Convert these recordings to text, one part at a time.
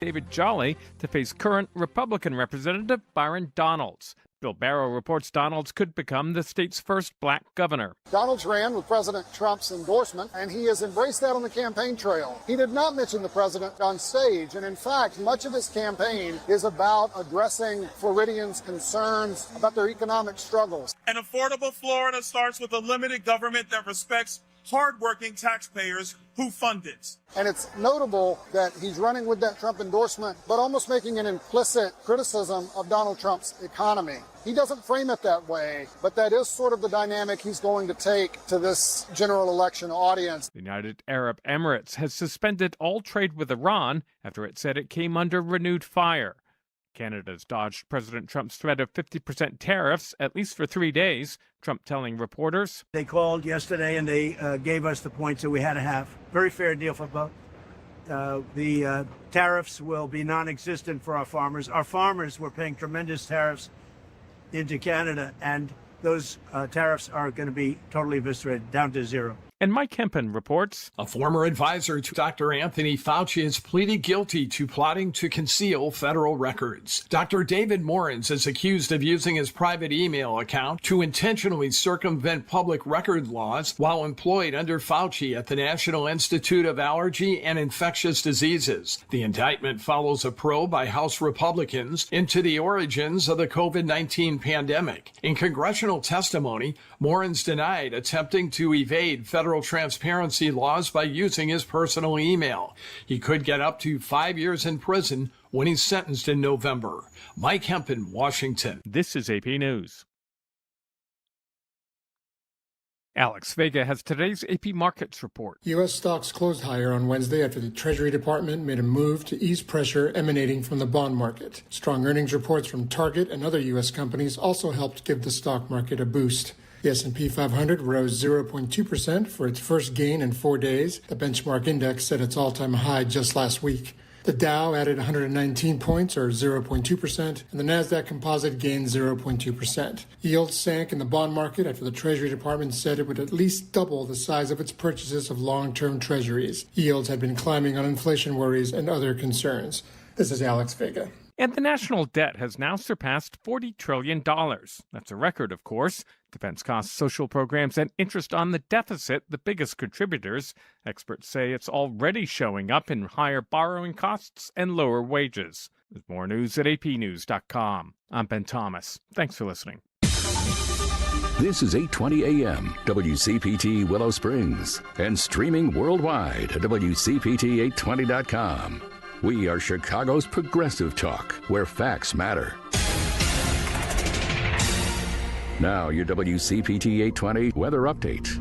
David Jolly to face current Republican Representative Byron Donalds. Bill Barrow reports Donalds could become the state's first black governor. Donalds ran with President Trump's endorsement, and he has embraced that on the campaign trail. He did not mention the president on stage, and in fact, much of his campaign is about addressing Floridians' concerns about their economic struggles. An affordable Florida starts with a limited government that respects hardworking taxpayers who fund it. And it's notable that he's running with that Trump endorsement, but almost making an implicit criticism of Donald Trump's economy. He doesn't frame it that way, but that is sort of the dynamic he's going to take to this general election audience. The United Arab Emirates has suspended all trade with Iran after it said it came under renewed fire. Canada's dodged President Trump's threat of 50% tariffs, at least for 3 days. Trump telling reporters, They called yesterday and they gave us the points that we had to have. Very fair deal for both. The tariffs will be non-existent for our farmers. Our farmers were paying tremendous tariffs into Canada, and those tariffs are going to be totally eviscerated, down to zero. And Mike Hempen reports. A former advisor to Dr. Anthony Fauci has pleaded guilty to plotting to conceal federal records. Dr. David Morens is accused of using his private email account to intentionally circumvent public record laws while employed under Fauci at the National Institute of Allergy and Infectious Diseases. The indictment follows a probe by House Republicans into the origins of the COVID-19 pandemic. In congressional testimony, Morens denied attempting to evade federal transparency laws by using his personal email. He could get up to 5 years in prison when he's sentenced in November. Mike Hempen, Washington. This is AP News. Alex Vega has today's AP Markets report. U.S. stocks closed higher on Wednesday after the Treasury Department made a move to ease pressure emanating from the bond market. Strong earnings reports from Target and other U.S. companies also helped give the stock market a boost. The S&P 500 rose 0.2% for its first gain in 4 days. The benchmark index set its all-time high just last week. The Dow added 119 points, or 0.2%, and the Nasdaq Composite gained 0.2%. Yields sank in the bond market after the Treasury Department said it would at least double the size of its purchases of long-term treasuries. Yields had been climbing on inflation worries and other concerns. This is Alex Vega. And the national debt has now surpassed $40 trillion. That's a record, of course. Defense costs, social programs, and interest on the deficit, the biggest contributors. Experts say it's already showing up in higher borrowing costs and lower wages. There's more news at apnews.com. I'm Ben Thomas. Thanks for listening. This is 820 AM, WCPT Willow Springs, and streaming worldwide at WCPT820.com. We are Chicago's progressive talk, where facts matter. Now, your WCPT 820 weather update.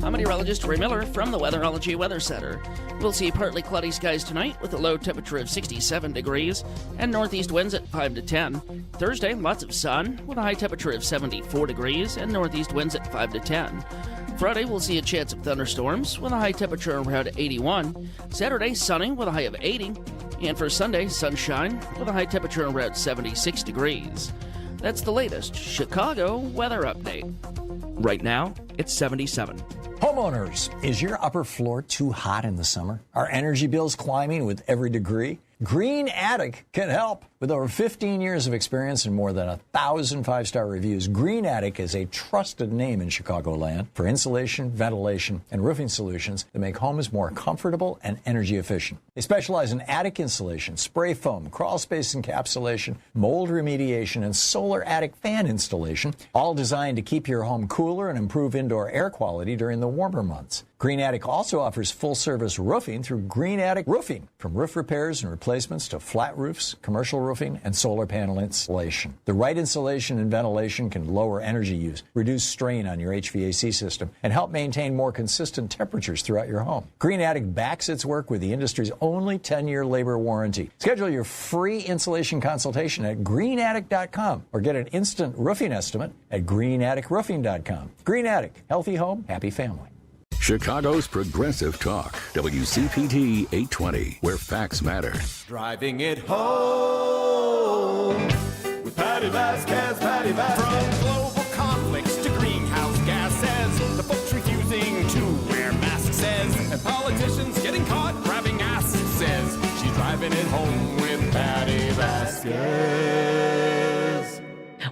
I'm meteorologist Ray Miller from the Weatherology Weather Center. We'll see partly cloudy skies tonight with a low temperature of 67 degrees and northeast winds at 5 to 10. Thursday, lots of sun with a high temperature of 74 degrees and northeast winds at 5 to 10. Friday, we'll see a chance of thunderstorms with a high temperature around 81. Saturday, sunny with a high of 80. And for Sunday, sunshine with a high temperature around 76 degrees. That's the latest Chicago weather update. Right now, it's 77. Homeowners, is your upper floor too hot in the summer? Are energy bills climbing with every degree? Green Attic can help. With over 15 years of experience and more than 1,000 five-star reviews, Green Attic is a trusted name in Chicagoland for insulation, ventilation, and roofing solutions that make homes more comfortable and energy efficient. They specialize in attic insulation, spray foam, crawl space encapsulation, mold remediation, and solar attic fan installation, all designed to keep your home cooler and improve indoor air quality during the warmer months. Green Attic also offers full-service roofing through Green Attic Roofing, from roof repairs and replacements to flat roofs, commercial roofing, and solar panel installation. The right insulation and ventilation can lower energy use, reduce strain on your HVAC system, and help maintain more consistent temperatures throughout your home. Green Attic backs its work with the industry's only 10-year labor warranty. Schedule your free insulation consultation at greenattic.com or get an instant roofing estimate at greenatticroofing.com. Green Attic, healthy home, happy family. Chicago's progressive talk, WCPT 820, where facts matter. Driving it home with Patti Vasquez, Patti Vasquez. From global conflicts to greenhouse gases, the folks refusing to wear masks says, and politicians getting caught grabbing ass. driving it home with Patti Vasquez.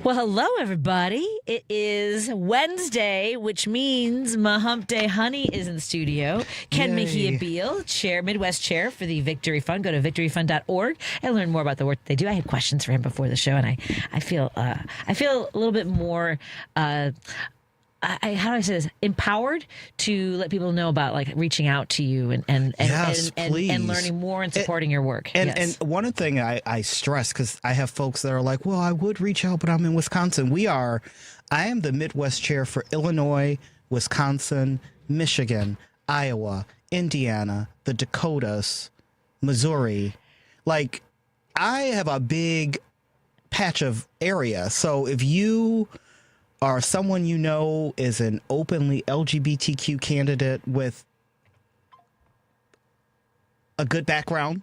Well, hello, everybody. It is Wednesday, which means my hump day honey is in the studio. Ken Mejia Beal, Midwest Chair for the Victory Fund. Go to victoryfund.org and learn more about the work they do. I had questions for him before the show, and I feel a little bit more... how do I say this? Empowered to let people know about like reaching out to you and learning more and supporting your work. And one thing I stress, because I have folks that are like, well, I would reach out, but I'm in Wisconsin. I am the Midwest Chair for Illinois, Wisconsin, Michigan, Iowa, Indiana, the Dakotas, Missouri. Like, I have a big patch of area. So if you or someone you know is an openly LGBTQ candidate with a good background,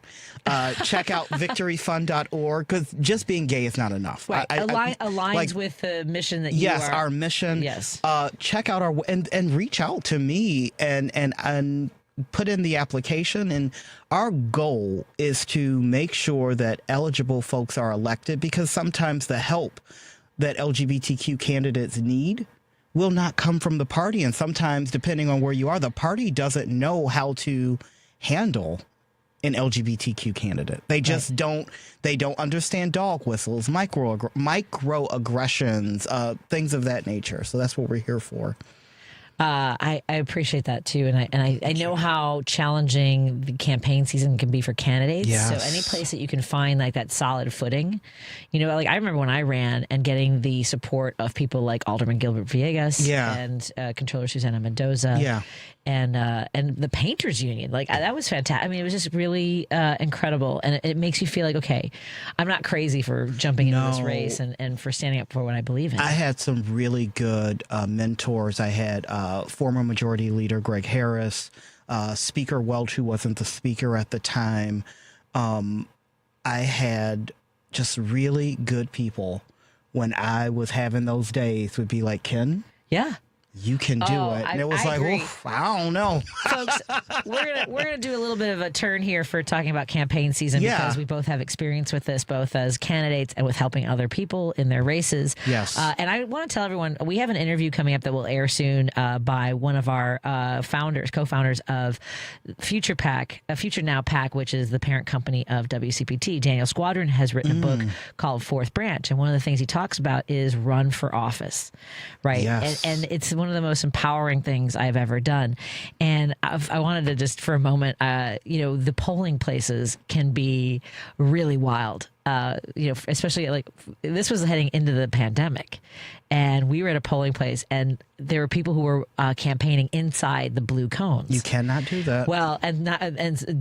check out victoryfund.org, because just being gay is not enough. Right. Aligns with the mission that you are. Yes, our mission. Yes. Check out our and reach out to me and put in the application. And our goal is to make sure that eligible folks are elected, because sometimes the help that LGBTQ candidates need will not come from the party. And sometimes, depending on where you are, the party doesn't know how to handle an LGBTQ candidate. They just don't understand dog whistles, microaggressions, things of that nature. So that's what we're here for. I appreciate that too, and I know how challenging the campaign season can be for candidates. Yes. So any place that you can find like that solid footing, like I remember when I ran and getting the support of people like Alderman Gilbert Villegas and Controller Susana Mendoza, and the Painters Union, like that was fantastic. I mean, it was just really incredible, and it makes you feel like, okay, I'm not crazy for jumping into this race and for standing up for what I believe in. I had some really good mentors. I had former Majority Leader Greg Harris, Speaker Welch, who wasn't the speaker at the time. I had just really good people when I was having those days would be like, Ken? Yeah. You can do it. And it was like, oof, I don't know. Folks, we're gonna do a little bit of a turn here for talking about campaign season, because we both have experience with this, both as candidates and with helping other people in their races. Yes. And I want to tell everyone, we have an interview coming up that will air soon by one of our co-founders of Future Now PAC, which is the parent company of WCPT. Daniel Squadron has written a book called Fourth Branch, and one of the things he talks about is run for office, right? Yes. And it's one of the most empowering things I've ever done. And I wanted to just for a moment, the polling places can be really wild. Especially like this was heading into the pandemic, and we were at a polling place, and there were people who were campaigning inside the blue cones. You cannot do that. Well, and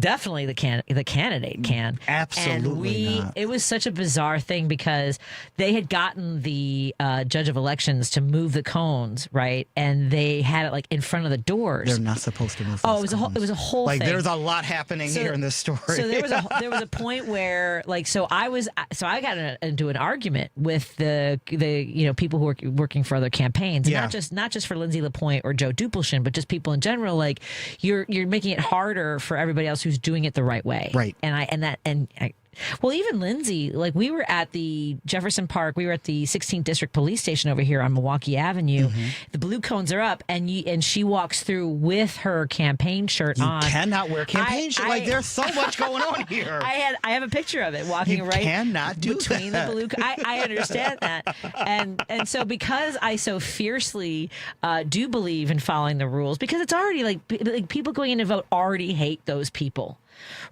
definitely the candidate can. Absolutely not. It was such a bizarre thing, because they had gotten the judge of elections to move the cones, right, and they had it like in front of the doors. They're not supposed to move. Oh, it was a whole like thing. there's a lot happening here in this story. So there was a point where I got into an argument with the people who are working for other campaigns, not just for Lindsay LaPointe or Joe Dupulshin, but just people in general. Like you're making it harder for everybody else who's doing it the right way, right? Well, even Lindsay, like we were at the Jefferson Park, we were at the 16th District Police Station over here on Milwaukee Avenue. The blue cones are up, and she walks through with her campaign shirt on. You cannot wear campaign shirt. Like there's so much going on here. I have a picture of it walking right cannot do between that. the blue. I understand that, and so because I so fiercely do believe in following the rules, because it's already like people going in to vote already hate those people.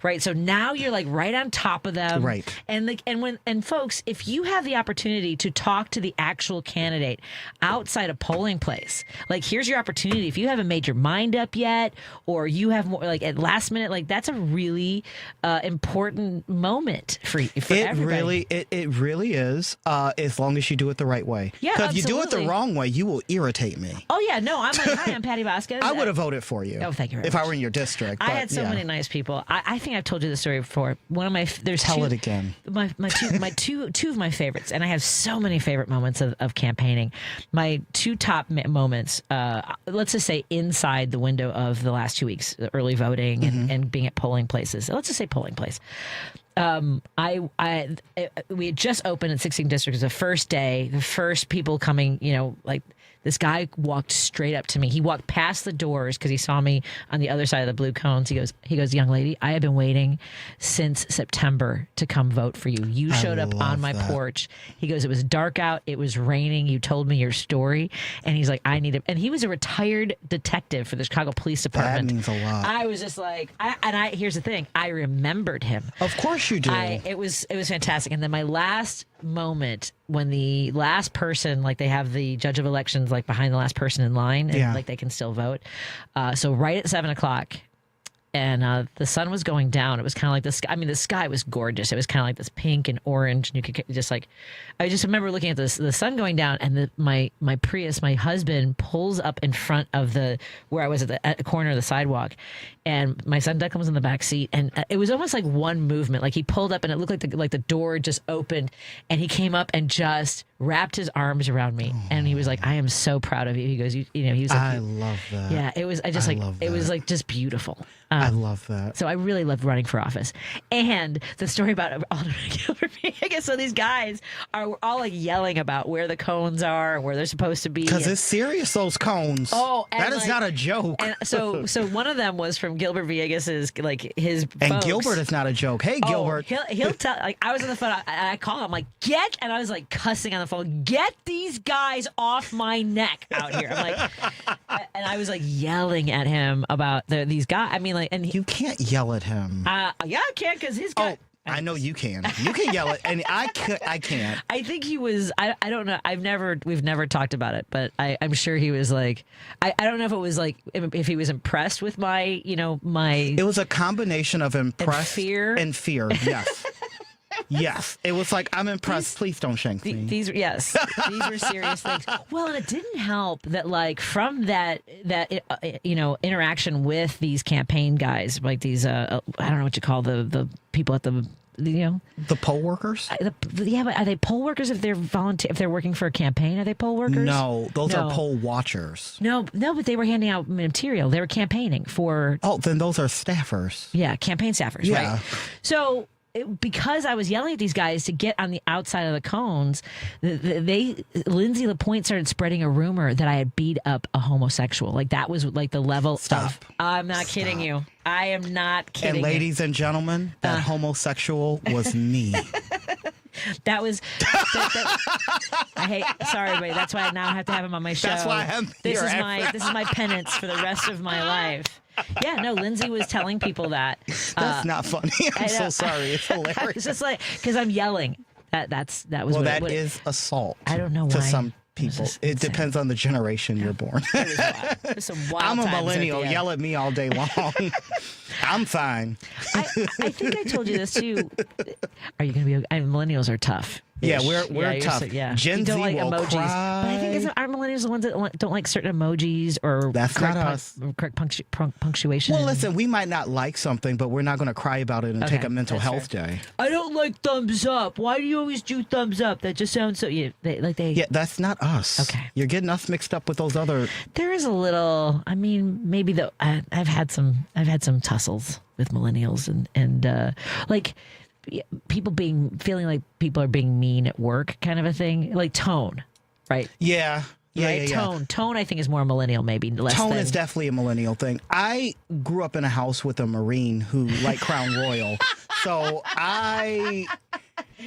Right. So now you're like right on top of them. Right. And folks, if you have the opportunity to talk to the actual candidate outside a polling place, like here's your opportunity. If you haven't made your mind up yet, or you have more like at last minute, like that's a really important moment for everybody. It really is. As long as you do it the right way. Yeah. Because if you do it the wrong way, you will irritate me. Oh yeah. No, I'm like, hi, I'm Patti Vasquez. I would have voted for you. Oh, thank you very much. If I were in your district. I had so many nice people. I think I've told you the story before. One of my Tell it again. Two of my favorites, and I have so many favorite moments of campaigning. My two top moments, let's just say inside the window of the last 2 weeks, the early voting and being at polling places. Let's just say polling place. We had just opened in 16 districts. The first day, the first people coming, like this guy walked straight up to me. He walked past the doors because he saw me on the other side of the blue cones. He goes, young lady, I have been waiting since September to come vote for you. You showed up on my porch. He goes, it was dark out. It was raining. You told me your story. And he's like, I need it. And he was a retired detective for the Chicago Police Department. That means a lot. I was just like, here's the thing. I remembered him. Of course you do. It was fantastic. And then my last moment, when the last person, like they have the judge of elections like behind the last person in line, and like they can still vote. So right at 7:00, and the sun was going down. It was kind of like the sky. I mean, the sky was gorgeous. It was kind of like this pink and orange, and you could just like. I just remember looking at the sun going down, and my Prius, my husband pulls up in front of where I was at the corner of the sidewalk, and my son Declan was in the back seat, and it was almost like one movement. Like he pulled up, and it looked like the door just opened, and he came up and just wrapped his arms around me, and he was like, "I am so proud of you." He goes, he was like, I love that. Yeah, it was. It was like just beautiful. I love that. So I really loved running for office, and the story about Alderman Gilbert Villegas. So these guys are all like yelling about where the cones are and where they're supposed to be. Because it's serious, those cones. Oh, that is not a joke. And so one of them was from Gilbert Villegas's, like his. And folks. Gilbert is not a joke. Hey, Gilbert. He'll tell. Like I was on the phone, I call him like and I was like cussing on the phone. Get these guys off my neck out here. I'm like, and I was like yelling at him about these guys. I mean, like, and you can't yell at him. Yeah, I can because his guy. Oh, I know you can. You can yell at, and I can't. I think he was. I don't know. We've never talked about it, but I'm sure he was like. I don't know if it was like if he was impressed with my. It was a combination of impressed and fear. Yes. Yes, it was like, I'm impressed. Please don't shank me. These were serious things. Well, and it didn't help that, like, from that interaction with these campaign guys, like these I don't know what you call the people at the poll workers. But are they poll workers if they're if they're working for a campaign? Are they poll workers? No, those are poll watchers. No, but they were handing out material. They were campaigning for. Oh, then those are staffers. Yeah, campaign staffers. Yeah. Right. So. Because I was yelling at these guys to get on the outside of the cones, Lindsay LaPointe started spreading a rumor that I had beat up a homosexual. Like that was like the level. Stop. I'm not kidding you. I am not kidding. And ladies and gentlemen, that homosexual was me. That was. Sorry, everybody. That's why I now have to have him on my show. That's why I'm This is my penance for the rest of my life. Yeah, no, Lindsay was telling people that. That's not funny. I'm so sorry. It's hilarious. It's just like, because I'm yelling. That was well, what that is assault. I don't know why. To some people. It depends on the generation you're born. It was some wild I'm a times millennial. Yell at me all day long. I'm fine. I think I told you this too. Are you going to be? Millennials are tough. Yeah, we're tough. Gen Z like will emojis. cry. But I think our millennials are the ones that don't like certain emojis or that's not us. Correct punctuation. Well, listen, we might not like something, but we're not going to cry about it and take a mental health day. I don't like thumbs up. Why do you always do thumbs up? That just sounds so. Yeah, that's not us. Okay, you're getting us mixed up with those other. There is a little. I mean, maybe I've had some tussles with millennials and like. People feeling like people are being mean at work, kind of a thing, like tone, right? Yeah. Right? Tone, I think is more millennial, maybe less. Tone is definitely a millennial thing. I grew up in a house with a Marine who liked Crown Royal, so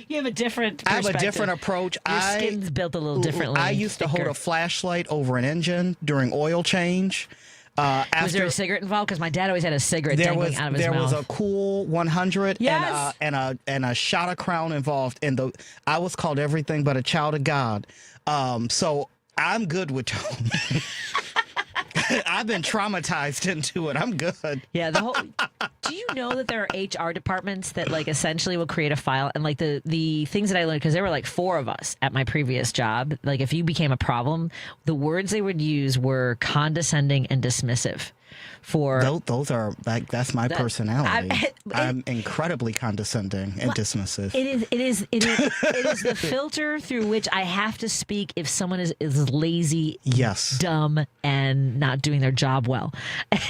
you have a different. I have a different approach. Your skin's built a little differently. I used to hold a flashlight over an engine during oil change. Was there a cigarette involved? Because my dad always had a cigarette dangling out of his mouth. There was a Cool 100 yes. and a shot of Crown involved. I was called everything but a child of God. So I'm good with tone. I've been traumatized into it. I'm good. Yeah. Do you know that there are HR departments that like essentially will create a file and like the things that I learned, because there were like 4 of us at my previous job. Like if you became a problem, the words they would use were condescending and dismissive. for those are like that's my personality. I'm incredibly condescending and dismissive. It is the filter through which I have to speak if someone is lazy, dumb, and not doing their job well.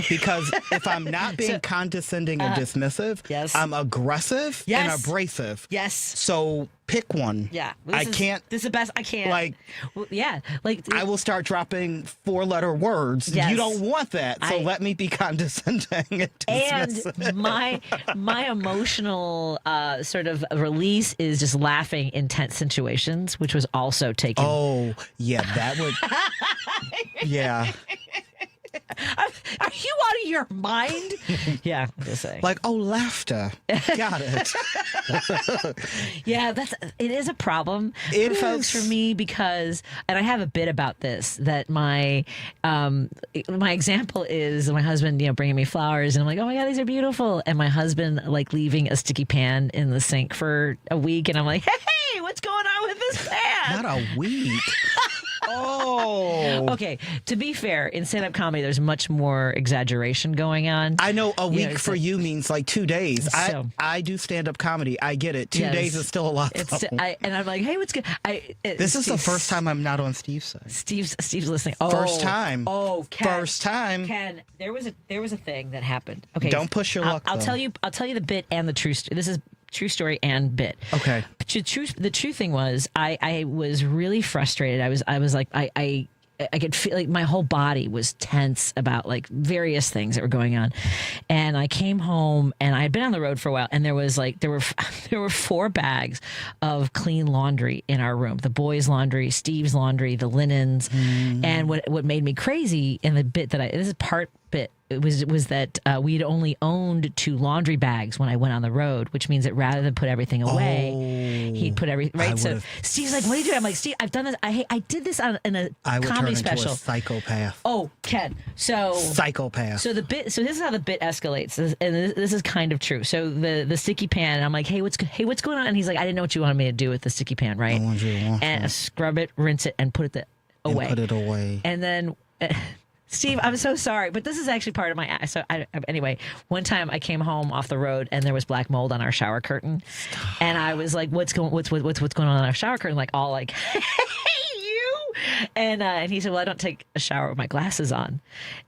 Because if I'm not being condescending and dismissive, I'm aggressive and abrasive. Yes. So pick one. Yeah. This is the best. I can't. Like I will start dropping 4-letter words. Yes. You don't want that. So let me be condescending and dismissive. And my emotional sort of release is just laughing in tense situations, which was also taken. Oh, yeah, that would. Yeah. Are you out of your mind? Yeah, I'm just saying. Like, laughter. Got it. Yeah, it is a problem, folks, for me because, and I have a bit about this, that my example is my husband, bringing me flowers, and I'm like, oh my God, these are beautiful, and my husband like leaving a sticky pan in the sink for a week, and I'm like, hey, what's going on with this pan? Not a week. Oh. Okay. To be fair, in stand-up comedy, there's much more exaggeration going on. I know a week for you means like 2 days. I do stand-up comedy. I get it. 2 days is still a lot. And I'm like, hey, what's good? This is the first time I'm not on Steve's side. Steve's listening. Oh, first time. Oh, Ken, first time. Ken, there was a thing that happened. Okay. Don't push your luck. I'll tell you the bit and the true. This is true story and bit. Okay. The true thing was I was really frustrated. I was like I could feel like my whole body was tense about like various things that were going on. And I came home and I had been on the road for a while, and there were 4 bags of clean laundry in our room. The boys' laundry, Steve's laundry, the linens. And what made me crazy in the bit that this is part bit, it was that we'd only owned 2 laundry bags when I went on the road, which means that rather than put everything away, he'd put everything right. So Steve's like, "What are you doing?" I'm like, "Steve, I've done this. I did this in a comedy special." Into a psychopath. Oh, Ken. So psychopath. So this is how the bit escalates, and this is kind of true. So the sticky pan. I'm like, "Hey, what's going on?" And he's like, "I didn't know what you wanted me to do with the sticky pan, right?" And scrub it, rinse it, and put it away. And put it away. And then. Steve, I'm so sorry, but this is actually part of my. So anyway, one time I came home off the road and there was black mold on our shower curtain, and I was like, "What's going on our shower curtain?" Like all like, "Hey, you!" And he said, "Well, I don't take a shower with my glasses on,"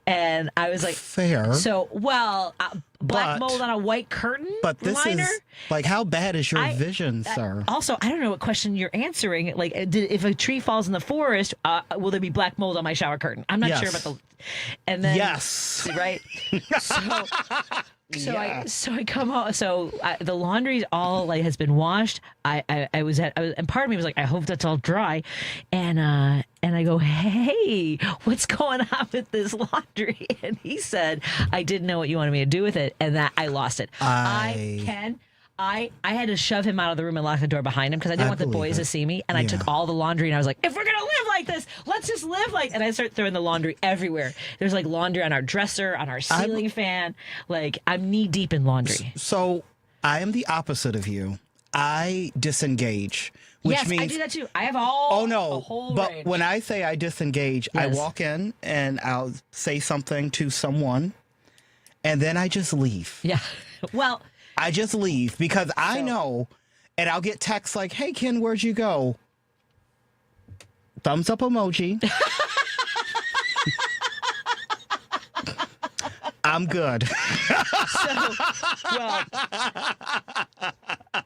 and I was like, "Fair." So black mold on a white curtain. But this liner? is like, how bad is your vision, sir? Also, I don't know what question you're answering. Like, if a tree falls in the forest, will there be black mold on my shower curtain? I'm not sure about the. And then yes, right. So I come home. So the laundry all like has been washed. I was and part of me was like, I hope that's all dry, and I go, hey, what's going on with this laundry? And he said, I didn't know what you wanted me to do with it, and that I lost it. I had to shove him out of the room and lock the door behind him because I didn't want the boys to see me. And I took all the laundry and I was like, if we're going to live like this, let's just live like. And I started throwing the laundry everywhere. There's like laundry on our dresser, on our ceiling fan. Like I'm knee deep in laundry. So I am the opposite of you. I disengage. Which means, I do that too. I have a whole but range. When I say I disengage, I walk in and I'll say something to someone and then I just leave. Yeah. Well, I just leave because I know, and I'll get texts like, hey, Ken, where'd you go? Thumbs up emoji. I'm good.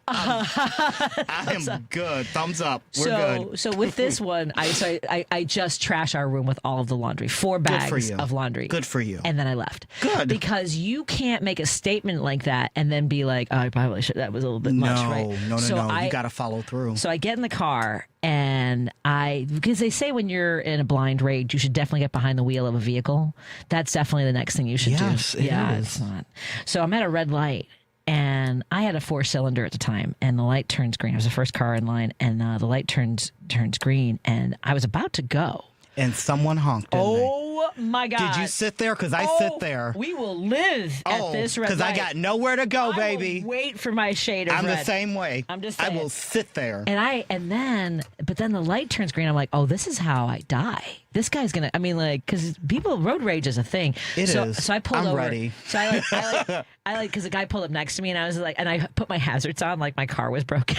I am good. Thumbs up. We're good. So with this one, I just trash our room with all of the laundry. 4 bags of laundry. Good for you. And then I left. Good. Because you can't make a statement like that and then be like, oh, I probably should. That was a little bit much, right? No. You got to follow through. So I get in the car and because they say when you're in a blind rage, you should definitely get behind the wheel of a vehicle. That's definitely the next thing you should do. Yes, it is. It's not. So I'm at a red light. And I had a 4-cylinder at the time, and the light turns green. I was the first car in line, and the light turns green, and I was about to go. And someone honked. Oh Oh my God! Did you sit there? Because I sit there. We will live at this red light. Because I got nowhere to go, baby. I will wait for my shade of I'm red. the same way. I'm just saying. I will sit there. But then the light turns green. I'm like, oh, this is how I die. This guy's gonna. I mean, like, because road rage is a thing. It is. So I pulled over. I'm ready. So I because the guy pulled up next to me, and I was like, and I put my hazards on, like my car was broken.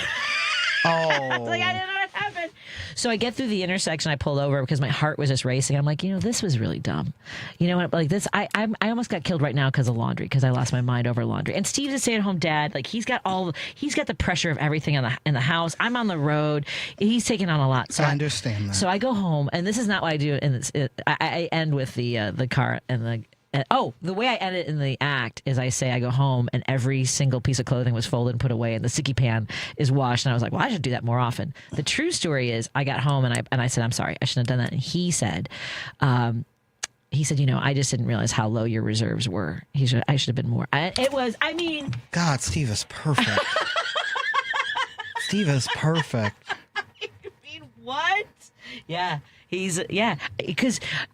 Oh. I was like, I didn't know what happened. So I get through the intersection. I pulled over because my heart was just racing. I'm like, this was really dumb. You know what? Like this, I almost got killed right now because of laundry, because I lost my mind over laundry. And Steve's a stay-at-home dad. Like he's got the pressure of everything in the house. I'm on the road. He's taking on a lot. So I understand that. So I go home, and this is not what I do. And I end with the car and the. The way I end it in the act is I say I go home and every single piece of clothing was folded and put away and the sticky pan is washed. And I was like, well, I should do that more often. The true story is I got home and I said, I'm sorry, I shouldn't have done that. And he said, I just didn't realize how low your reserves were. I should have been more. God, Steve is perfect. Steve is perfect. I mean, what? Yeah. Because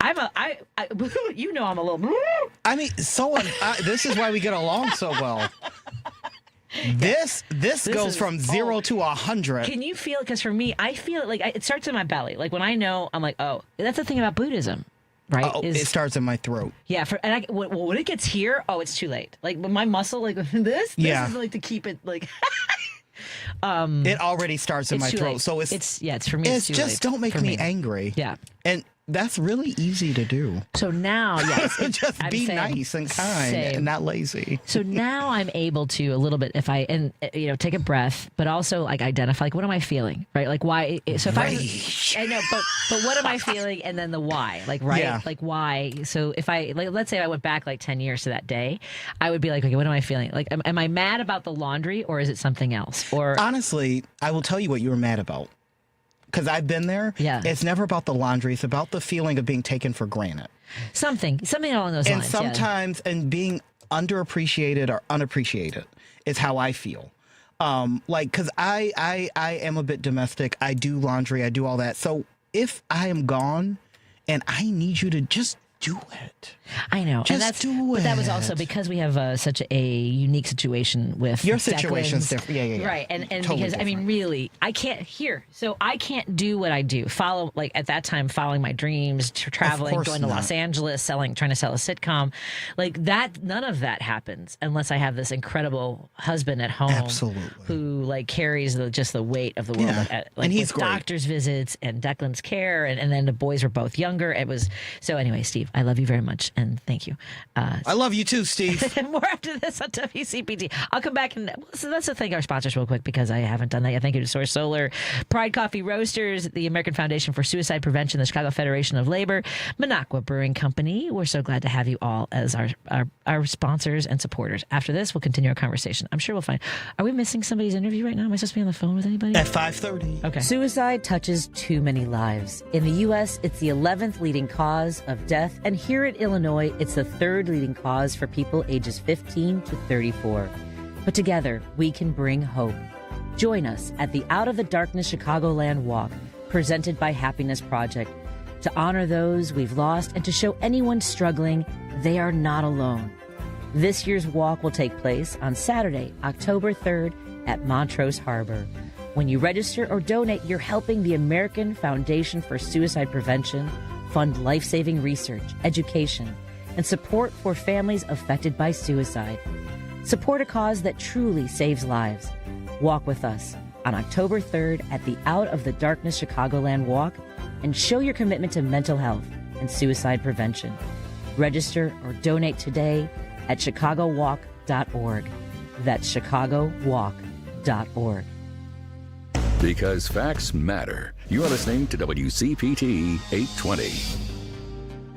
I'm a little. I mean, this is why we get along so well. This goes from 0 to 100. Can you feel it? Because for me, I feel it like it starts in my belly. Like when I know, I'm like, oh, that's the thing about Buddhism, right? It starts in my throat. Yeah. When it gets here, it's too late. Like when my muscle, like this is like to keep it like. It already starts in my throat, so it's for me. It's just don't make me angry. Yeah, and that's really easy to do. So now, just be nice and kind and not lazy. So now I'm able to a little bit take a breath, but also like identify like what am I feeling, right? Like why? So if I know, but what am I feeling, and then the why, like like why? So if let's say I went back like 10 years to that day, I would be like, okay, what am I feeling? Like, am I mad about the laundry, or is it something else? Or honestly, I will tell you what you were mad about. Because I've been there. Yeah. It's never about the laundry. It's about the feeling of being taken for granted. Something along those lines. And sometimes, and being underappreciated or unappreciated is how I feel. Because I am a bit domestic. I do laundry. I do all that. So if I am gone and I need you to just do it. I know. Just do it. But that was also because we have such a unique situation with your situation's different. Yeah. Right. And totally because, different. I mean, really, I can't do what I do. At that time, following my dreams, traveling, going to Los Angeles, trying to sell a sitcom. Like that, none of that happens unless I have this incredible husband at home. Absolutely. Who carries the weight of the world. Yeah. And he's great. Doctor's visits and Declan's care. And then the boys were both younger. So anyway, Steve, I love you very much. And thank you. I love you too, Steve. More after this on WCPT. I'll come back and let's thank our sponsors real quick because I haven't done that yet. Thank you to Source Solar, Pride Coffee Roasters, the American Foundation for Suicide Prevention, the Chicago Federation of Labor, Minocqua Brewing Company. We're so glad to have you all as our sponsors and supporters. After this, we'll continue our conversation. I'm sure we'll find. Are we missing somebody's interview right now? Am I supposed to be on the phone with anybody? At 5:30. Okay. Suicide touches too many lives. In the U.S., it's the 11th leading cause of death, and here in Illinois, it's the 3rd leading cause for people ages 15 to 34. But together, we can bring hope. Join us at the Out of the Darkness Chicagoland Walk, presented by Happiness Project, to honor those we've lost and to show anyone struggling they are not alone. This year's walk will take place on Saturday, October 3rd at Montrose Harbor. When you register or donate, you're helping the American Foundation for Suicide Prevention fund life-saving research, education, and support for families affected by suicide. Support a cause that truly saves lives. Walk with us on October 3rd at the Out of the Darkness Chicagoland Walk and show your commitment to mental health and suicide prevention. Register or donate today at chicagowalk.org. That's chicagowalk.org. Because facts matter. You are listening to WCPT 820.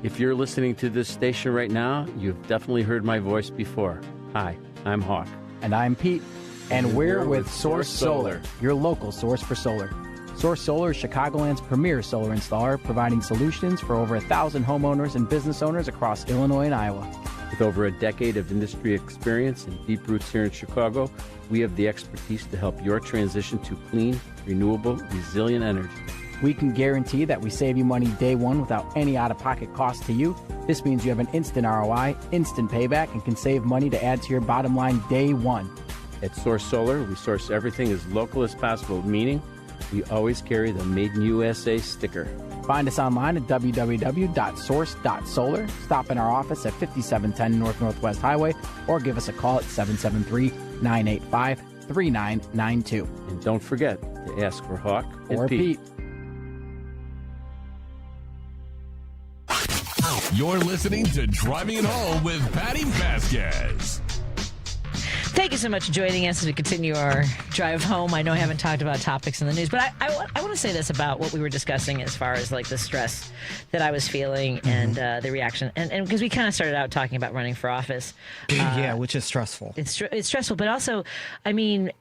If you're listening to this station right now, you've definitely heard my voice before. Hi, I'm Hawk. And I'm Pete. And we're with Source Solar, your local source for solar. Source Solar is Chicagoland's premier solar installer, providing solutions for over 1,000 homeowners and business owners across Illinois and Iowa. With over a decade of industry experience and deep roots here in Chicago, we have the expertise to help your transition to clean, renewable, resilient energy. We can guarantee that we save you money day one without any out-of-pocket cost to you. This means you have an instant ROI, instant payback, and can save money to add to your bottom line day one. At Source Solar, we source everything as local as possible, meaning we always carry the Made in USA sticker. Find us online at www.source.solar. Stop in our office at 5710 North Northwest Highway or give us a call at 773-985-3992. And don't forget to ask for Hawk or Pete. You're listening to Driving It Home with Patti Vasquez. Thank you so much for joining us as we continue our drive home. I know I haven't talked about topics in the news, but I want to say this about what we were discussing as far as like the stress that I was feeling and the reaction. And because we kind of started out talking about running for office. Yeah, which is stressful. It's stressful, but also, I mean,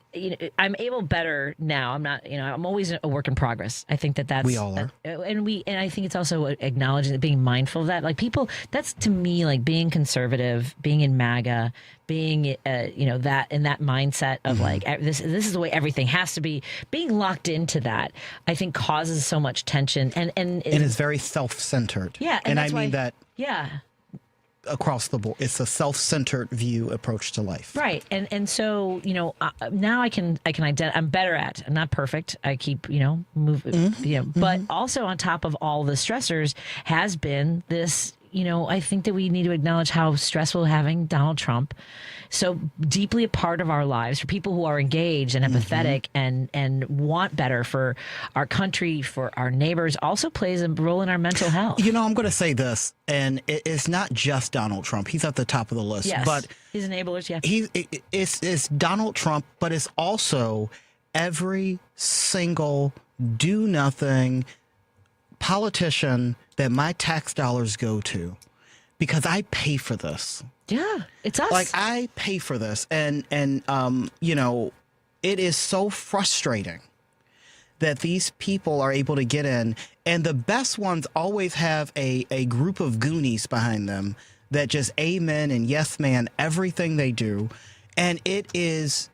I'm able better now. I'm not, I'm always a work in progress. I think that's we all are, and I think it's also acknowledging that, being mindful of that. Like people, that's to me like being conservative, being in MAGA, being that in that mindset of like this is the way everything has to be. Being locked into that, I think, causes so much tension and it is very self-centered. Yeah, and I mean that. Yeah. Across the board, it's a self-centered view approach to life, right? And so now I can identify. I'm better at. I'm not perfect. I keep moving, but also on top of all the stressors has been this. I think that we need to acknowledge how stressful having Donald Trump so deeply a part of our lives for people who are engaged and empathetic and want better for our country, for our neighbors, also plays a role in our mental health. I'm going to say this, and it's not just Donald Trump. He's at the top of the list. Yes, but his enablers, yeah. It's Donald Trump, but it's also every single do-nothing politician that my tax dollars go to, because I pay for this. Yeah, it's us. Like I pay for this, and it is so frustrating that these people are able to get in, and the best ones always have a group of goonies behind them that just amen and yes man everything they do, and it is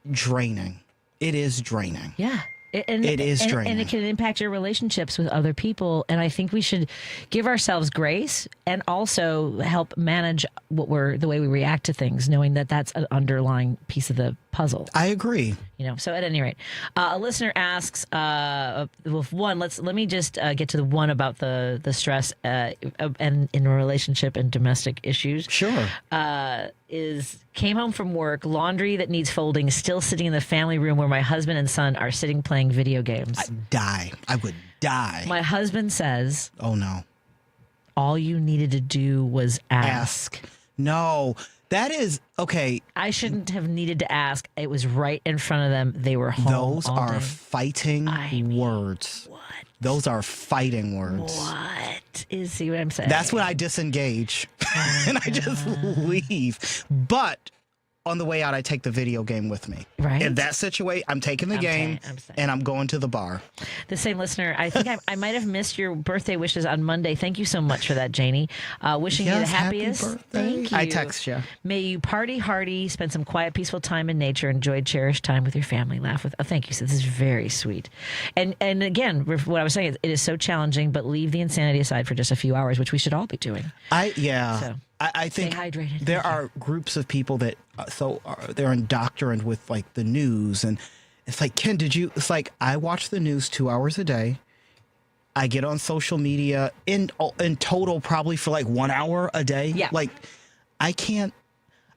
draining. It is draining. Yeah. It is draining. And it can impact your relationships with other people. And I think we should give ourselves grace and also help manage the way we react to things, knowing that that's an underlying piece of the puzzle. I agree. So at any rate, a listener asks, let me just get to the one about the stress and in a relationship and domestic issues. Sure. Came home from work, laundry that needs folding, still sitting in the family room where my husband and son are sitting playing video games. I would die. My husband says, "Oh no. All you needed to do was ask." No. That is okay. I shouldn't have needed to ask. It was right in front of them. They were home. Those are fighting words. What? Those are fighting words. What? See what I'm saying? That's when I disengage and I just leave. But on the way out, I take the video game with me. Right. In that situation, I'm taking the game and I'm going to the bar. The same listener, I think I might have missed your birthday wishes on Monday. Thank you so much for that, Janie. Wishing you the happiest. Happy birthday. Thank you. I text you. May you party hardy, spend some quiet, peaceful time in nature, enjoy cherished time with your family, laugh with. Oh, thank you. So this is very sweet. And again, what I was saying is it is so challenging, but leave the insanity aside for just a few hours, which we should all be doing. I think stay hydrated. There are groups of people that they're indoctrined with like the news, and it's like, Ken, it's like I watch the news 2 hours a day. I get on social media in total probably for like 1 hour a day. Yeah. Like I can't.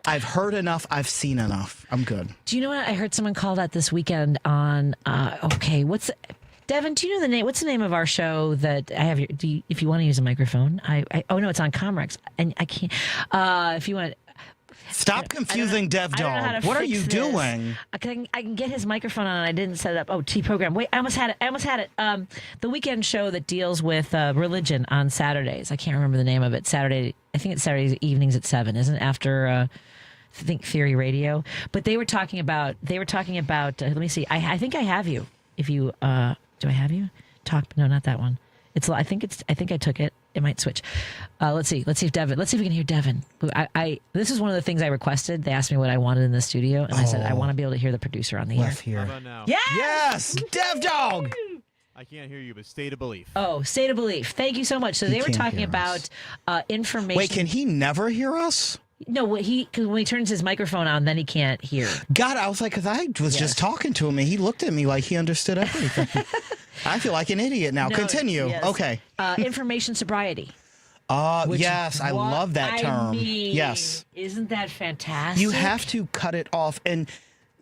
I've heard enough. I've seen enough. I'm good. Do you know what I heard someone call that this weekend on? Devin, do you know the name? What's the name of our show that I have? If you want to use a microphone, no, it's on Comrex, and I can't. If you want, stop confusing Dev Dog. What are you doing? I can get his microphone on. I didn't set it up. Oh, T program. Wait, I almost had it. The weekend show that deals with religion on Saturdays. I can't remember the name of it. I think it's Saturdays evenings at 7. Isn't it after? I think Theory Radio. But they were talking about. Let me see. I think I have you. If you. Do I have you? No, not that one. I think I took it. It might switch. Let's see if we can hear Devin. This is one of the things I requested. They asked me what I wanted in the studio, and I said I want to be able to hear the producer on the air. Let's hear. How about now? Yes! Yes! Dev Dog! I can't hear you, but state of belief. Oh, state of belief. Thank you so much. So they were talking about information. Wait, can he never hear us? No, because when he turns his microphone on, then he can't hear. God, I was like, because I was just talking to him and he looked at me like he understood everything. I feel like an idiot now. No, Continue. yes. Okay. Information sobriety. Yes, I love that term. I mean, yes. Isn't that fantastic? You have to cut it off. And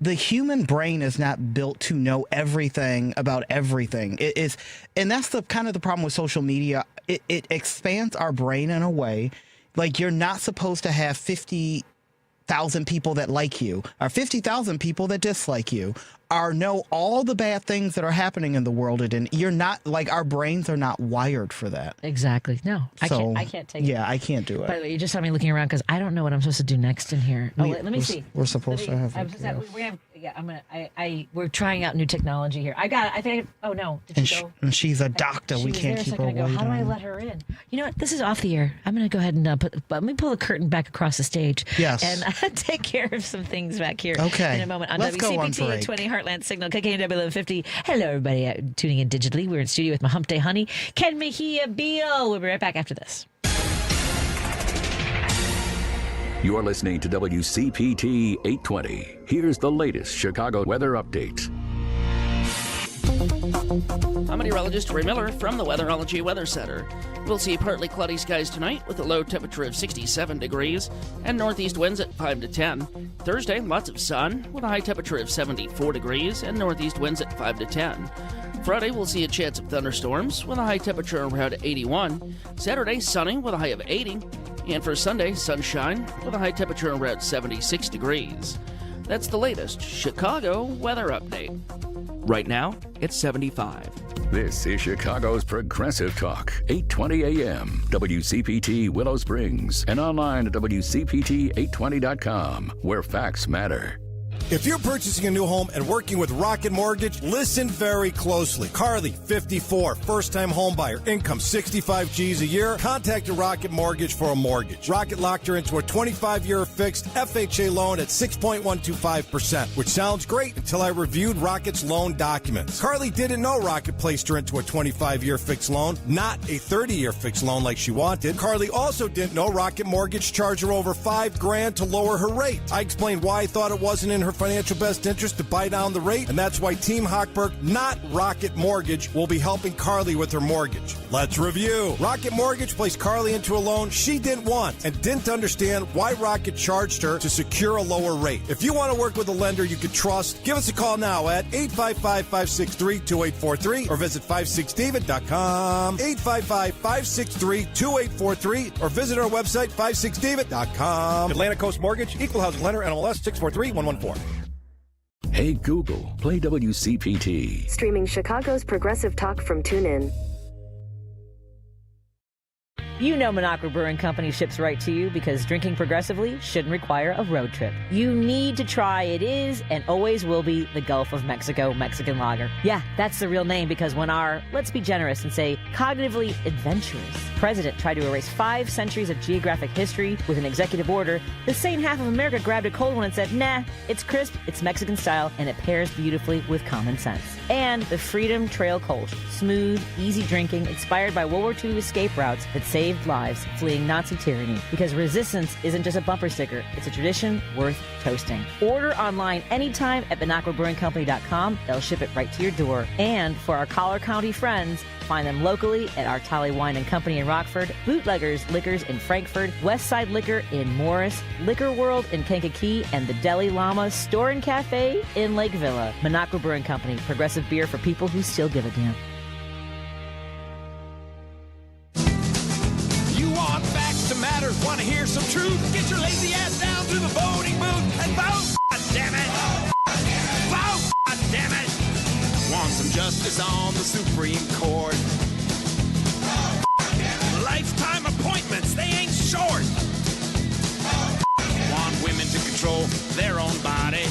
the human brain is not built to know everything about everything. It is, and that's the kind of the problem with social media. It expands our brain in a way. Like, you're not supposed to have 50,000 people that like you or 50,000 people that dislike you or know all the bad things that are happening in the world. And you're not, like, our brains are not wired for that. Exactly. No, So, I can't take it. Yeah, I can't do it. By the way, you just saw me looking around because I don't know what I'm supposed to do next in here. Let me see. We're supposed to have. We're trying out new technology here. Oh no. Did she go? And she's a doctor. We can't keep her waiting. How do I let her in? You know what? This is off the air. I'm going to go ahead and let me pull the curtain back across the stage. Yes. And take care of some things back here. Okay. In a moment on Let's go on WCPT break. 20 Heartland Signal, KTNF 1150. Hello, everybody tuning in digitally. We're in studio with my Hump Day honey, Ken Mejia Beal. We'll be right back after this. You're listening to WCPT 820. Here's the latest Chicago weather update. I'm meteorologist Ray Miller from the Weatherology Weather Center. We'll see partly cloudy skies tonight with a low temperature of 67 degrees and northeast winds at 5 to 10. Thursday, lots of sun with a high temperature of 74 degrees and northeast winds at 5 to 10. Friday, we'll see a chance of thunderstorms with a high temperature around 81. Saturday, sunny with a high of 80. And for Sunday, sunshine with a high temperature around 76 degrees. That's the latest Chicago weather update. Right now, it's 75. This is Chicago's Progressive Talk, 820 AM, WCPT Willow Springs, and online at WCPT820.com, where facts matter. If you're purchasing a new home and working with Rocket Mortgage, listen very closely. Carly, 54, first-time home buyer, income 65 G's a year, contacted Rocket Mortgage for a mortgage. Rocket locked her into a 25-year fixed FHA loan at 6.125%, which sounds great until I reviewed Rocket's loan documents. Carly didn't know Rocket placed her into a 25-year fixed loan, not a 30-year fixed loan like she wanted. Carly also didn't know Rocket Mortgage charged her over $5,000 to lower her rate. I explained why I thought it wasn't in her financial best interest to buy down the rate, and that's why Team Hochberg, not Rocket Mortgage, will be helping Carly with her mortgage. Let's review. Rocket Mortgage placed Carly into a loan she didn't want and didn't understand why Rocket charged her to secure a lower rate. If you want to work with a lender you can trust, give us a call now at 855-563-2843 or visit 56david.com, 855-563-2843 or visit our website 56david.com. Atlantic Coast Mortgage, Equal Housing Lender, NMLS 643114. Hey Google, play WCPT. Streaming Chicago's Progressive Talk from TuneIn. You know Minocqua Brewing Company ships right to you because drinking progressively shouldn't require a road trip. You need to try it is and always will be the Gulf of Mexico Mexican Lager. Yeah, that's the real name because when our, let's be generous and say, cognitively adventurous president tried to erase 5 centuries of geographic history with an executive order, the sane half of America grabbed a cold one and said, nah, it's crisp, it's Mexican style, and it pairs beautifully with common sense. And the Freedom Trail Kolsch, smooth, easy drinking, inspired by World War II escape routes that saved lives fleeing Nazi tyranny. Because resistance isn't just a bumper sticker, it's a tradition worth toasting. Order online anytime at MinocquaBrewingCompany.com. They'll ship it right to your door. And for our Collar County friends, find them locally at our Tolly Wine and Company in Rockford, Bootleggers Liquors in Frankfurt, Westside Liquor in Morris, Liquor World in Kankakee, and the Deli Llama Store and Cafe in Lake Villa. Minocqua Brewing Company, progressive beer for people who still give a damn. You want facts to matter, want to hear some truth? Get your lazy ass down to the voting booth and vote, goddammit! Vote, goddammit! Want some justice on the Supreme Court? Lifetime appointments, they ain't short. Want women to control their own body?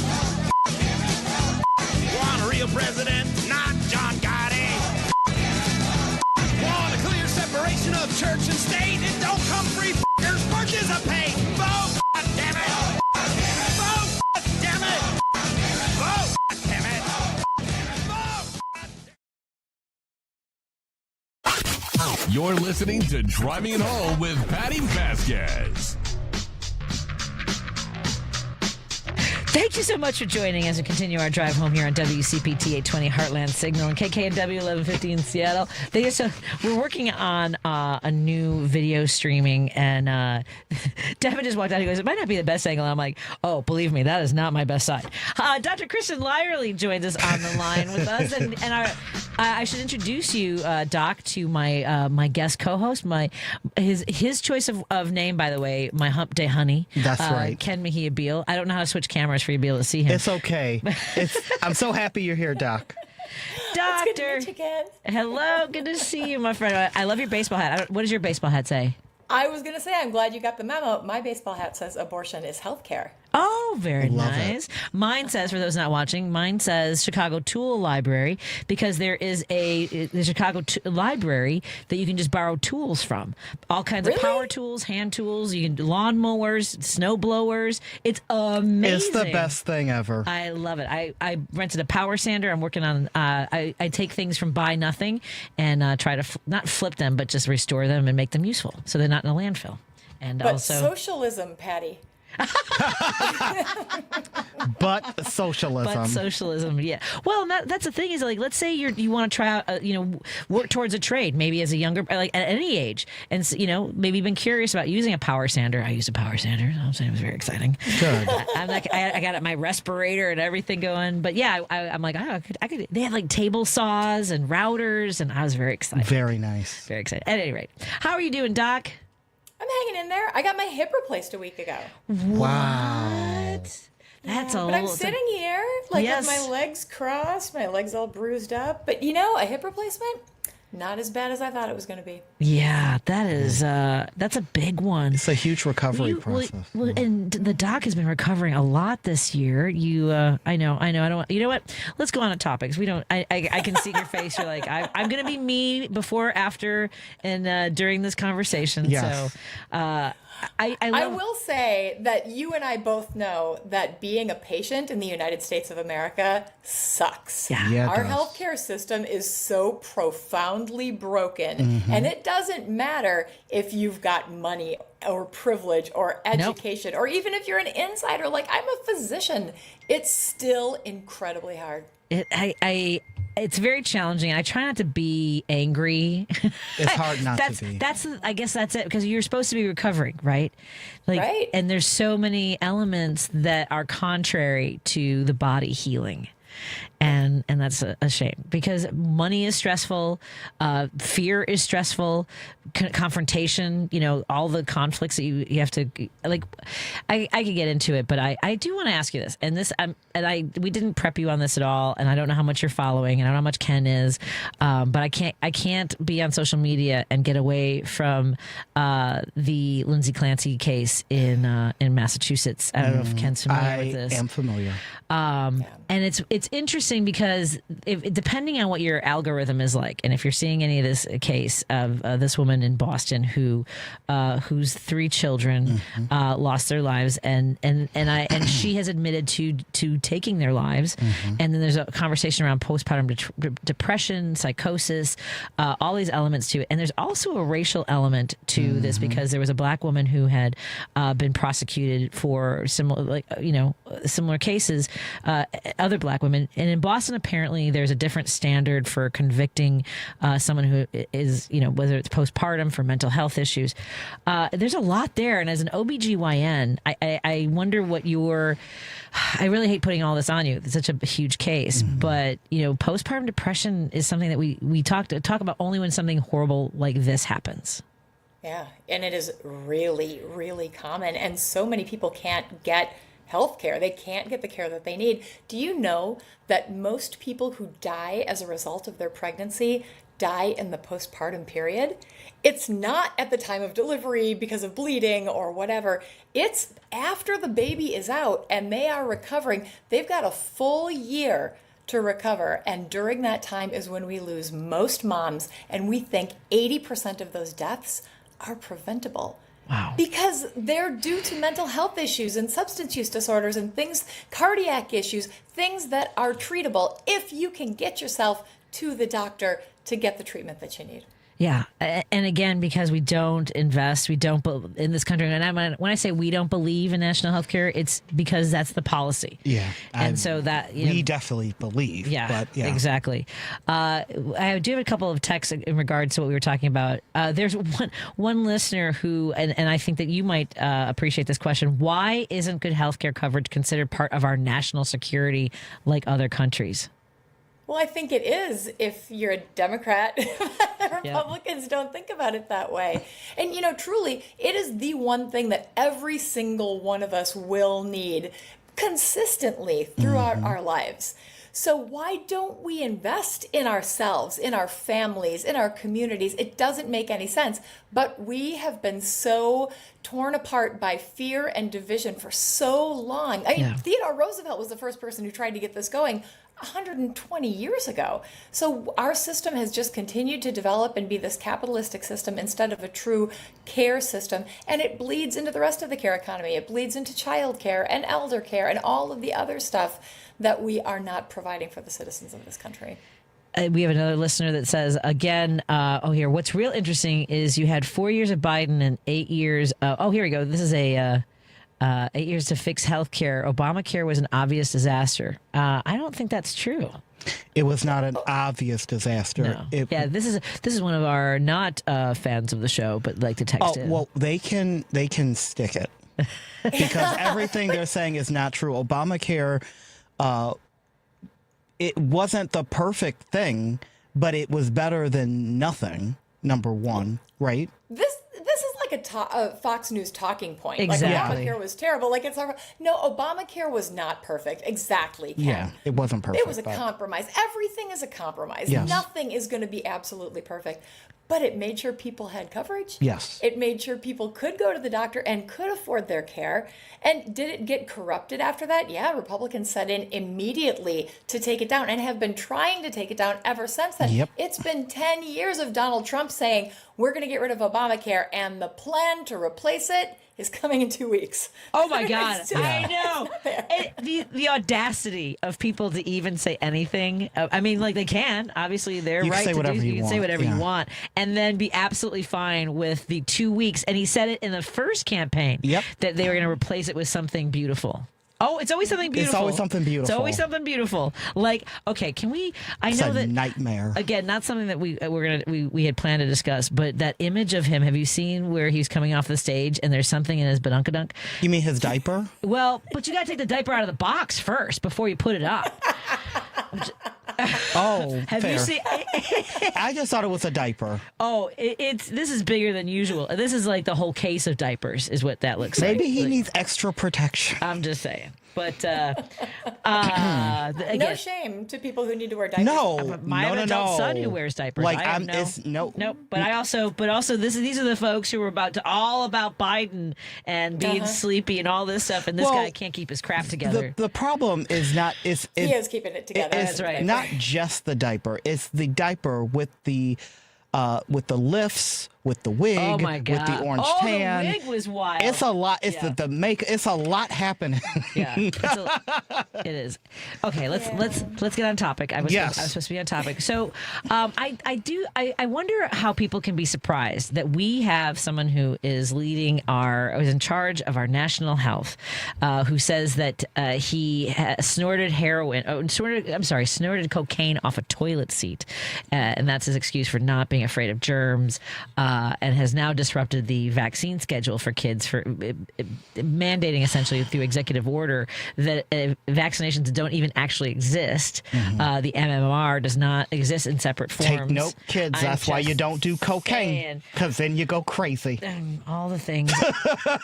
Want a real president, not John Gotti? Want a clear separation of church and state? It don't come free, f***ers, participate! Vote, goddammit! Vote, goddammit! Vote, goddammit! You're listening to Driving It Home with Patti Vasquez. Thank you so much for joining as we continue our drive home here on WCPT 820 Heartland Signal and KKNW 1150 in Seattle. We're working on a new video streaming, and Devin just walked out. He goes, "It might not be the best angle." And I'm like, "Oh, believe me, that is not my best side." Dr. Kristen Lyerly joins us on the line with us, and I should introduce you, Doc, to my guest co-host, his choice of name, by the way, my Hump Day Honey. That's right, Ken Mejia Beal. I don't know how to switch cameras for you to be able to see him. It's okay. I'm so happy you're here, Doc. Doctor. It's good to meet you again. Hello, good to see you, my friend. I love your baseball hat. What does your baseball hat say? I was going to say, I'm glad you got the memo. My baseball hat says abortion is healthcare. Oh, very Love nice. it. Mine says, for those not watching, mine says Chicago Tool Library, because there is the Chicago Library that you can just borrow tools from. All kinds of power tools, hand tools, you can lawn mowers, snow blowers. It's amazing. It's the best thing ever. I love it. I rented a power sander. I'm working on, I take things from Buy Nothing and try to not flip them, but just restore them and make them useful so they're not in a landfill. And but also socialism, Patty. But socialism. Yeah. Well, that's the thing is, like, let's say you want to try out, work towards a trade, maybe as a younger, like at any age, and maybe you've been curious about using a power sander. I used a power sander. I'm saying it was very exciting. Good. I got my respirator and everything going, but yeah, I'm like, I could. They had like table saws and routers, and I was very excited. Very nice. Very excited. At any rate, how are you doing, Doc? I'm hanging in there. I got my hip replaced a week ago. Wow. That's But I'm sitting here, with my legs crossed, my legs all bruised up. But a hip replacement, not as bad as I thought it was going to be. Yeah, that's a big one. It's a huge recovery process. Well, and the doc has been recovering a lot this year. I know. I don't. You know what? Let's go on to topics. We don't. I can see your face. You're like, I'm going to be me before, after, and during this conversation. Yes. So, I will say that you and I both know that being a patient in the United States of America sucks. Yeah, our healthcare system is so profoundly broken, and it doesn't matter if you've got money or privilege or education, or even if you're an insider, like I'm a physician, it's still incredibly hard. It's very challenging. I try not to be angry. It's hard not to be. I guess that's it, because you're supposed to be recovering, right? Right. And there's so many elements that are contrary to the body healing. And that's a shame, because money is stressful, fear is stressful, confrontation, all the conflicts that you have to, like, I could get into it, but I do want to ask you this, and we didn't prep you on this at all, and I don't know how much you're following, and I don't know how much Ken is, but I can't be on social media and get away from the Lindsay Clancy case in Massachusetts. I don't know if Ken's familiar with this. I am familiar. And it's interesting because depending on what your algorithm is like, and if you're seeing any of this case of this woman in Boston whose 3 children lost their lives, and she has admitted to taking their lives, and then there's a conversation around postpartum depression, psychosis, all these elements to it, and there's also a racial element to this, because there was a black woman who had been prosecuted for similar cases, other black women, and in Boston apparently there's a different standard for convicting someone who is, whether it's postpartum for mental health issues. There's a lot there, and as an OBGYN, I wonder what I really hate putting all this on you. It's such a huge case, but postpartum depression is something that we talk about only when something horrible like this happens. Yeah, and it is really, really common, and so many people can't get health care. They can't get the care that they need. Do you know that most people who die as a result of their pregnancy die in the postpartum period? It's not at the time of delivery because of bleeding or whatever. It's after the baby is out and they are recovering. They've got a full year to recover. And during that time is when we lose most moms. And we think 80% of those deaths are preventable. Wow. Because they're due to mental health issues and substance use disorders and cardiac issues, things that are treatable if you can get yourself to the doctor to get the treatment that you need. Yeah. And again, because we don't invest, we don't in this country. And when I say we don't believe in national health care, it's because that's the policy. Yeah. And so that we definitely believe. Yeah, but yeah. Exactly. I do have a couple of texts in regards to what we were talking about. There's one listener who, and I think that you might appreciate this question. Why isn't good health care coverage considered part of our national security like other countries? Well, I think it is if you're a Democrat. Republicans don't think about it that way. And, truly, it is the one thing that every single one of us will need consistently throughout our lives. So why don't we invest in ourselves, in our families, in our communities? It doesn't make any sense. But we have been so torn apart by fear and division for so long. I mean, Theodore Roosevelt was the first person who tried to get this going 120 years ago. So our system has just continued to develop and be this capitalistic system instead of a true care system. And it bleeds into the rest of the care economy. It bleeds into child care and elder care and all of the other stuff that we are not providing for the citizens of this country. We have another listener that says, again, here, what's real interesting is you had 4 years of Biden and 8 years. Here we go. This is 8 years to fix health care. Obamacare was an obvious disaster. I don't think that's true. It was not an obvious disaster. No. This is one of our not fans of the show, but like to text in. Well, they can stick it because everything they're saying is not true. Obamacare, it wasn't the perfect thing, but it was better than nothing. Number one, right? This is like a Fox News talking point. Exactly. Like Obamacare was terrible. Like no, Obamacare was not perfect. Exactly. Ken. Yeah, it wasn't perfect. It was a compromise. Everything is a compromise. Yes. Nothing is going to be absolutely perfect. But it made sure people had coverage. Yes. It made sure people could go to the doctor and could afford their care. And did it get corrupted after that? Yeah, Republicans set in immediately to take it down and have been trying to take it down ever since then. Yep. It's been 10 years of Donald Trump saying, we're going to get rid of Obamacare, and the plan to replace it is coming in 2 weeks. Oh my God. I know. The audacity of people to even say anything. I mean, like they can. Obviously, they're right to do. You can say whatever you want. And then be absolutely fine with the 2 weeks. And he said it in the first campaign that they were going to replace it with something beautiful. Oh, it's always something beautiful. It's always something beautiful. It's always something beautiful. Like, okay, can we? It's a nightmare. Again, not something that we had planned to discuss, but that image of him. Have you seen where he's coming off the stage and there's something in his badunkadunk? You mean his diaper? Well, but you got to take the diaper out of the box first before you put it up. Oh, have fair. you seen? I just thought it was a diaper. Oh, this is bigger than usual. This is like the whole case of diapers, is what that looks like. Maybe he needs extra protection. I'm just saying. But again, no shame to people who need to wear diapers. I have an adult son who wears diapers. Like nope. But also these are the folks who are all about Biden and being sleepy and all this stuff, and this guy can't keep his crap together. The problem is not he is keeping it together. That's right. Not just the diaper; it's the diaper with the lifts, with the wig, oh my God. with the orange tan. The wig was wild. It's a lot. It's the make. It's a lot happening. Yeah, it is. Okay, let's get on topic. I was supposed to be on topic. So, I wonder how people can be surprised that we have someone who is is in charge of our national health, who says that he snorted cocaine off a toilet seat, and that's his excuse for not being afraid of germs. And has now disrupted the vaccine schedule for kids for mandating essentially through executive order that vaccinations don't even actually exist. Mm-hmm. The MMR does not exist in separate forms. Take note, kids. That's why you don't do cocaine, because then you go crazy. All the things.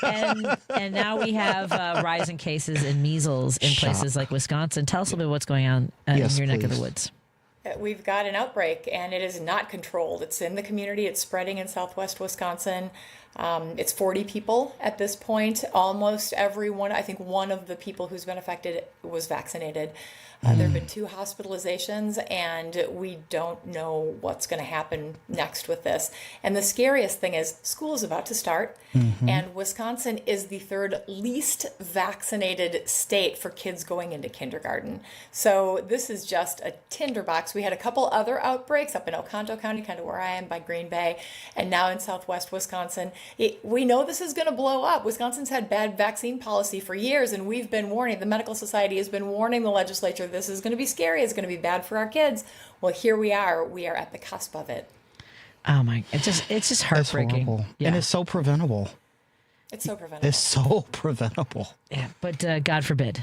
and now we have rising cases in measles in places like Wisconsin. Tell us a little bit what's going on in your neck of the woods. We've got an outbreak, and it is not controlled. It's in the community. It's spreading in southwest Wisconsin. It's 40 people at this point. Almost everyone, I think one of the people who's been affected was vaccinated. There have been 2 hospitalizations, and we don't know what's going to happen next with this. And the scariest thing is school is about to start, and Wisconsin is the 3rd least vaccinated state for kids going into kindergarten. So this is just a tinderbox. We had a couple other outbreaks up in Oconto County, kind of where I am by Green Bay, and now in southwest Wisconsin. We know this is going to blow up. Wisconsin's had bad vaccine policy for years, and we've been warning, the medical society has been warning the legislature, this is going to be scary, it's going to be bad for our kids. Well, here we are at the cusp of it. Oh my, it's just heartbreaking. Yeah. And it's so preventable. It's so preventable. It's so preventable. Yeah, but God forbid.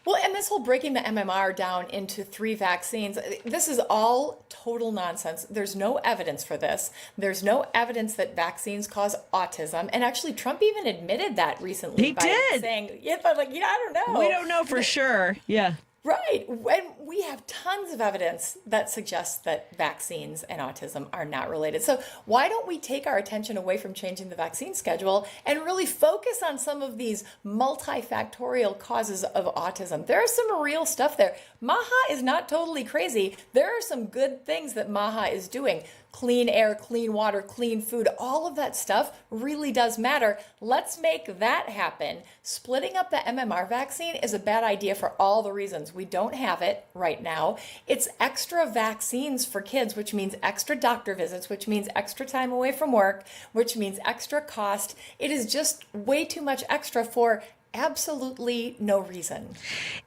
Well, and this whole breaking the MMR down into 3 vaccines, this is all total nonsense. There's no evidence for this. There's no evidence that vaccines cause autism. And actually, Trump even admitted that recently. He did. Saying, yeah, but I don't know. We don't know for sure. Yeah. Right. And we have tons of evidence that suggests that vaccines and autism are not related. So why don't we take our attention away from changing the vaccine schedule and really focus on some of these multifactorial causes of autism? There is some real stuff there. MAHA is not totally crazy. There are some good things that MAHA is doing. Clean air, clean water, clean food, all of that stuff really does matter. Let's make that happen. Splitting up the MMR vaccine is a bad idea for all the reasons. We don't have it right now. It's extra vaccines for kids, which means extra doctor visits, which means extra time away from work, which means extra cost. It is just way too much extra for absolutely no reason.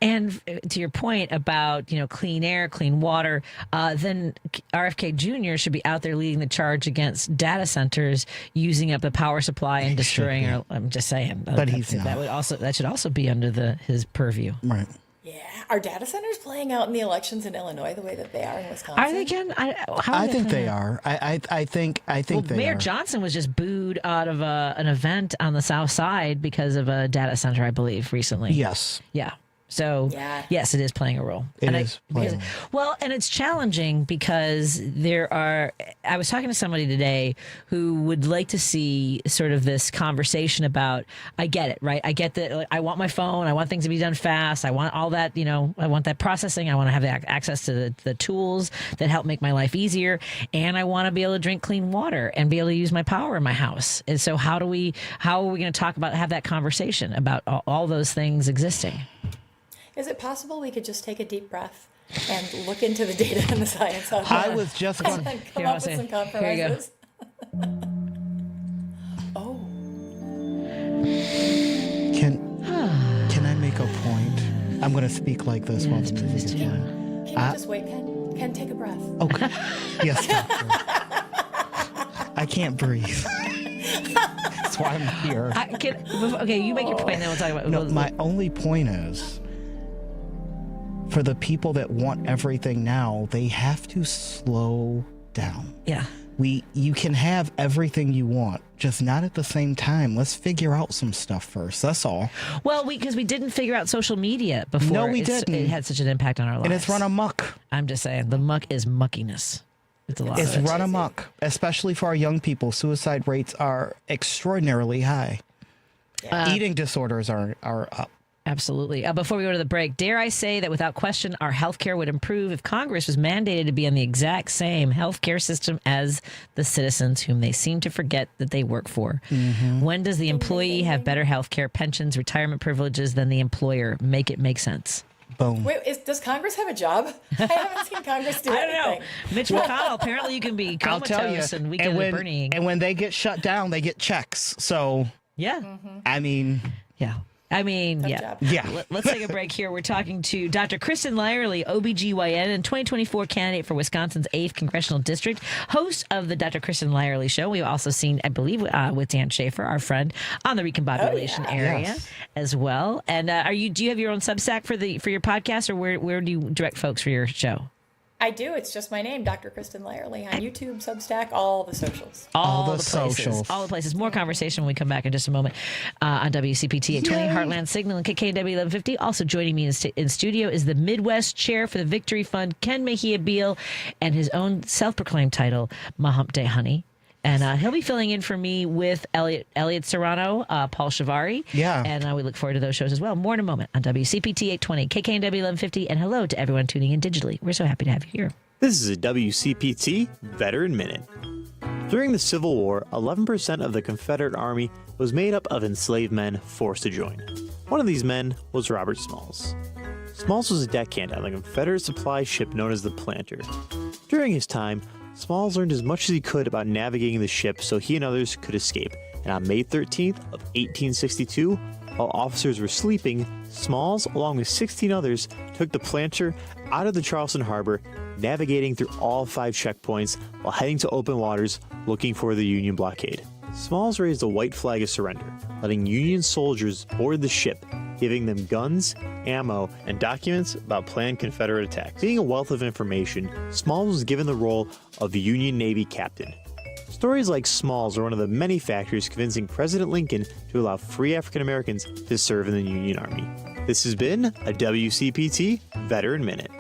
And to your point about, clean air, clean water, then RFK Jr. should be out there leading the charge against data centers using up the power supply and destroying our, I'm just saying. But he's not. That should also be under his purview. Right. Yeah. Are data centers playing out in the elections in Illinois the way that they are in Wisconsin? Are they, Ken? I think they are. I think they Mayor are. Johnson was just booed out of an event on the South Side because of a data center, I believe, recently. Yes. Yeah. So, yes, it is playing a role. It is playing a role. Well, and it's challenging because I was talking to somebody today who would like to see sort of this conversation about, I get it, right? I get that I want my phone. I want things to be done fast. I want all that, I want that processing. I want to have access to the tools that help make my life easier. And I want to be able to drink clean water and be able to use my power in my house. And so how are we going to have that conversation about all those things existing? Is it possible we could just take a deep breath and look into the data and the science of it? I was just going to come up with some compromises. Oh. Can I make a point? I'm going to speak like this while the music is playing. Can you just wait, Ken? Ken, take a breath. Okay. Yes, doctor. I can't breathe. That's why I'm here. Okay, you make your point, then we'll talk about it. No, my only point is, for the people that want everything now, they have to slow down. Yeah. You can have everything you want, just not at the same time. Let's figure out some stuff first. That's all. Well, because we didn't figure out social media before. No, we didn't. It had such an impact on our lives. And it's run amok. I'm just saying, the muck is muckiness. It's a lot. It's run amok, especially for our young people. Suicide rates are extraordinarily high. Eating disorders are up. Absolutely. Before we go to the break, dare I say that without question, our healthcare would improve if Congress was mandated to be on the exact same healthcare system as the citizens whom they seem to forget that they work for. Mm-hmm. When does the employee have better healthcare, pensions, retirement privileges than the employer? Make it make sense. Boom. Wait, does Congress have a job? I haven't seen Congress do anything. I don't know. Mitch McConnell, apparently you can be comatose and weekend with Bernie. And when they get shut down, they get checks. So, yeah. Mm-hmm. I mean, yeah. Let's take a break here. We're talking to Dr. Kristen Lyerly, OBGYN and 2024 candidate for Wisconsin's 8th Congressional District, host of the Dr. Kristen Lyerly Show. We've also seen, I believe, with Dan Schaefer, our friend, on the recombobulation area as well. And do you have your own Substack for your podcast, or where do you direct folks for your show? I do. It's just my name, Dr. Kristen Lyerly, on YouTube, Substack, all the socials. All the socials. All the places. More conversation when we come back in just a moment on WCPT at 20 Heartland Signal and KTNW 1150. Also joining me in studio is the Midwest Chair for the Victory Fund, Ken Mejia Beal, and his own self-proclaimed title, Mahump Day Honey, And he'll be filling in for me with Elliot Serrano, Paul Shivari. Yeah. And we look forward to those shows as well. More in a moment on WCPT 820, KKNW 1150. And hello to everyone tuning in digitally. We're so happy to have you here. This is a WCPT Veteran Minute. During the Civil War, 11% of the Confederate Army was made up of enslaved men forced to join. One of these men was Robert Smalls. Smalls was a deckhand on the Confederate supply ship known as the Planter. During his time, Smalls learned as much as he could about navigating the ship so he and others could escape. And on May 13th of 1862, while officers were sleeping, Smalls, along with 16 others, took the Planter out of the Charleston harbor, navigating through all 5 checkpoints while heading to open waters looking for the Union blockade. Smalls raised a white flag of surrender, letting Union soldiers board the ship, giving them guns, ammo, and documents about planned Confederate attacks. Being a wealth of information, Smalls was given the role of the Union Navy captain. Stories like Smalls are one of the many factors convincing President Lincoln to allow free African Americans to serve in the Union Army. This has been a WCPT Veteran Minute.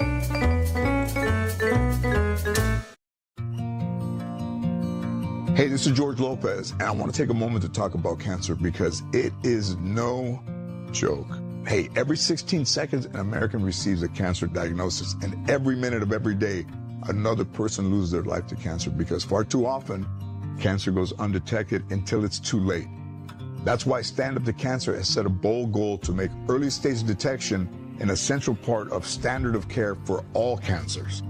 Hey, this is George Lopez, and I want to take a moment to talk about cancer because it is no joke. Hey, every 16 seconds, an American receives a cancer diagnosis, and every minute of every day, another person loses their life to cancer because far too often, cancer goes undetected until it's too late. That's why Stand Up to Cancer has set a bold goal to make early stage detection an essential part of standard of care for all cancers.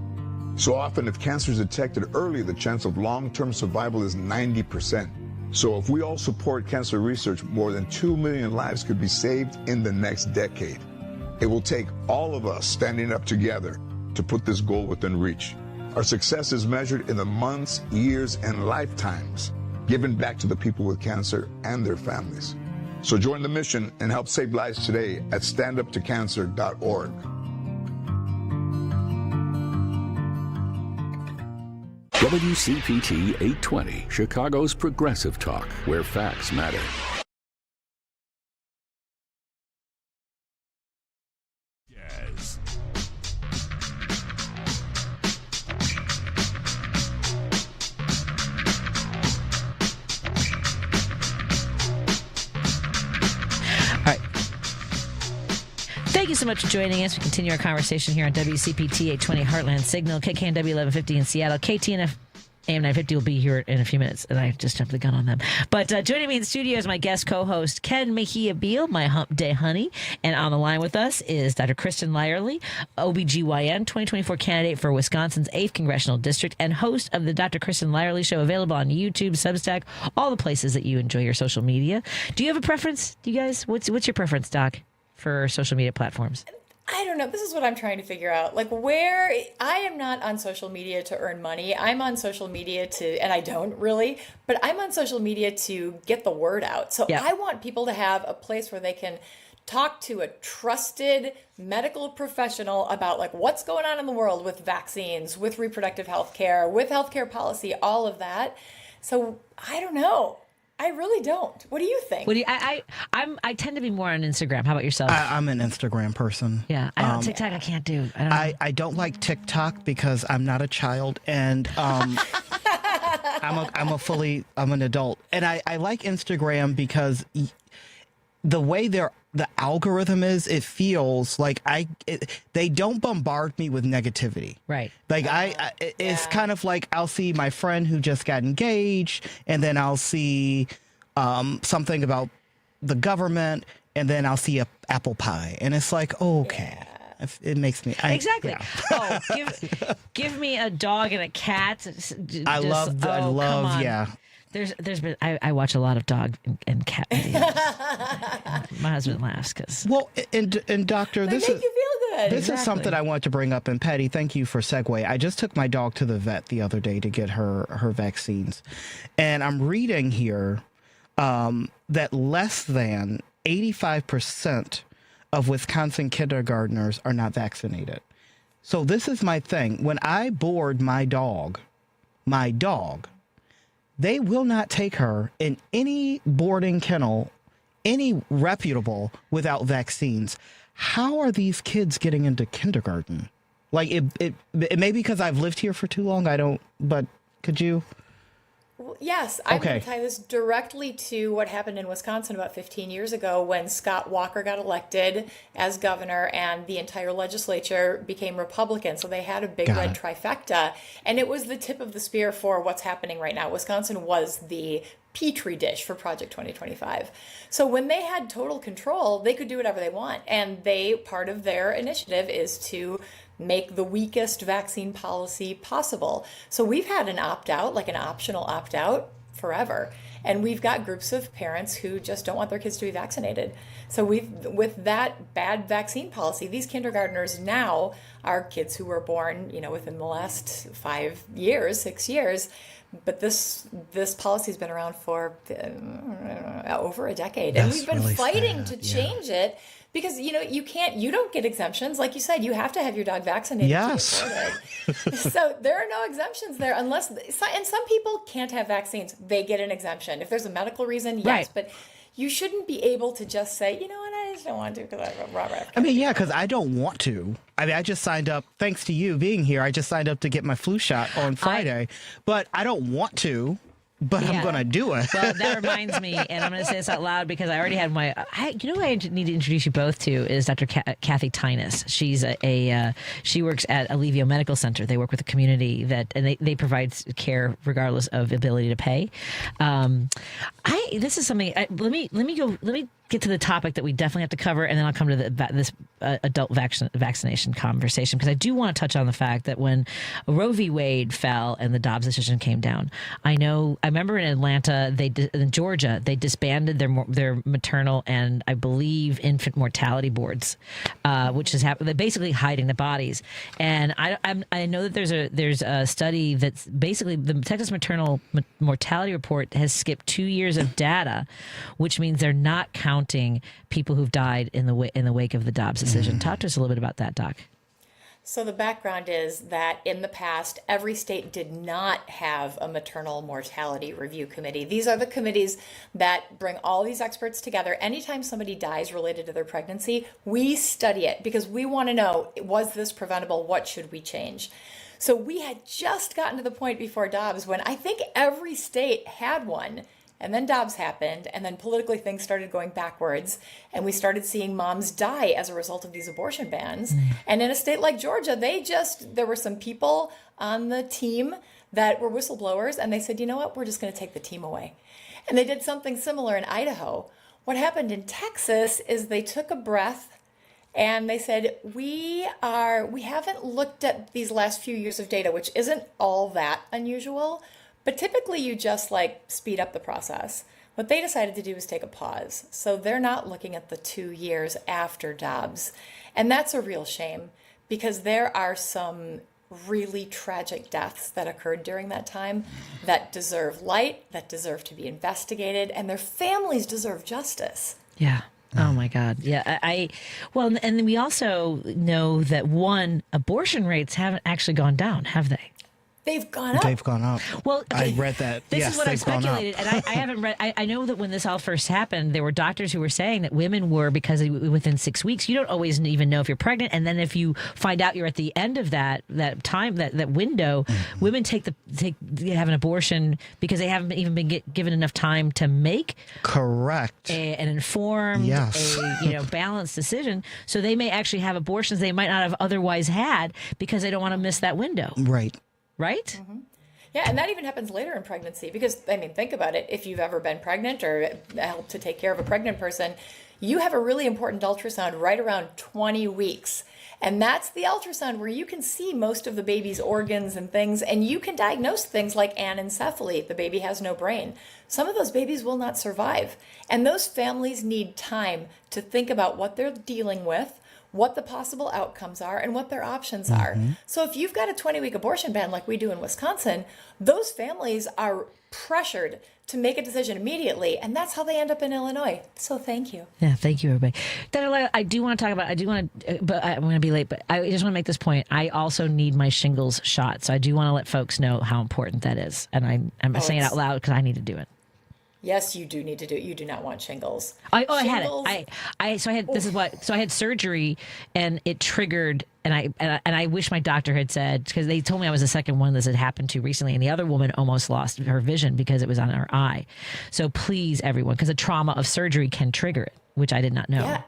So often, if cancer is detected early, the chance of long-term survival is 90%. So if we all support cancer research, more than 2 million lives could be saved in the next decade. It will take all of us standing up together to put this goal within reach. Our success is measured in the months, years, and lifetimes given back to the people with cancer and their families. So join the mission and help save lives today at standuptocancer.org. WCPT 820, Chicago's progressive talk, where facts matter. Yes. Thank you so much for joining us. We continue our conversation here on WCPT 820 Heartland Signal, KKNW 1150 in Seattle. KTNF AM950 will be here in a few minutes, and I just jumped the gun on them. But joining me in the studio is my guest co-host, Ken Mejia Beal, my Hump Day honey. And on the line with us is Dr. Kristen Lyerly, OBGYN, 2024 candidate for Wisconsin's 8th Congressional District, and host of the Dr. Kristen Lyerly Show, available on YouTube, Substack, all the places that you enjoy your social media. Do you have a preference, you guys? What's your preference, Doc, for social media platforms? I don't know. This is what I'm trying to figure out. Like, where I am not on social media to earn money. I'm on social media and I don't really, but I'm on social media to get the word out. So yeah. I want people to have a place where they can talk to a trusted medical professional about like what's going on in the world with vaccines, with reproductive health care, with healthcare policy, all of that. So I don't know. I really don't. What do you think? I tend to be more on Instagram. How about yourself? I'm an Instagram person. Yeah, I don't TikTok. I can't do. I don't like TikTok because I'm not a child, and I'm an adult, and I like Instagram because the way the algorithm is, it feels like they don't bombard me with negativity. Right. Like it's kind of like I'll see my friend who just got engaged, and then I'll see something about the government, and then I'll see a apple pie, and it's like, oh, okay. Yeah. It makes me exactly. Yeah. Oh, give me a dog and a cat. I love. Yeah. There's been I watch a lot of dog and cat videos. My husband laughs because and doctor, this make you feel good. This is something I want to bring up. And Patty, thank you for segue. I just took my dog to the vet the other day to get her vaccines, and I'm reading here that less than 85% of Wisconsin kindergartners are not vaccinated. So this is my thing. When I board my dog, they will not take her in any boarding kennel, any reputable, without vaccines. How are these kids getting into kindergarten? Like it may be because I've lived here for too long. I don't, but could you? Yes, I'm going to tie this directly to what happened in Wisconsin about 15 years ago when Scott Walker got elected as governor and the entire legislature became Republican. So they had a big red trifecta. And it was the tip of the spear for what's happening right now. Wisconsin was the petri dish for Project 2025. So when they had total control, they could do whatever they want. And part of their initiative is to make the weakest vaccine policy possible. So we've had an opt-out, like an optional opt-out, forever. And we've got groups of parents who just don't want their kids to be vaccinated. So with that bad vaccine policy, these kindergartners now are kids who were born, within the last 6 years. But this policy has been around for over a decade. And we've been fighting to change it. Because, you don't get exemptions. Like you said, you have to have your dog vaccinated. Yes. So there are no exemptions there and some people can't have vaccines. They get an exemption. If there's a medical reason, yes. Right. But you shouldn't be able to just say, you know what, I just don't want to because I have a raw. I mean, yeah, because I don't want to. I mean, I just signed up, thanks to you being here, I just signed up to get my flu shot on Friday. But I don't want to. But I'm going to do it. Well, that reminds me, and I'm going to say this out loud because I already had who I need to introduce you both to is Dr. Kathy Tynas. She's she works at Alivio Medical Center. They work with a community and they provide care regardless of ability to pay. This is something. Let me get to the topic that we definitely have to cover, and then I'll come to this adult vaccination conversation, because I do want to touch on the fact that when Roe v. Wade fell and the Dobbs decision came down, I remember in Atlanta, in Georgia, they disbanded their maternal and I believe infant mortality boards, which has happened. They're basically hiding the bodies, and I know that there's a study that's basically the Texas maternal mortality report has skipped 2 years of data, which means they're not counting people who've died in the wake of the Dobbs decision. Talk to us a little bit about that, Doc. So the background is that in the past, every state did not have a maternal mortality review committee. These are the committees that bring all these experts together. Anytime somebody dies related to their pregnancy, we study it because we want to know, was this preventable? What should we change? So we had just gotten to the point before Dobbs when I think every state had one. And then Dobbs happened, and then politically things started going backwards, and we started seeing moms die as a result of these abortion bans. And in a state like Georgia, there were some people on the team that were whistleblowers, and they said, you know what, we're just going to take the team away. And they did something similar in Idaho. What happened in Texas is they took a breath, and they said, we haven't looked at these last few years of data, which isn't all that unusual. But typically you just speed up the process. What they decided to do is take a pause. So they're not looking at the 2 years after Dobbs. And that's a real shame because there are some really tragic deaths that occurred during that time that deserve light, that deserve to be investigated, and their families deserve justice. Yeah. Oh my God. Yeah. And we also know that abortion rates haven't actually gone down, have they? They've gone up. They've gone up. Well, I read that. This yes, is what I speculated, and I haven't read. I know that when this all first happened, there were doctors who were saying that women were, because within 6 weeks, you don't always even know if you're pregnant, and then if you find out you're at the end of that time, that window, women have an abortion because they haven't even been given enough time to make an informed, balanced decision. So they may actually have abortions they might not have otherwise had because they don't want to miss that window. Right. Right? Mm-hmm. Yeah, and that even happens later in pregnancy because, think about it. If you've ever been pregnant or helped to take care of a pregnant person, you have a really important ultrasound right around 20 weeks. And that's the ultrasound where you can see most of the baby's organs and things, and you can diagnose things like anencephaly. The baby has no brain. Some of those babies will not survive. And those families need time to think about what they're dealing with, what the possible outcomes are, and what their options are. So if you've got a 20-week abortion ban like we do in Wisconsin, those families are pressured to make a decision immediately, and that's how they end up in Illinois. So thank you. Yeah, thank you, everybody. I do want to talk about, but I'm going to be late, but I just want to make this point. I also need my shingles shot, so I do want to let folks know how important that is. And I'm saying it out loud because I need to do it. Yes, you do need to do it. You do not want shingles. I had it. So I had surgery, and it triggered. And I wish my doctor had said, because they told me I was the second one this had happened to recently, and the other woman almost lost her vision because it was on her eye. So please, everyone, because a trauma of surgery can trigger it, which I did not know. Yeah.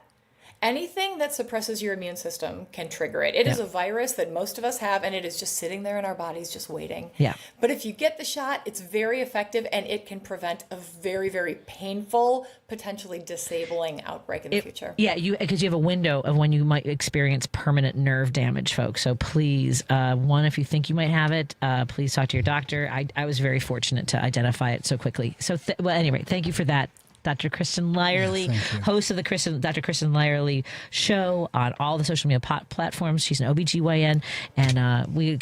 Anything that suppresses your immune system can trigger it. It is a virus that most of us have, and it is just sitting there in our bodies just waiting. Yeah. But if you get the shot, it's very effective, and it can prevent a very, very painful, potentially disabling outbreak in the future. Yeah, because you have a window of when you might experience permanent nerve damage, folks. So please, if you think you might have it, please talk to your doctor. I was very fortunate to identify it so quickly. So, anyway, thank you for that. Dr. Kristen Lyerly, host of the Dr. Kristen Lyerly show on all the social media platforms. She's an OBGYN, and we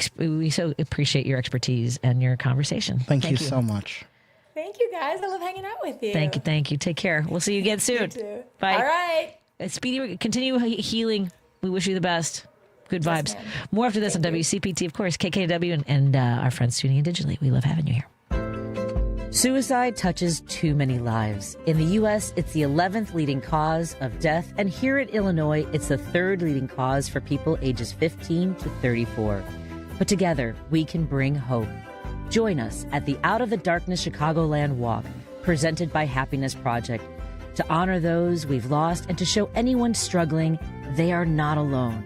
so appreciate your expertise and your conversation. Thank you so much. Thank you, guys. I love hanging out with you. Thank you. Take care. We'll see you again soon. You too. Bye. All right. Speedy, continue healing. We wish you the best. Good vibes. Yes, more after this on WCPT, of course, KKW, and our friends tuning in digitally. We love having you here. Suicide touches too many lives. In the U.S., it's the 11th leading cause of death, and here in Illinois, it's the 3rd leading cause for people ages 15 to 34. But together, we can bring hope. Join us at the Out of the Darkness Chicagoland Walk, presented by Happiness Project, to honor those we've lost and to show anyone struggling they are not alone.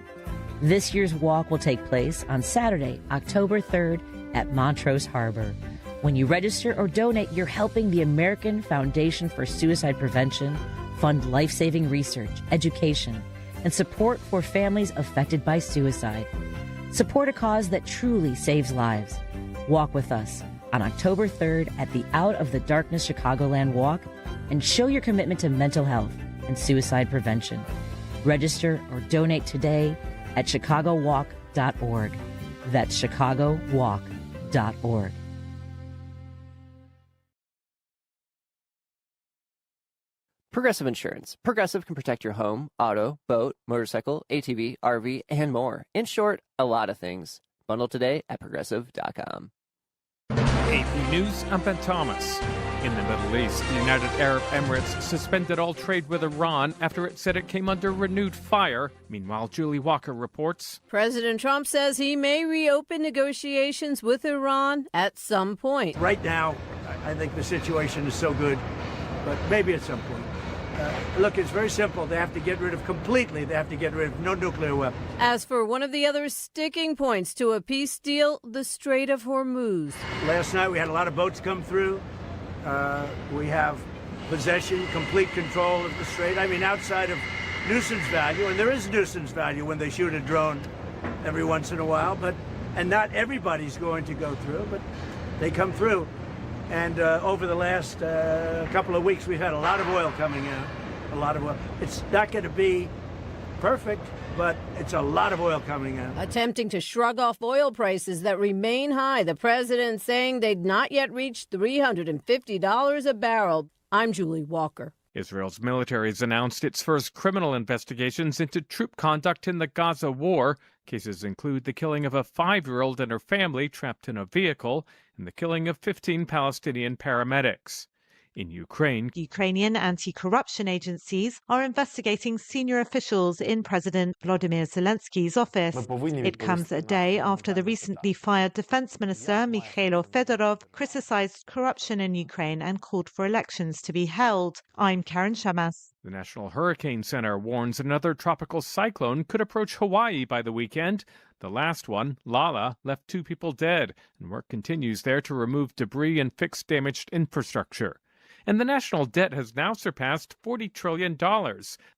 This year's walk will take place on Saturday, October 3rd at Montrose Harbor. When you register or donate, you're helping the American Foundation for Suicide Prevention fund life-saving research, education, and support for families affected by suicide. Support a cause that truly saves lives. Walk with us on October 3rd at the Out of the Darkness Chicagoland Walk and show your commitment to mental health and suicide prevention. Register or donate today at chicagowalk.org. That's chicagowalk.org. Progressive Insurance. Progressive can protect your home, auto, boat, motorcycle, ATV, RV, and more. In short, a lot of things. Bundle today at progressive.com. AP News, I'm Ben Thomas. In the Middle East, the United Arab Emirates suspended all trade with Iran after it said it came under renewed fire. Meanwhile, Julie Walker reports. President Trump says he may reopen negotiations with Iran at some point. Right now, I think the situation is so good, but maybe at some point. Look, it's very simple. They have to get rid of no nuclear weapons. As for one of the other sticking points to a peace deal, the Strait of Hormuz. Last night we had a lot of boats come through. We have possession, complete control of the strait. I mean, outside of nuisance value, and there is nuisance value when they shoot a drone every once in a while, and not everybody's going to go through, but they come through. And over the last couple of weeks, we've had a lot of oil coming out, a lot of oil. It's not going to be perfect, but it's a lot of oil coming out. Attempting to shrug off oil prices that remain high, the president saying they'd not yet reached $350 a barrel. I'm Julie Walker. Israel's military has announced its first criminal investigations into troop conduct in the Gaza war. Cases include the killing of a 5-year-old and her family trapped in a vehicle and the killing of 15 Palestinian paramedics. In Ukraine, Ukrainian anti-corruption agencies are investigating senior officials in President Volodymyr Zelensky's office. It comes a day after the recently fired defense minister, Mikhailo Fedorov, criticized corruption in Ukraine and called for elections to be held. I'm Karen Shamas. The National Hurricane Center warns another tropical cyclone could approach Hawaii by the weekend. The last one, Lala, left 2 people dead, and work continues there to remove debris and fix damaged infrastructure. And the national debt has now surpassed $40 trillion.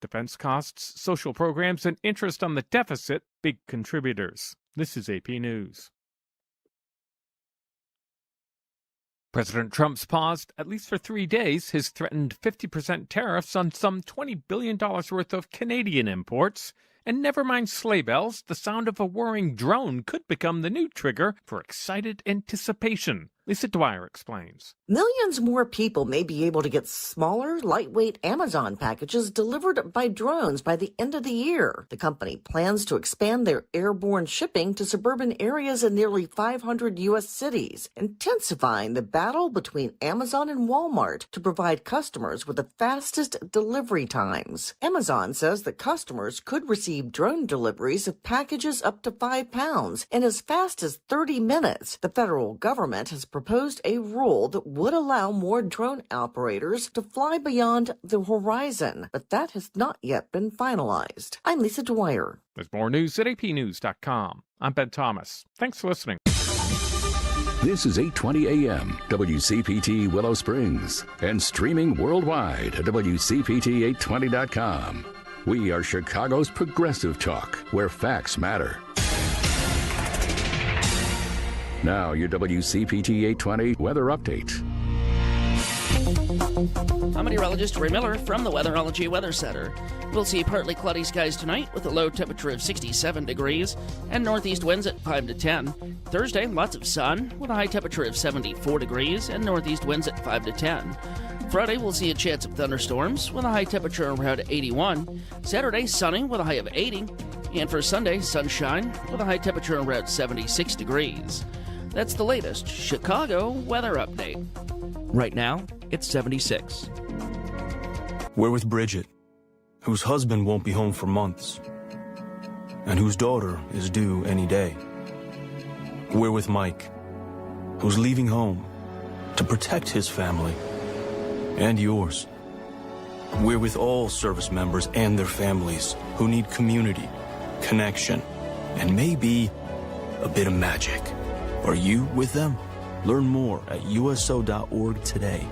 Defense costs, social programs, and interest on the deficit, big contributors. This is AP News. President Trump's paused, at least for 3 days, his threatened 50% tariffs on some $20 billion worth of Canadian imports. And never mind sleigh bells, the sound of a whirring drone could become the new trigger for excited anticipation. Lisa Dwyer explains. Millions more people may be able to get smaller, lightweight Amazon packages delivered by drones by the end of the year. The company plans to expand their airborne shipping to suburban areas in nearly 500 U.S. cities, intensifying the battle between Amazon and Walmart to provide customers with the fastest delivery times. Amazon says that customers could receive drone deliveries of packages up to 5 pounds in as fast as 30 minutes. The federal government has proposed a rule that would allow more drone operators to fly beyond the horizon, but that has not yet been finalized. I'm Lisa Dwyer. There's more news at apnews.com. I'm Ben Thomas. Thanks for listening. This is 820 AM, WCPT Willow Springs, and streaming worldwide at WCPT820.com. We are Chicago's progressive talk, where facts matter. Now, your WCPT 820 weather update. I'm meteorologist Ray Miller from the Weatherology Weather Center. We'll see partly cloudy skies tonight with a low temperature of 67 degrees and northeast winds at 5 to 10. Thursday, lots of sun with a high temperature of 74 degrees and northeast winds at 5 to 10. Friday, we'll see a chance of thunderstorms with a high temperature around 81. Saturday, sunny with a high of 80. And for Sunday, sunshine with a high temperature around 76 degrees. That's the latest Chicago weather update. Right now, it's 76. We're with Bridget, whose husband won't be home for months, and whose daughter is due any day. We're with Mike, who's leaving home to protect his family and yours. We're with all service members and their families who need community, connection, and maybe a bit of magic. Are you with them? Learn more at USO.org today.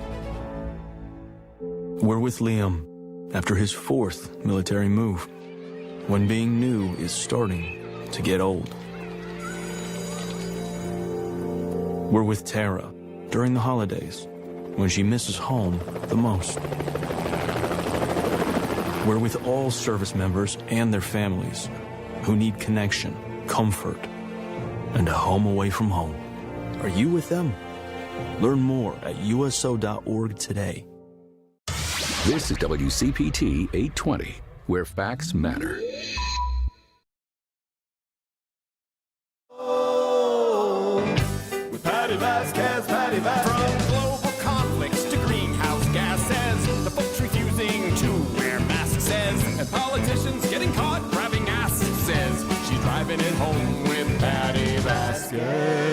We're with Liam after his 4th military move, when being new is starting to get old. We're with Tara during the holidays, when she misses home the most. We're with all service members and their families who need connection, comfort, and a home away from home. Are you with them? Learn more at USO.org today. This is WCPT 820, where facts matter. With Patti Vasquez, Patti Vasquez. From global conflicts to greenhouse gases, the folks refusing to wear masks says, and politicians getting caught grabbing ass says, she's driving it home with Patti Vasquez.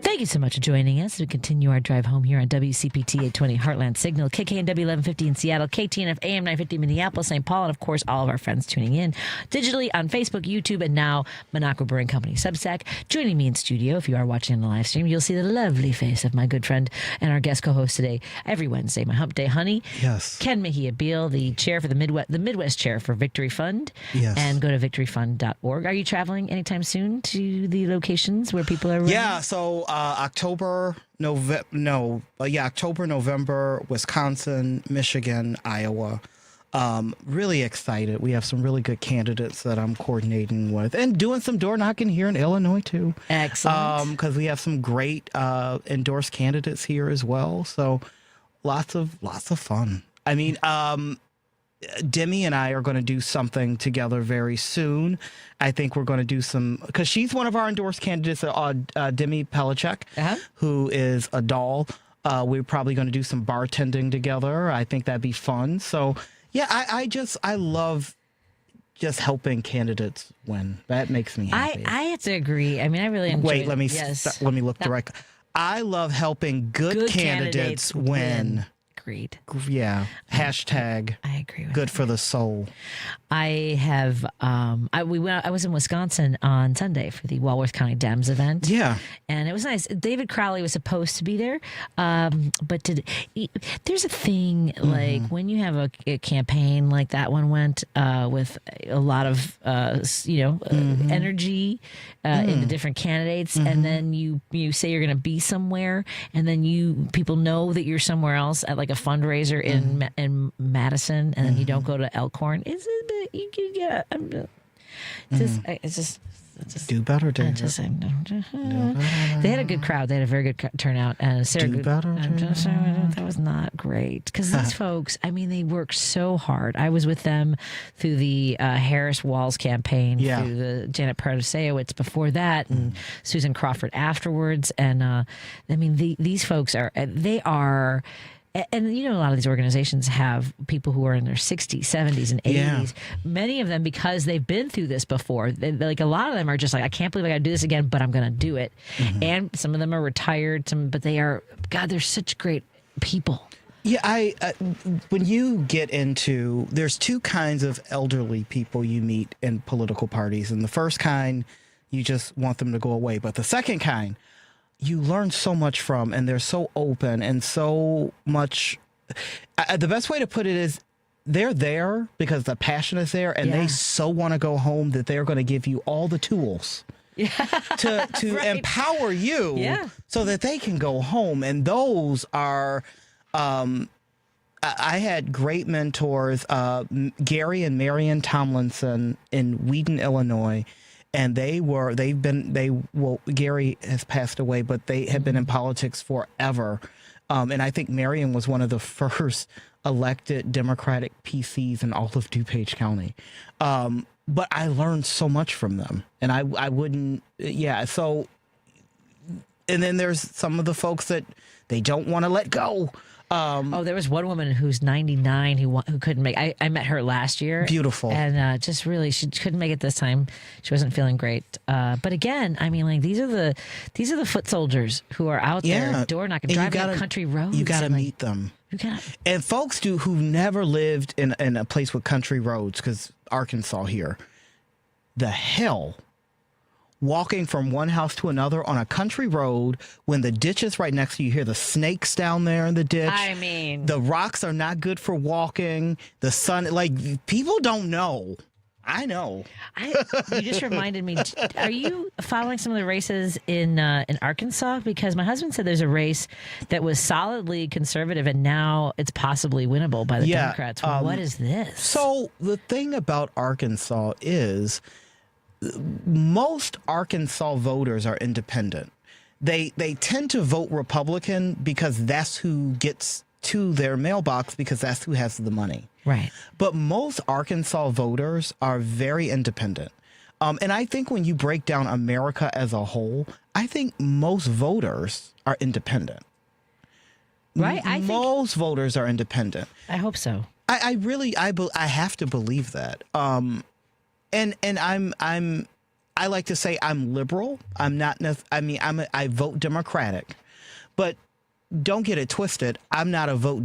Thank you so much for joining us as we continue our drive home here on WCPT 820 Heartland Signal, KKNW 1150 in Seattle, KTNF AM950 Minneapolis, St. Paul, and of course all of our friends tuning in digitally on Facebook, YouTube, and now Minocqua Brewing Company Substack. Joining me in studio, if you are watching on the live stream, you'll see the lovely face of my good friend and our guest co-host today, every Wednesday, my Hump Day Honey. Yes. Ken Mejia Beal, the chair for the Midwest chair for Victory Fund. Yes. And go to victoryfund.org. Are you traveling anytime soon to the locations where people are running? Yeah, so October, November, Wisconsin, Michigan, Iowa. Really excited. We have some really good candidates that I'm coordinating with and doing some door knocking here in Illinois too. Excellent. Because we have some great endorsed candidates here as well. So lots of fun. I mean, Demi and I are going to do something together very soon. I think we're going to do some, because she's one of our endorsed candidates, Demi Pelichek, who is a doll. We're probably going to do some bartending together. I think that'd be fun. So, yeah, I love just helping candidates win. That makes me happy. I have to agree. I mean, I really enjoy Wait, let me look direct. I love helping good candidates win. Agreed. Yeah. Hashtag. I agree with good for the soul. I have. I was in Wisconsin on Sunday for the Walworth County Dems event. Yeah, and it was nice. David Crowley was supposed to be there, but there's a thing like when you have a campaign like that one went with a lot of energy in the different candidates, and then you say you're going to be somewhere, and then people know that you're somewhere else at like a fundraiser in Madison, and then you don't go to Elkhorn. It's just Do better, David. They had a good crowd. They had a very good turnout. And Sarah, that was not great because these folks. I mean, they work so hard. I was with them through the Harris Walls campaign, through the Janet Protasiewicz before that, and Susan Crawford afterwards. And I mean, these folks are. They are. And a lot of these organizations have people who are in their 60s, 70s, and 80s. Yeah. Many of them, because they've been through this before, like a lot of them are just like, I can't believe I got to do this again, but I'm going to do it. Mm-hmm. And some of them are retired, but they are, God, they're such great people. Yeah, when you get into, there's two kinds of elderly people you meet in political parties. And the first kind, you just want them to go away. But the second kind, you learn so much from, and they're so open and so much. The best way to put it is they're there because the passion is there, and they so want to go home that they're going to give you all the tools to empower you so that they can go home. And those are, I had great mentors, Gary and Marion Tomlinson in Wheaton, Illinois. And Gary has passed away, but they have been in politics forever. And I think Marion was one of the first elected Democratic PCs in all of DuPage County. But I learned so much from them. And I wouldn't, so, and then there's some of the folks that they don't want to let go. There was one woman who's 99 who couldn't make. I met her last year. Beautiful, and just really, she couldn't make it this time. She wasn't feeling great. But again, I mean, like these are the foot soldiers who are out there door knocking, driving up country roads. You got to meet them. And folks who never lived in a place with country roads, because Arkansas here, the hell. Walking from one house to another on a country road when the ditch is right next to you, hear the snakes down there in the ditch. I mean, the rocks are not good for walking. The sun, people don't know. I know. You just reminded me. Are you following some of the races in Arkansas? Because my husband said there's a race that was solidly conservative and now it's possibly winnable by the Democrats. What is this? So the thing about Arkansas is, most Arkansas voters are independent. They tend to vote Republican because that's who gets to their mailbox, because that's who has the money. Right. But most Arkansas voters are very independent. And I think when you break down America as a whole, I think most voters are independent. Right. Most voters are independent. I hope so. I have to believe that. And I like to say I'm liberal. I'm not. I vote Democratic, but don't get it twisted. I'm not a vote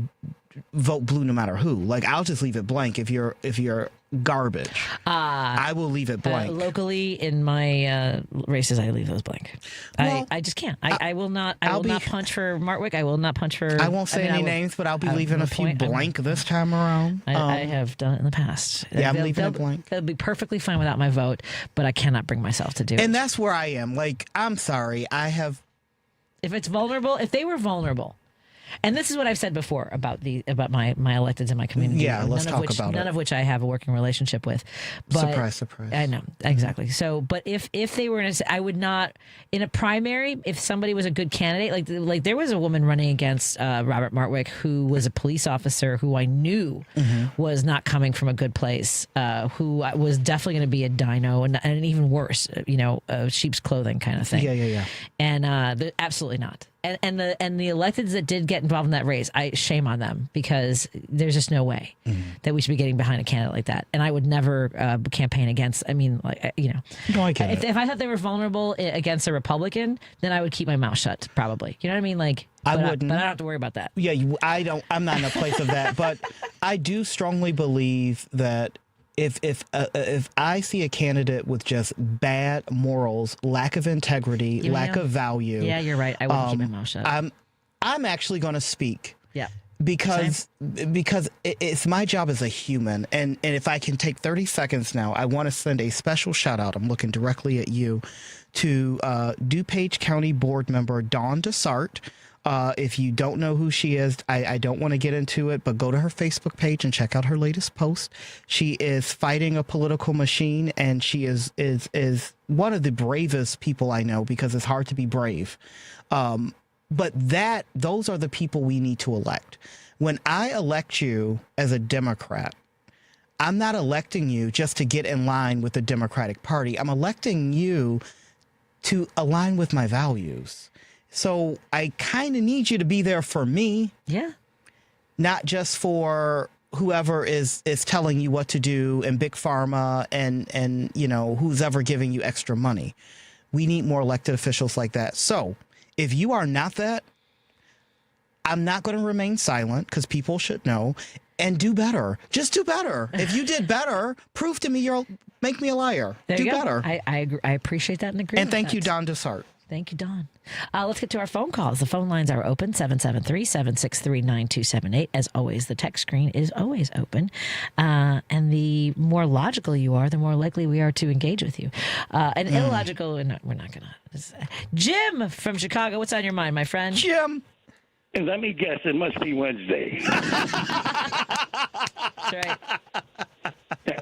blue no matter who. Like, I'll just leave it blank if you're garbage. I will leave it blank. Locally in my races, I leave those blank. Well, I just can't. I will not. I will not punch for Martwick. I will not punch for. I won't say any names, but I'll be leaving a few blank this time around. I have done it in the past. Yeah, I'm leaving it blank. They'll be perfectly fine without my vote, but I cannot bring myself to do it. And that's where I am. Like, I'm sorry. If it's vulnerable, if they were vulnerable. And this is what I've said before about my electeds in my community. Yeah, let's talk about it. None of which I have a working relationship with. But, surprise. I know, exactly. So, but if they were I would not, in a primary, if somebody was a good candidate, like there was a woman running against Robert Martwick who was a police officer who I knew was not coming from a good place, who was definitely going to be a dino and even worse, sheep's clothing kind of thing. Yeah. And absolutely not. And the electeds that did get involved in that race, I shame on them, because there's just no way that we should be getting behind a candidate like that. And I would never campaign against. I mean, No, I get it. If I thought they were vulnerable against a Republican, then I would keep my mouth shut. Probably, you know what I mean? I wouldn't. But I don't have to worry about that. Yeah, I'm not in a place of that. But I do strongly believe that if I see a candidate with just bad morals, lack of integrity, lack of value, yeah, you're right. I wouldn't keep my mouth shut. I'm actually going to speak. Yeah. Because it's my job as a human, and if I can take 30 seconds now, I want to send a special shout out. I'm looking directly at you, to DuPage County Board Member Dawn Desart. If you don't know who she is, I don't want to get into it, but go to her Facebook page and check out her latest post. She is fighting a political machine, and she is one of the bravest people I know, because it's hard to be brave. But those are the people we need to elect. When I elect you as a Democrat, I'm not electing you just to get in line with the Democratic Party. I'm electing you to align with my values. So I kind of need you to be there for me. Yeah. Not just for whoever is telling you what to do, and Big Pharma and who's ever giving you extra money. We need more elected officials like that. So if you are not that, I'm not going to remain silent, because people should know, and do better. Just do better. If you did better, prove to me make me a liar. Do better. I appreciate that and agree. And thank you, Don Desart. Thank you, Don. Let's get to our phone calls. The phone lines are open, 773-763-9278. As always, the text screen is always open. And the more logical you are, the more likely we are to engage with you. And illogical, we're not going to. Jim from Chicago, what's on your mind, my friend? Jim. And let me guess, it must be Wednesday. That's right.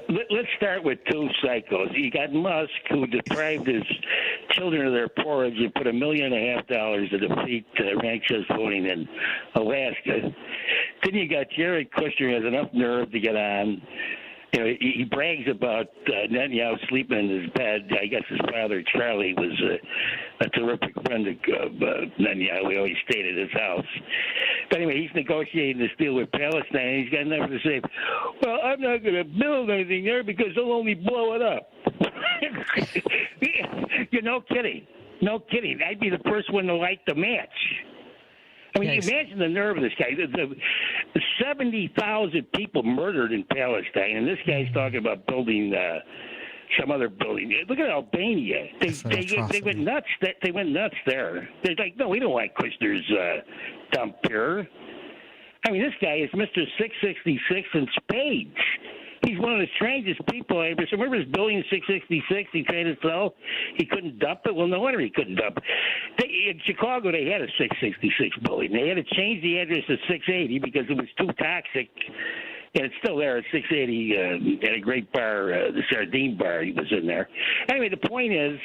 Let's start with two psychos. You got Musk, who deprived his children of their porridge and put $1.5 million to defeat ranked choice voting in Alaska. Then you got Jared Kushner, who has enough nerve to get on. You know, he brags about Netanyahu sleeping in his bed. I guess his father, Charlie, was a terrific friend of Netanyahu. He always stayed at his house. But anyway, he's negotiating this deal with Palestine, and he's got enough to say, well, I'm not going to build anything there because they'll only blow it up. You're no kidding. No kidding. I'd be the first one to light the match. I mean, imagine the nerve of this guy. The 70,000 people murdered in Palestine, and this guy's talking about building some other building. Look at Albania. They went nuts. They went nuts there. They're like, no, we don't want Kushner's dump here. I mean, this guy is Mr. 666 in spades. He's one of the strangest people I ever saw. Remember his building 666 he tried to sell? He couldn't dump it? Well, no wonder he couldn't dump it. In Chicago, they had a 666 building. They had to change the address to 680 because it was too toxic. And it's still there at 680 at a great bar, the Sardine Bar. He was in there. Anyway, the point is,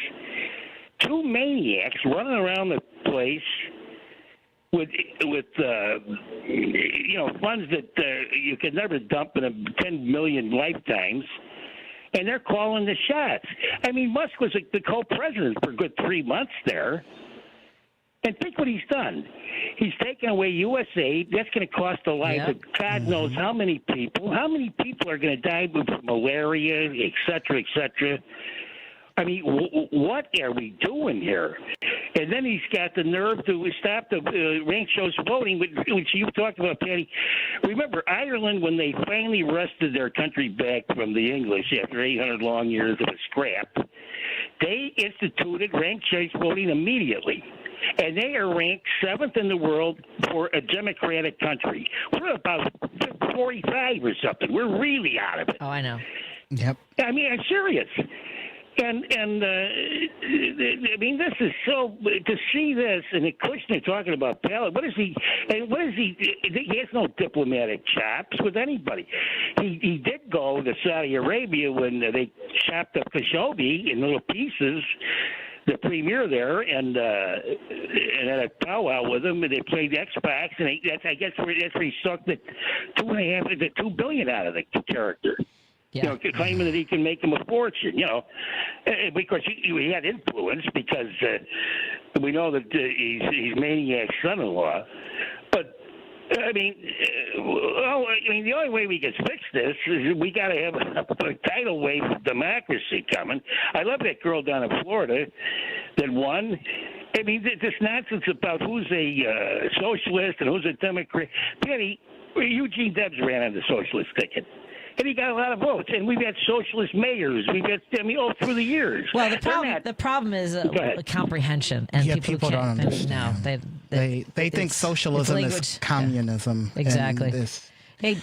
two maniacs running around the place with funds that you could never dump in 10 million lifetimes, and they're calling the shots. I mean, Musk was the co-president for a good 3 months there, and think what he's done. He's taken away USAID. That's going to cost the life of God knows how many people. How many people are going to die with malaria, et cetera, et cetera? I mean, what are we doing here? And then he's got the nerve to stop the ranked choice voting, which you talked about, Patty. Remember, Ireland, when they finally wrested their country back from the English after 800 long years of a scrap, they instituted ranked choice voting immediately. And they are ranked 7th in the world for a democratic country. We're about 45 or something. We're really out of it. Oh, I know. Yep. I mean, I'm serious. And I mean, this is so, to see this, and Kushner talking about Palestine, what is he, he has no diplomatic chops with anybody. He did go to Saudi Arabia when they chopped up Khashoggi in little pieces, the premier there, and had a powwow with him, and they played Xbox, and I guess that's where he sucked the $2 billion out of the character. Yeah. You know, claiming that he can make him a fortune, you know, because he had influence because we know that he's Maniac's son-in-law. But, I mean, the only way we can fix this is we got to have a tidal wave of democracy coming. I love that girl down in Florida that won. I mean, this nonsense about who's a socialist and who's a Democrat. Penny, Eugene Debs ran on the socialist ticket. And he got a lot of votes. And we've had socialist mayors. We've had, all through the years. Well, the problem is comprehension. And people don't understand. No, they think socialism is communism. Yeah, exactly. Hey,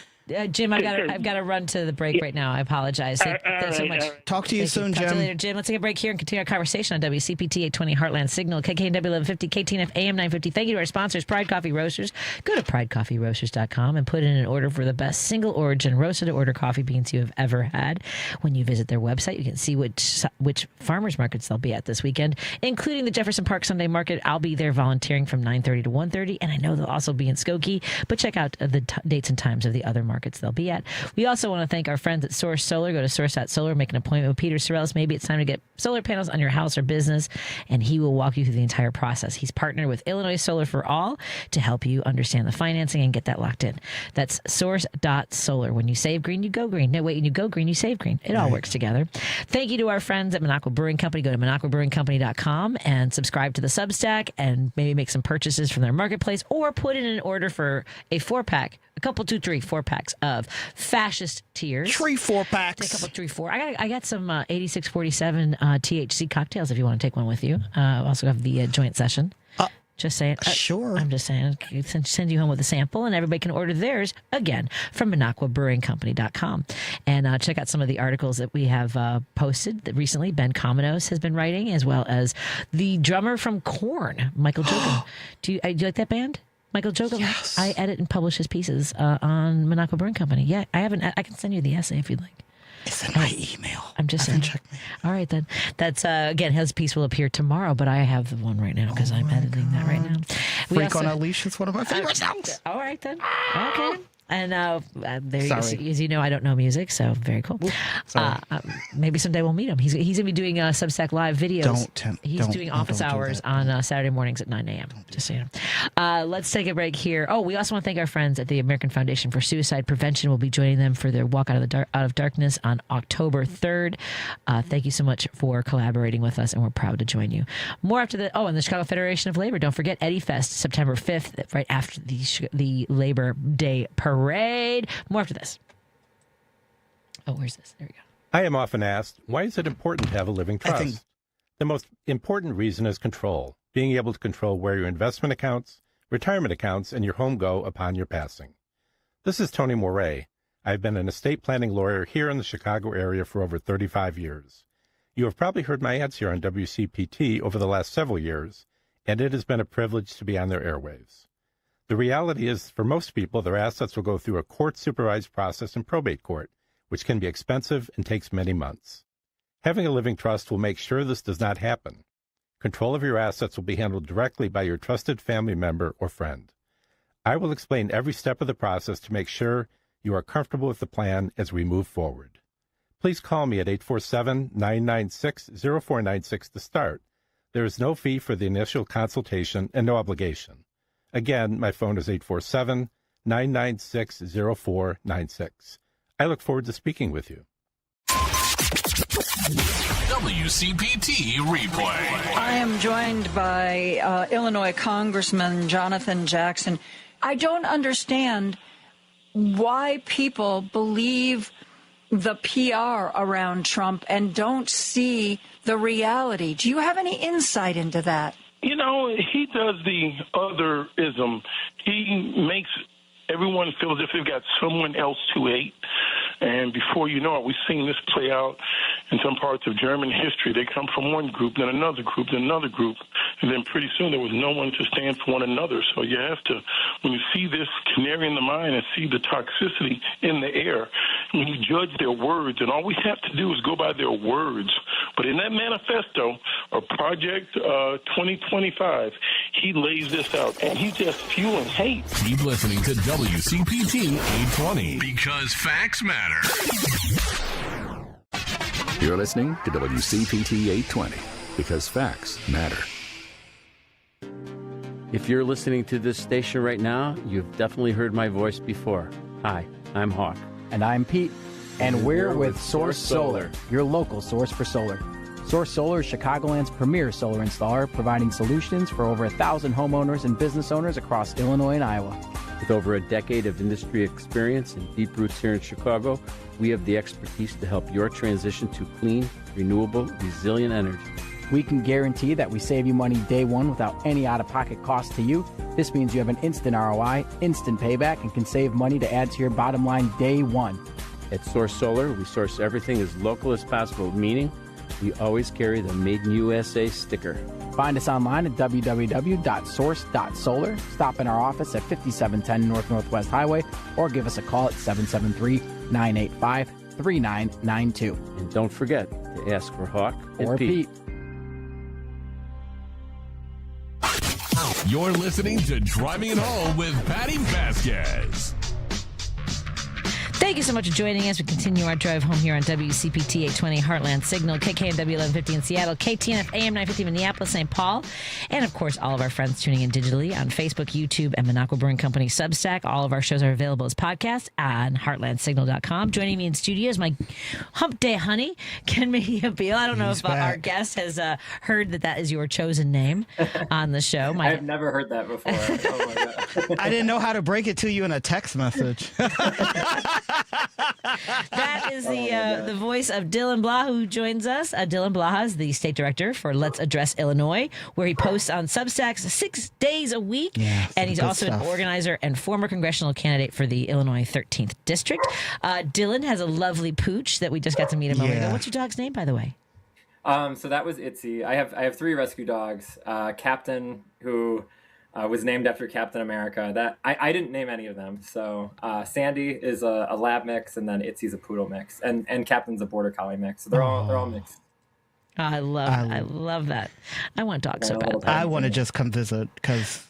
Jim, I've got to run to the break right now. I apologize. Thanks so much. Talk to you soon, Jim. Talk to you later, Jim. Let's take a break here and continue our conversation on WCPT 820 Heartland Signal, KKNW 1150, KTNF AM950. Thank you to our sponsors, Pride Coffee Roasters. Go to pridecoffeeroasters.com and put in an order for the best single origin roasted to order coffee beans you have ever had. When you visit their website, you can see which farmers markets they'll be at this weekend, including the Jefferson Park Sunday Market. I'll be there volunteering from 9:30 to 1:30, and I know they'll also be in Skokie, but check out the dates and times of the other markets they'll be at. We also want to thank our friends at Source Solar. Go to source.solar, make an appointment with Peter Sorrells. Maybe it's time to get solar panels on your house or business, and he will walk you through the entire process. He's partnered with Illinois Solar for All to help you understand the financing and get that locked in. That's source.solar. When you save green, you go green. No, wait, when you go green, you save green. It all works together. Thank you to our friends at Minocqua Brewing Company. Go to minocquabrewingcompany.com and subscribe to the Substack and maybe make some purchases from their marketplace or put in an order for a 4-pack, a couple, 2, 3, 4-packs of Fascist Tears. 3 4-packs. A couple, 3, 4. I got some 8647 THC cocktails if you want to take one with you. I also have the joint session. Just saying. Sure. I'm just saying. Send you home with a sample, and everybody can order theirs, again, from MinocquaBrewingCompany.com. And check out some of the articles that we have posted that recently. Ben Cominos has been writing, as well as the drummer from Korn, Michael Jokum. Do you like that band? Michael Jokum. Yes. I edit and publish his pieces on Minocqua Brewing Company. Yeah, I can send you the essay if you'd like. It's in my email. I'm just saying. Check me. All right, then. That's, again, his piece will appear tomorrow, but I have the one right now because I'm editing that right now. Freak on a Leash is one of my favorite songs. All right, then. Okay. And there, as you know, I don't know music, so very cool. Maybe someday we'll meet him. He's going to be doing Substack Live videos. He's doing office hours on Saturday mornings at 9 a.m. Just so you know. Let's take a break here. Oh, we also want to thank our friends at the American Foundation for Suicide Prevention. We'll be joining them for their Walk Out of Darkness on October 3rd. Thank you so much for collaborating with us, and we're proud to join you. More after the and the Chicago Federation of Labor. Don't forget Eddie Fest, September 5th, right after the Labor Day Parade. More after this. Oh, where's this? There we go. I am often asked, why is it important to have a living trust? The most important reason is control. Being able to control where your investment accounts, retirement accounts, and your home go upon your passing. This is Tony Moret. I've been an estate planning lawyer here in the Chicago area for over 35 years. You have probably heard my ads here on WCPT over the last several years, and it has been a privilege to be on their airwaves. The reality is, for most people, their assets will go through a court-supervised process in probate court, which can be expensive and takes many months. Having a living trust will make sure this does not happen. Control of your assets will be handled directly by your trusted family member or friend. I will explain every step of the process to make sure you are comfortable with the plan as we move forward. Please call me at 847-996-0496 to start. There is no fee for the initial consultation and no obligation. Again, my phone is 847-996-0496. I look forward to speaking with you. WCPT Replay. I am joined by Illinois Congressman Jonathan Jackson. I don't understand why people believe the PR around Trump and don't see the reality. Do you have any insight into that? You know, he does the otherism. He makes everyone feel as if they've got someone else to hate. And before you know it, we've seen this play out in some parts of German history. They come from one group, then another group, then another group. And then pretty soon there was no one to stand for one another. So you have to, when you see this canary in the mine and see the toxicity in the air, when you judge their words, and all we have to do is go by their words. But in that manifesto, or Project 2025, he lays this out, and he's just fueling hate. Keep listening to WCPT 820, because facts matter. You're listening to WCPT 820, because facts matter. If you're listening to this station right now, you've definitely heard my voice before. Hi, I'm Hawk. And I'm Pete. And we're with Source Solar, your local source for solar. Source Solar is Chicagoland's premier solar installer, providing solutions for over 1,000 homeowners and business owners across Illinois and Iowa. With over a decade of industry experience and deep roots here in Chicago, we have the expertise to help your transition to clean, renewable, resilient energy. We can guarantee that we save you money day one without any out-of-pocket cost to you. This means you have an instant ROI, instant payback, and can save money to add to your bottom line day one. At Source Solar, we source everything as local as possible, meaning we always carry the Made in USA sticker. Find us online at www.source.solar. Stop in our office at 5710 North Northwest Highway or give us a call at 773-985-3992. And don't forget to ask for Hawk or Pete. You're listening to Driving It Home with Patti Vasquez. Thank you so much for joining us. We continue our drive home here on WCPT 820 Heartland Signal, KKNW 1150 in Seattle, KTNF AM950 Minneapolis, St. Paul, and of course all of our friends tuning in digitally on Facebook, YouTube, and Minocqua Brewing Company Substack. All of our shows are available as podcasts on heartlandsignal.com. Joining me in studio is my hump day honey, Ken Mejia-Beal. I don't know if our guest has heard that is your chosen name on the show. I've never heard that before. Oh my God. I didn't know how to break it to you in a text message. That is the voice of Dylan Blah, who joins us. Dylan Blah is the state director for Let's Address Illinois, where he posts on Substacks 6 days a week. Yeah, and he's also an organizer and former congressional candidate for the Illinois 13th District. Dylan has a lovely pooch that we just got to meet a moment ago. What's your dog's name, by the way? So that was Itzy. I have 3 rescue dogs. Captain, who was named after Captain America. That I didn't name any of them. So Sandy is a lab mix, and then Itzy's a poodle mix, and Captain's a border collie mix. So they're all mixed. I love that. I want dogs so badly. I want to just come visit because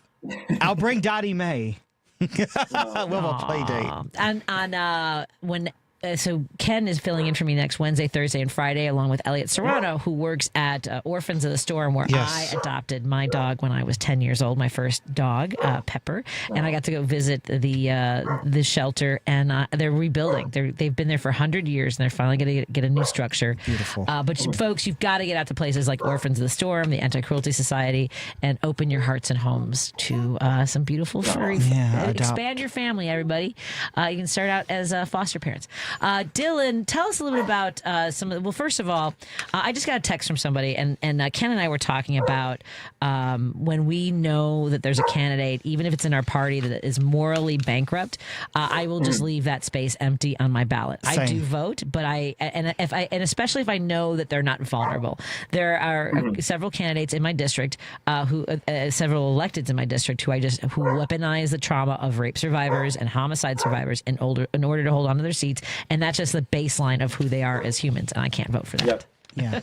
I'll bring Dottie Mae. We'll have a play date. And on when. So Ken is filling in for me next Wednesday, Thursday, and Friday, along with Elliot Serrano, who works at Orphans of the Storm, where I adopted my dog when I was 10 years old, my first dog, Pepper, and I got to go visit the shelter, and they're rebuilding. They've been there for 100 years, and they're finally going to get a new structure. Beautiful. But folks, you've got to get out to places like Orphans of the Storm, the Anti-Cruelty Society, and open your hearts and homes to some beautiful furry. Expand your family, everybody. You can start out as foster parents. Dylan, tell us a little bit about well, first of all, I just got a text from somebody, and Ken and I were talking about when we know that there's a candidate, even if it's in our party, that is morally bankrupt, I will just leave that space empty on my ballot. Same. I do vote, but and especially if I know that they're not vulnerable. There are several candidates in my district several electeds in my district who weaponize the trauma of rape survivors and homicide survivors in order to hold on to their seats. And that's just the baseline of who they are as humans, and I can't vote for that. Yep. Yeah.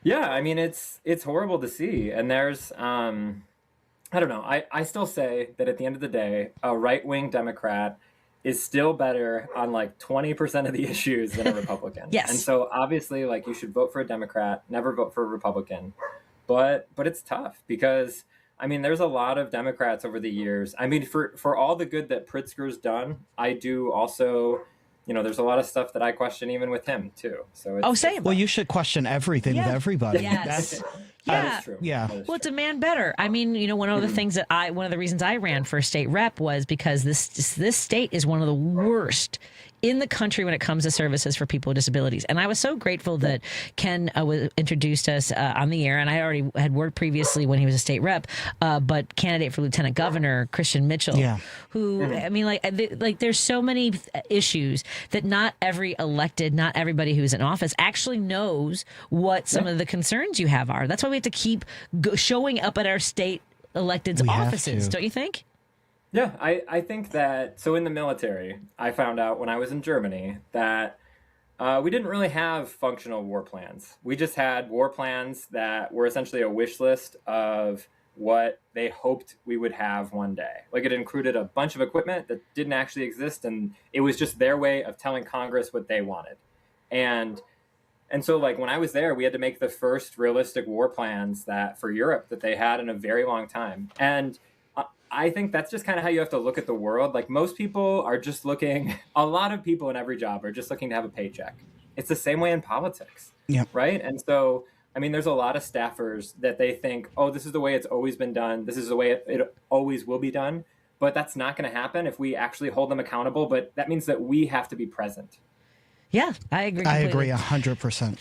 Yeah, I mean, it's horrible to see. And there's, I don't know, I still say that at the end of the day, a right-wing Democrat is still better on like 20% of the issues than a Republican. Yes. And so obviously, like, you should vote for a Democrat, never vote for a Republican. But it's tough because, I mean, there's a lot of Democrats over the years. I mean, for all the good that Pritzker's done, I do also... there's a lot of stuff that I question even with him too. So well, you should question everything with everybody. Yes. That is true. Yeah. Well, demand better. I mean, one of the things one of the reasons I ran for state rep was because this state is one of the worst in the country when it comes to services for people with disabilities. And I was so grateful that Ken introduced us on the air, and I already had worked previously when he was a state rep, but candidate for lieutenant governor, Christian Mitchell, who, I mean, like there's so many issues that not everybody who's in office actually knows what some of the concerns you have are. That's why we have to keep showing up at our state electeds' offices, don't you think? Yeah, I think that, so in the military, I found out when I was in Germany that we didn't really have functional war plans. We just had war plans that were essentially a wish list of what they hoped we would have one day. Like, it included a bunch of equipment that didn't actually exist, and it was just their way of telling Congress what they wanted. And so, like, when I was there, we had to make the first realistic war plans for Europe that they had in a very long time. And I think that's just kind of how you have to look at the world. Like, most people are just looking, a lot of people in every job are just looking to have a paycheck. It's the same way in politics, right? And so, I mean, there's a lot of staffers that they think, oh, this is the way it's always been done. This is the way it always will be done. But that's not going to happen if we actually hold them accountable. But that means that we have to be present. Yeah, I agree completely. I agree 100%.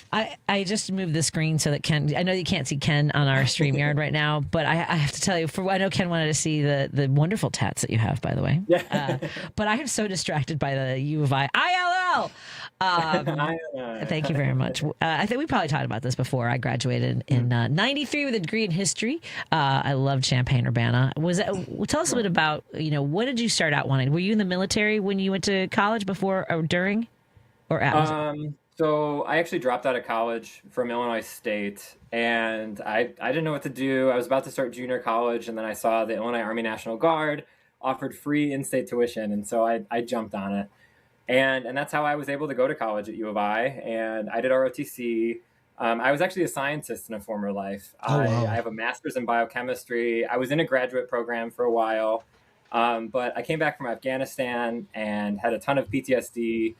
I just moved the screen so that Ken, I know you can't see Ken on our StreamYard right now, but I have to tell you, I know Ken wanted to see the wonderful tats that you have, by the way. Yeah. But I am so distracted by the U of ILL. Thank you very much. I think we probably talked about this before. I graduated in 93 with a degree in history. I loved Champaign-Urbana. Tell us a bit about, what did you start out wanting? Were you in the military when you went to college, before or during? Or So I actually dropped out of college from Illinois State, and I didn't know what to do. I was about to start junior college, and then I saw the Illinois Army National Guard offered free in-state tuition, and so I jumped on it. And that's how I was able to go to college at U of I, and I did ROTC. I was actually a scientist in a former life. Oh, wow. I have a master's in biochemistry. I was in a graduate program for a while, but I came back from Afghanistan and had a ton of PTSD,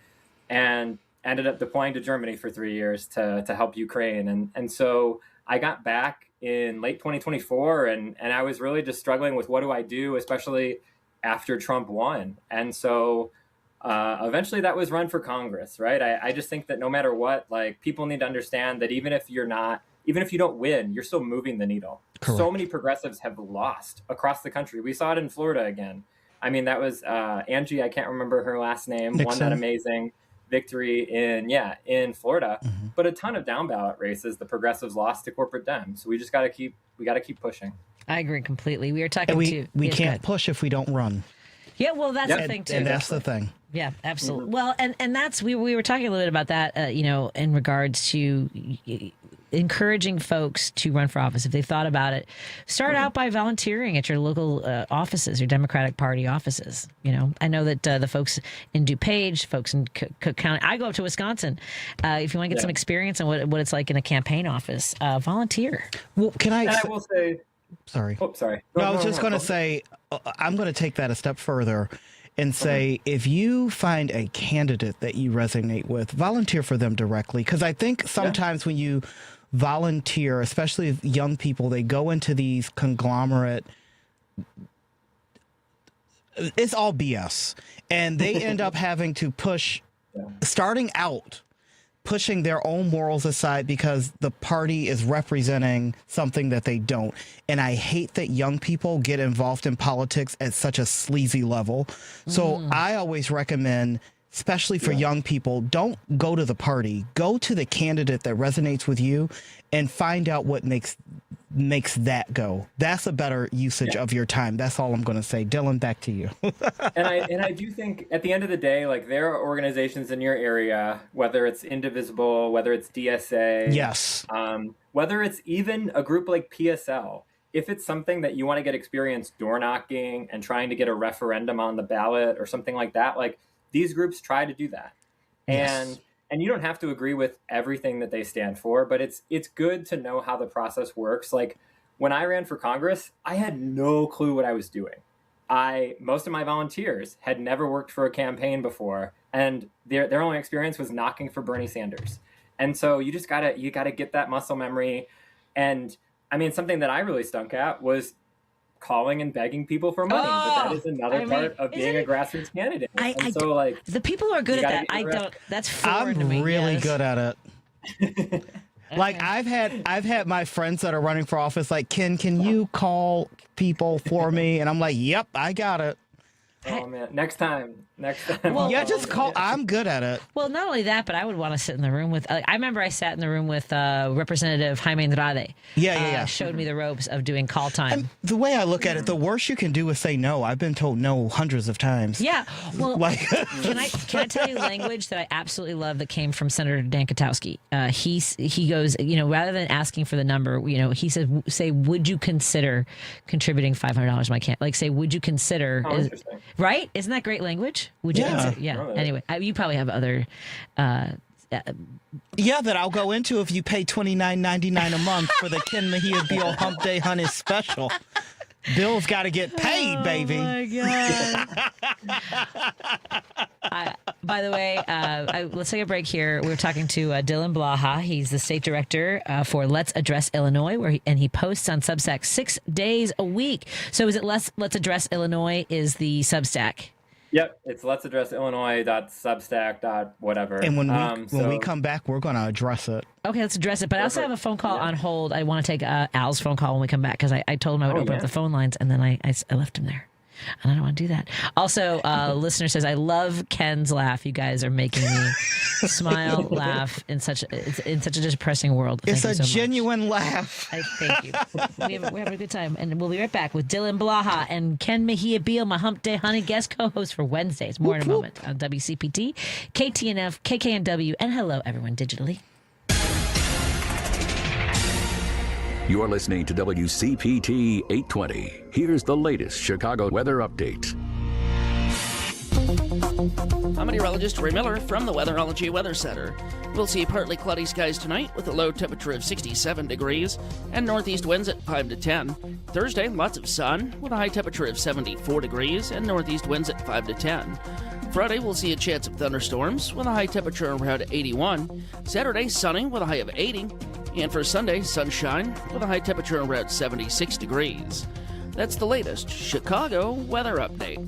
and ended up deploying to Germany for 3 years to help Ukraine. And so I got back in late 2024, and I was really just struggling with what do I do, especially after Trump won. And so eventually that was run for Congress, right? I just think that no matter what, like, people need to understand that even if you don't win, you're still moving the needle. Correct. So many progressives have lost across the country. We saw it in Florida again. I mean, that was Angie, I can't remember her last name, Nixon. Won that amazing victory in Florida, but a ton of down ballot races the progressives lost to corporate Dems. So we just got to keep pushing. I agree completely. We were talking we can't push if we don't run. Yeah, well, that's the thing too. And that's the thing. Yeah, absolutely. Well, and that's we were talking a little bit about that, in regards to encouraging folks to run for office. If they've thought about it, start out by volunteering at your local offices, your Democratic Party offices. I know that the folks in DuPage, folks in Cook County, I go up to Wisconsin. If you want to get some experience on what it's like in a campaign office, volunteer. Well, I will say, sorry. Oh, sorry. No, I was just going to say, I'm going to take that a step further and say, if you find a candidate that you resonate with, volunteer for them directly. Because I think sometimes when you volunteer, especially young people, they go into these conglomerate, it's all BS. And they end up having to push, starting out, pushing their own morals aside because the party is representing something that they don't. And I hate that young people get involved in politics at such a sleazy level. So I always recommend, especially for young people, don't go to the party. Go to the candidate that resonates with you and find out what makes that go. That's a better usage of your time. That's all I'm going to say. Dylan, back to you. and I do think at the end of the day, like, there are organizations in your area, whether it's Indivisible, whether it's DSA, yes, whether it's even a group like PSL. If it's something that you want to get experience door knocking and trying to get a referendum on the ballot or something like that, like, these groups try to do that. And you don't have to agree with everything that they stand for, but it's good to know how the process works. Like, when I ran for Congress, I had no clue what I was doing. Most of my volunteers had never worked for a campaign before, and their only experience was knocking for Bernie Sanders. And so you gotta get that muscle memory. And I mean, something that I really stunk at was calling and begging people for money, but that is another part of being a grassroots candidate. So, like, the people who are good at that, that's foreign to me. I'm really good at it. Like, I've had my friends that are running for office like, Ken, can you call people for me? And I'm like, yep, I got it. Oh man, next time. Well, yeah, just call. I'm good at it. Well, not only that, but I would want to sit in the room with. I remember I sat in the room with Representative Jaime Andrade. Yeah. Showed me the ropes of doing call time. And the way I look at it, the worst you can do is say no. I've been told no hundreds of times. Yeah. Well, can I tell you language that I absolutely love that came from Senator Dan Katowski? He goes, rather than asking for the number, he said, say, would you consider contributing $500 to my camp? Like, say, would you consider? Right? Isn't that great language? Would you consider? Yeah. Anyway, you probably have other. That I'll go into if you pay $29.99 a month for the Ken Mejia Beal Hump Day Honey special. Bills got to get paid, baby. Oh my God. By the way, let's take a break here. We're talking to Dylan Blaha. He's the state director for Let's Address Illinois, and he posts on Substack 6 days a week. So is it Let's Address Illinois is the Substack? Yep, it's Let's Address Illinois.substack.whatever. And when we come back, we're going to address it. Okay, let's address it. But I also have a phone call on hold. I want to take Al's phone call when we come back because I told him I would open up the phone lines, and then I left him there. And I don't want to do that. Also, listener says, I love Ken's laugh. You guys are making me smile, laugh in such a depressing world. It's a genuine laugh. Thank you. We're having a good time. And we'll be right back with Bedenbaugh and Ken Mejia Beal, my Hump Day Honey guest co-host for Wednesdays. More in a moment on WCPT, KTNF, KKNW, and hello, everyone, digitally. You're listening to WCPT 820. Here's the latest Chicago weather update. I'm meteorologist Ray Miller from the Weatherology Weather Center. We'll see partly cloudy skies tonight with a low temperature of 67 degrees and northeast winds at 5 to 10. Thursday, lots of sun with a high temperature of 74 degrees and northeast winds at 5 to 10. Friday, we'll see a chance of thunderstorms with a high temperature around 81. Saturday, sunny with a high of 80. And for Sunday, sunshine with a high temperature around 76 degrees. That's the latest Chicago weather update.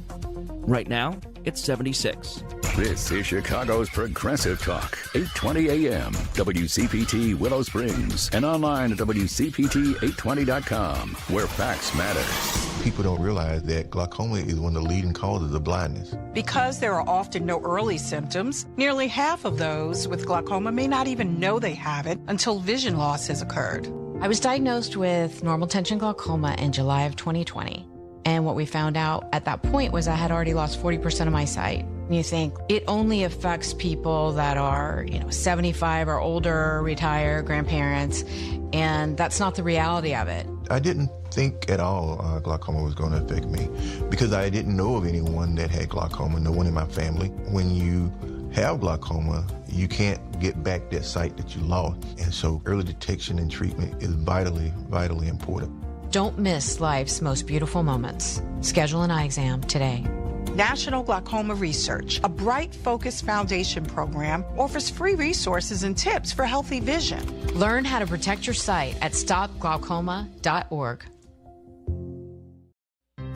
Right now, it's 76. This is Chicago's Progressive Talk, 820 AM, WCPT Willow Springs, and online at WCPT820.com, where facts matter. People don't realize that glaucoma is one of the leading causes of blindness. Because there are often no early symptoms, nearly half of those with glaucoma may not even know they have it until vision loss has occurred. I was diagnosed with normal tension glaucoma in July of 2020. And what we found out at that point was I had already lost 40% of my sight. And you think it only affects people that are, 75 or older, retired, grandparents, and that's not the reality of it. I didn't think at all glaucoma was going to affect me because I didn't know of anyone that had glaucoma, no one in my family. When you have glaucoma, you can't get back that sight that you lost. And so early detection and treatment is vitally, vitally important. Don't miss life's most beautiful moments. Schedule an eye exam today. National Glaucoma Research, a Bright Focus Foundation program, offers free resources and tips for healthy vision. Learn how to protect your sight at stopglaucoma.org.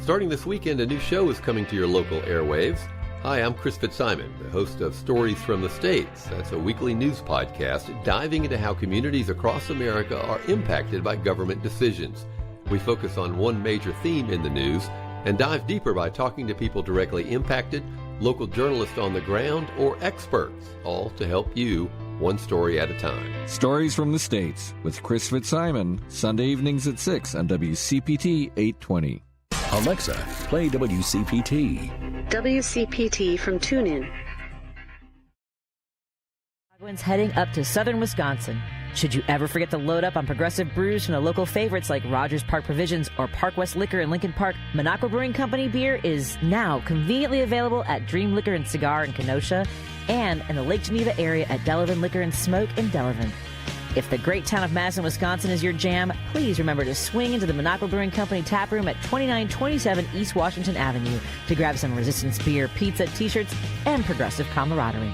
Starting this weekend, a new show is coming to your local airwaves. Hi, I'm Chris Fitzsimon, the host of Stories from the States. That's a weekly news podcast diving into how communities across America are impacted by government decisions. We focus on one major theme in the news and dive deeper by talking to people directly impacted, local journalists on the ground, or experts, all to help you one story at a time. Stories from the States with Chris Fitzsimon, Sunday evenings at 6 on WCPT 820. Alexa, play WCPT. WCPT from TuneIn. Chicagoans heading up to southern Wisconsin. Should you ever forget to load up on Progressive brews from the local favorites like Rogers Park Provisions or Park West Liquor in Lincoln Park, Monaco Brewing Company beer is now conveniently available at Dream Liquor and Cigar in Kenosha and in the Lake Geneva area at Delavan Liquor and Smoke in Delavan. If the great town of Madison, Wisconsin is your jam, please remember to swing into the Monaco Brewing Company tap room at 2927 East Washington Avenue to grab some Resistance beer, pizza, t-shirts, and Progressive camaraderie.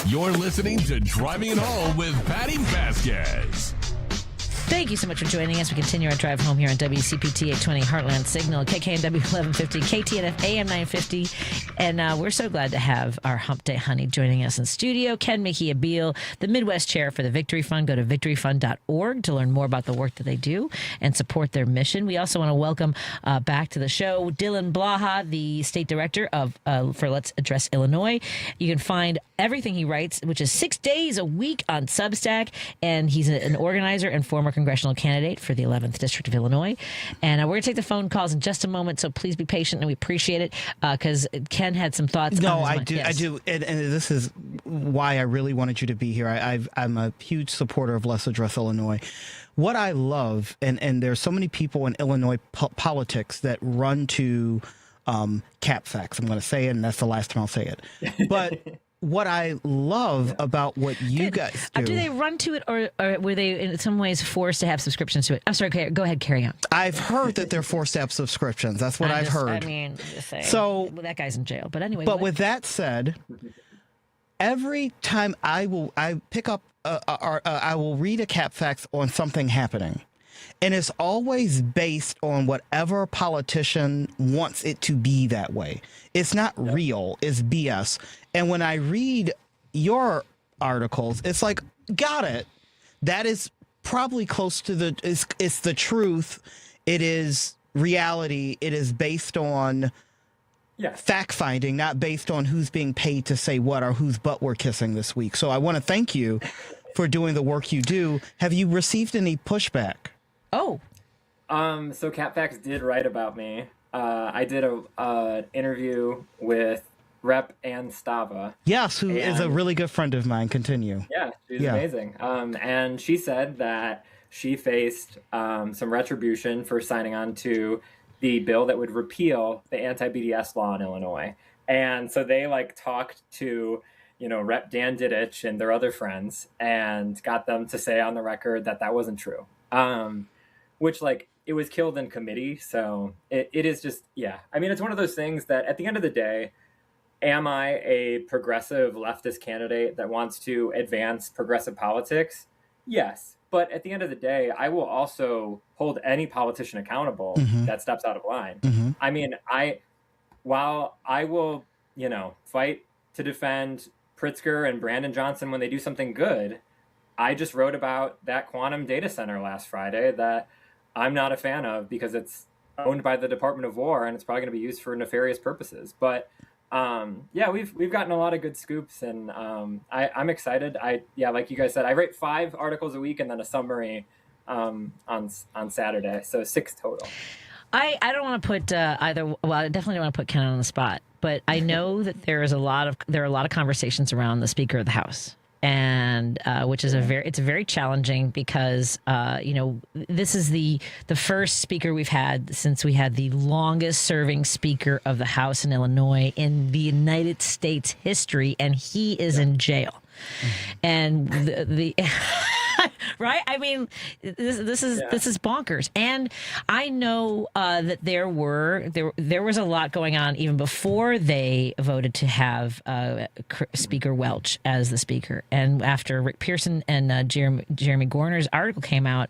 You're listening to Driving It Home with Patti Vasquez. Thank you so much for joining us. We continue our drive home here on WCPT 820 Heartland Signal, KKNW 1150, KTNF AM950. And we're so glad to have our Hump Day Honey joining us in studio. Ken Mejia Beal, the Midwest Chair for the Victory Fund. Go to victoryfund.org to learn more about the work that they do and support their mission. We also want to welcome back to the show Bedenbaugh, the State Director for Let's Address Illinois. You can find everything he writes, which is 6 days a week on Substack. And he's an organizer and former congressional candidate for the 11th District of Illinois. And we're going to take the phone calls in just a moment, so please be patient, and we appreciate it because Ken had some thoughts. No, on his I mind. do. Yes. I do. And this is why I really wanted you to be here. I'm a huge supporter of Let's Address Illinois. What I love, and there's so many people in Illinois politics that run to cap facts. I'm going to say it, and that's the last time I'll say it. But what I love about what you guys do. Do they run to it, or were they in some ways forced to have subscriptions to it? I'm sorry, go ahead, carry on. I've heard that they're forced to have subscriptions. That's what I've heard. I mean, just saying. So, well, that guy's in jail. But anyway. But with that said, every time I pick up, I will read a cap facts on something happening. And it's always based on whatever politician wants it to be that way. It's not real, it's BS. And when I read your articles, it's like, got it. That is probably close to it's the truth. It is reality. It is based on fact finding, not based on who's being paid to say what or whose butt we're kissing this week. So I want to thank you for doing the work you do. Have you received any pushback? Oh. So CatFacts did write about me. I did a interview with Rep. Ann Stava. Yes, who is a really good friend of mine. Continue. Yeah, she's amazing. And she said that she faced some retribution for signing on to the bill that would repeal the anti-BDS law in Illinois. And so they talked to, Rep. Dan Diddich and their other friends and got them to say on the record that that wasn't true. Which it was killed in committee. So it is just, I mean, it's one of those things that at the end of the day, am I a progressive leftist candidate that wants to advance progressive politics? Yes. But at the end of the day, I will also hold any politician accountable that steps out of line. I mean, while I will, fight to defend Pritzker and Brandon Johnson when they do something good, I just wrote about that quantum data center last Friday that I'm not a fan of because it's owned by the Department of War and it's probably going to be used for nefarious purposes. But we've gotten a lot of good scoops, and I'm excited. Like you guys said, I write 5 articles a week and then a summary on Saturday, so 6 total. I don't want to put either. Well, I definitely don't want to put Ken on the spot, but I know that there are a lot of conversations around the Speaker of the House. And which is it's very challenging because this is the first speaker we've had since we had the longest serving Speaker of the House in Illinois in the United States history, and he is in jail. And the right? I mean, this is bonkers. And I know that there was a lot going on even before they voted to have Speaker Welch as the speaker. And after Rick Pearson and Jeremy Gorner's article came out,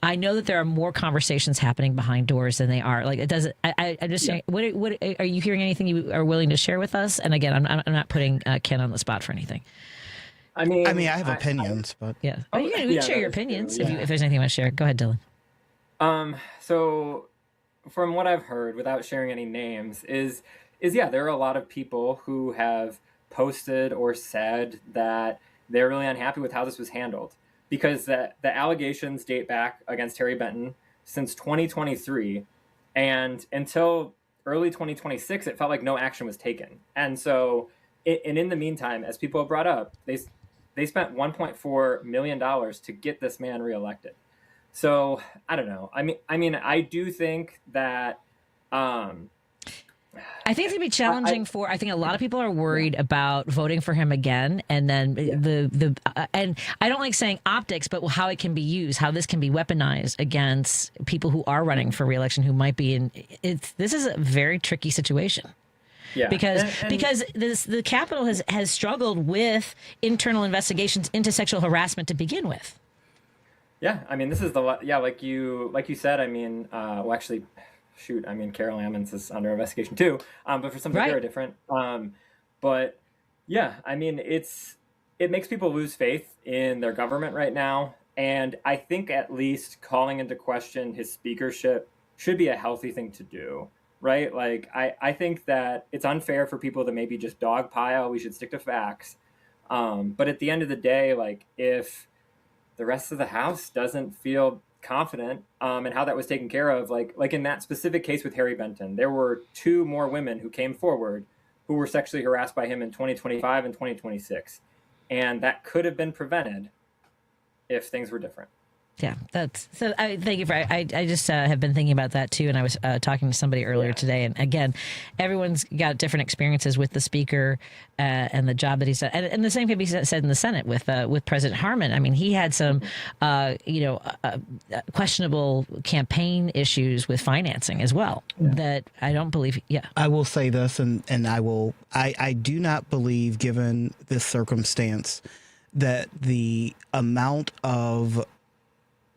I know that there are more conversations happening behind doors than they are. Like it doesn't. I'm just saying. What are you hearing? Anything you are willing to share with us? And again, I'm not putting Ken on the spot for anything. I mean, I have opinions, but you can share your opinions if there's anything you want to share. Go ahead, Dylan. So from what I've heard, without sharing any names, is there are a lot of people who have posted or said that they're really unhappy with how this was handled because the allegations date back against Harry Benton since 2023, and until early 2026, it felt like no action was taken. And so, in the meantime, as people have brought up, they spent $1.4 million to get this man reelected. So I don't know. I mean, I do think that. I think it's gonna be challenging I think a lot of people are worried about voting for him again, and then and I don't like saying optics, but how it can be used, how this can be weaponized against people who are running for reelection who might be in. This is a very tricky situation. Yeah. Because the Capitol has struggled with internal investigations into sexual harassment to begin with. Yeah, I mean, this is like you said. I mean, actually, I mean, Carol Ammons is under investigation too, but for something very different. But yeah, I mean, it makes people lose faith in their government right now, and I think at least calling into question his speakership should be a healthy thing to do. Right? Like, I think that it's unfair for people to maybe just dogpile. We should stick to facts. But at the end of the day, like, if the rest of the House doesn't feel confident in how that was taken care of, like in that specific case with Harry Benton, there were 2 more women who came forward who were sexually harassed by him in 2025 and 2026. And that could have been prevented if things were different. Yeah, that's so. Thank you for. I just have been thinking about that too, and I was talking to somebody earlier today. And again, everyone's got different experiences with the speaker and the job that he's done. And the same can be said in the Senate with President Harmon. I mean, he had some, questionable campaign issues with financing as well. Yeah. That I don't believe. Yeah, I will say this, and I do not believe, given this circumstance, that the amount of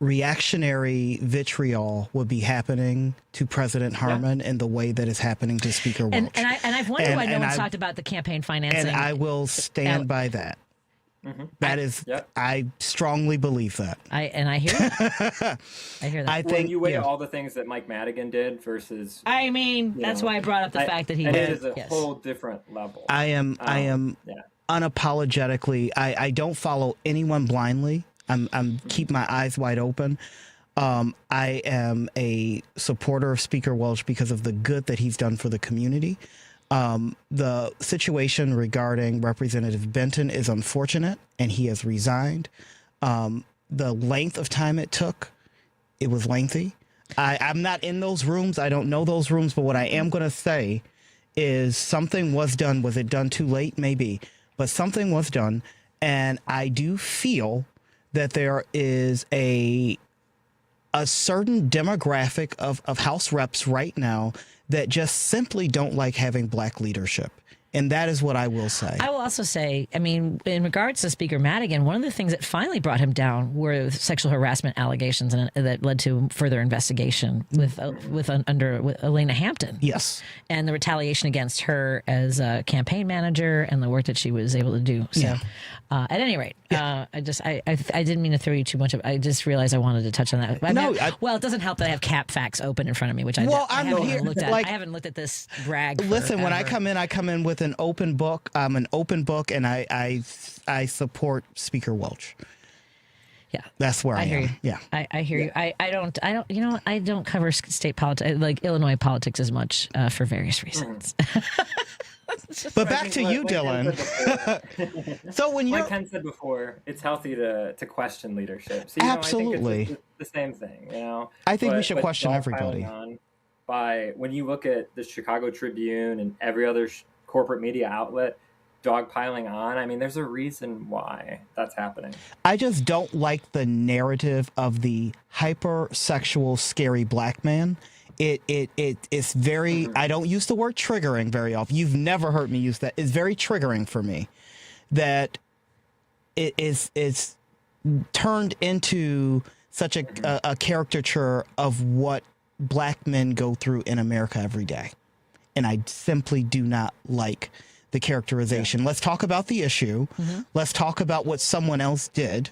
reactionary vitriol would be happening to President Harmon in the way that is happening to Speaker Welch. And I've wondered why no one's talked about the campaign financing. And I will stand by that. Mm-hmm. That is, I strongly believe that. I hear that. I hear that. I think when you weigh all the things that Mike Madigan did versus, I mean, that's why I brought up the fact that he and did. it is a whole different level. I am unapologetically. I don't follow anyone blindly. I'm keep my eyes wide open. I am a supporter of Speaker Welch because of the good that he's done for the community. The situation regarding Representative Benton is unfortunate, and he has resigned. The length of time it took, it was lengthy. I'm not in those rooms. I don't know those rooms, but what I am going to say is something was done. Was it done too late? Maybe. But something was done, and I do feel that there is a certain demographic of House reps right now that just simply don't like having black leadership. And that is what I will say. I will also say, I mean, in regards to Speaker Madigan, one of the things that finally brought him down were sexual harassment allegations that led to further investigation with Elena Hampton. Yes. And the retaliation against her as a campaign manager and the work that she was able to do. So at any rate, I didn't mean to throw you too much. I just realized I wanted to touch on that. Well, it doesn't help that I have Cap Facts open in front of me, which I haven't looked at this brag. Listen, when I come in with an open book, I'm an open book, and I support Speaker Welch. Yeah, that's where I hear am. You. Yeah, I hear you. I don't. You know, I don't cover state politics, like Illinois politics, as much for various reasons. But back to you, Dylan. So when like Ken said before, it's healthy to question leadership. So, absolutely, I think it's the same thing. You know, I think we should question everybody. When you look at the Chicago Tribune and every other corporate media outlet dogpiling on, I mean, there's a reason why that's happening. I just don't like the narrative of the hypersexual, scary black man. It's very, I don't use the word triggering very often. You've never heard me use that. It's very triggering for me that it's turned into such a caricature of what black men go through in America every day. And I simply do not like the characterization. Let's talk about the issue. Let's talk about what someone else did,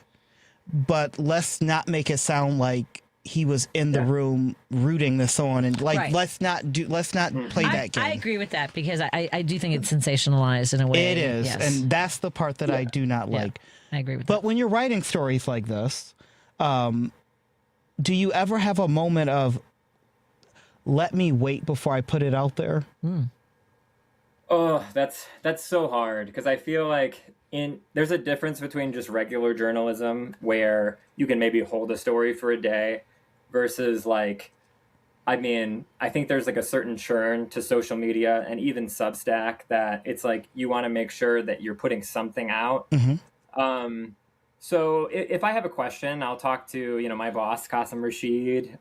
but let's not make it sound like he was in the room rooting this on, and let's not play that game. I agree with that because I do think it's sensationalized in a way. It is, and that's the part that I do not like. I agree with that. But when you're writing stories like this, do you ever have a moment of, let me wait before I put it out there? Oh, that's so hard because I feel like there's a difference between just regular journalism where you can maybe hold a story for a day versus I think there's like a certain churn to social media and even Substack that it's like you want to make sure that you're putting something out. So if I have a question, I'll talk to, my boss, Qasim Rashid.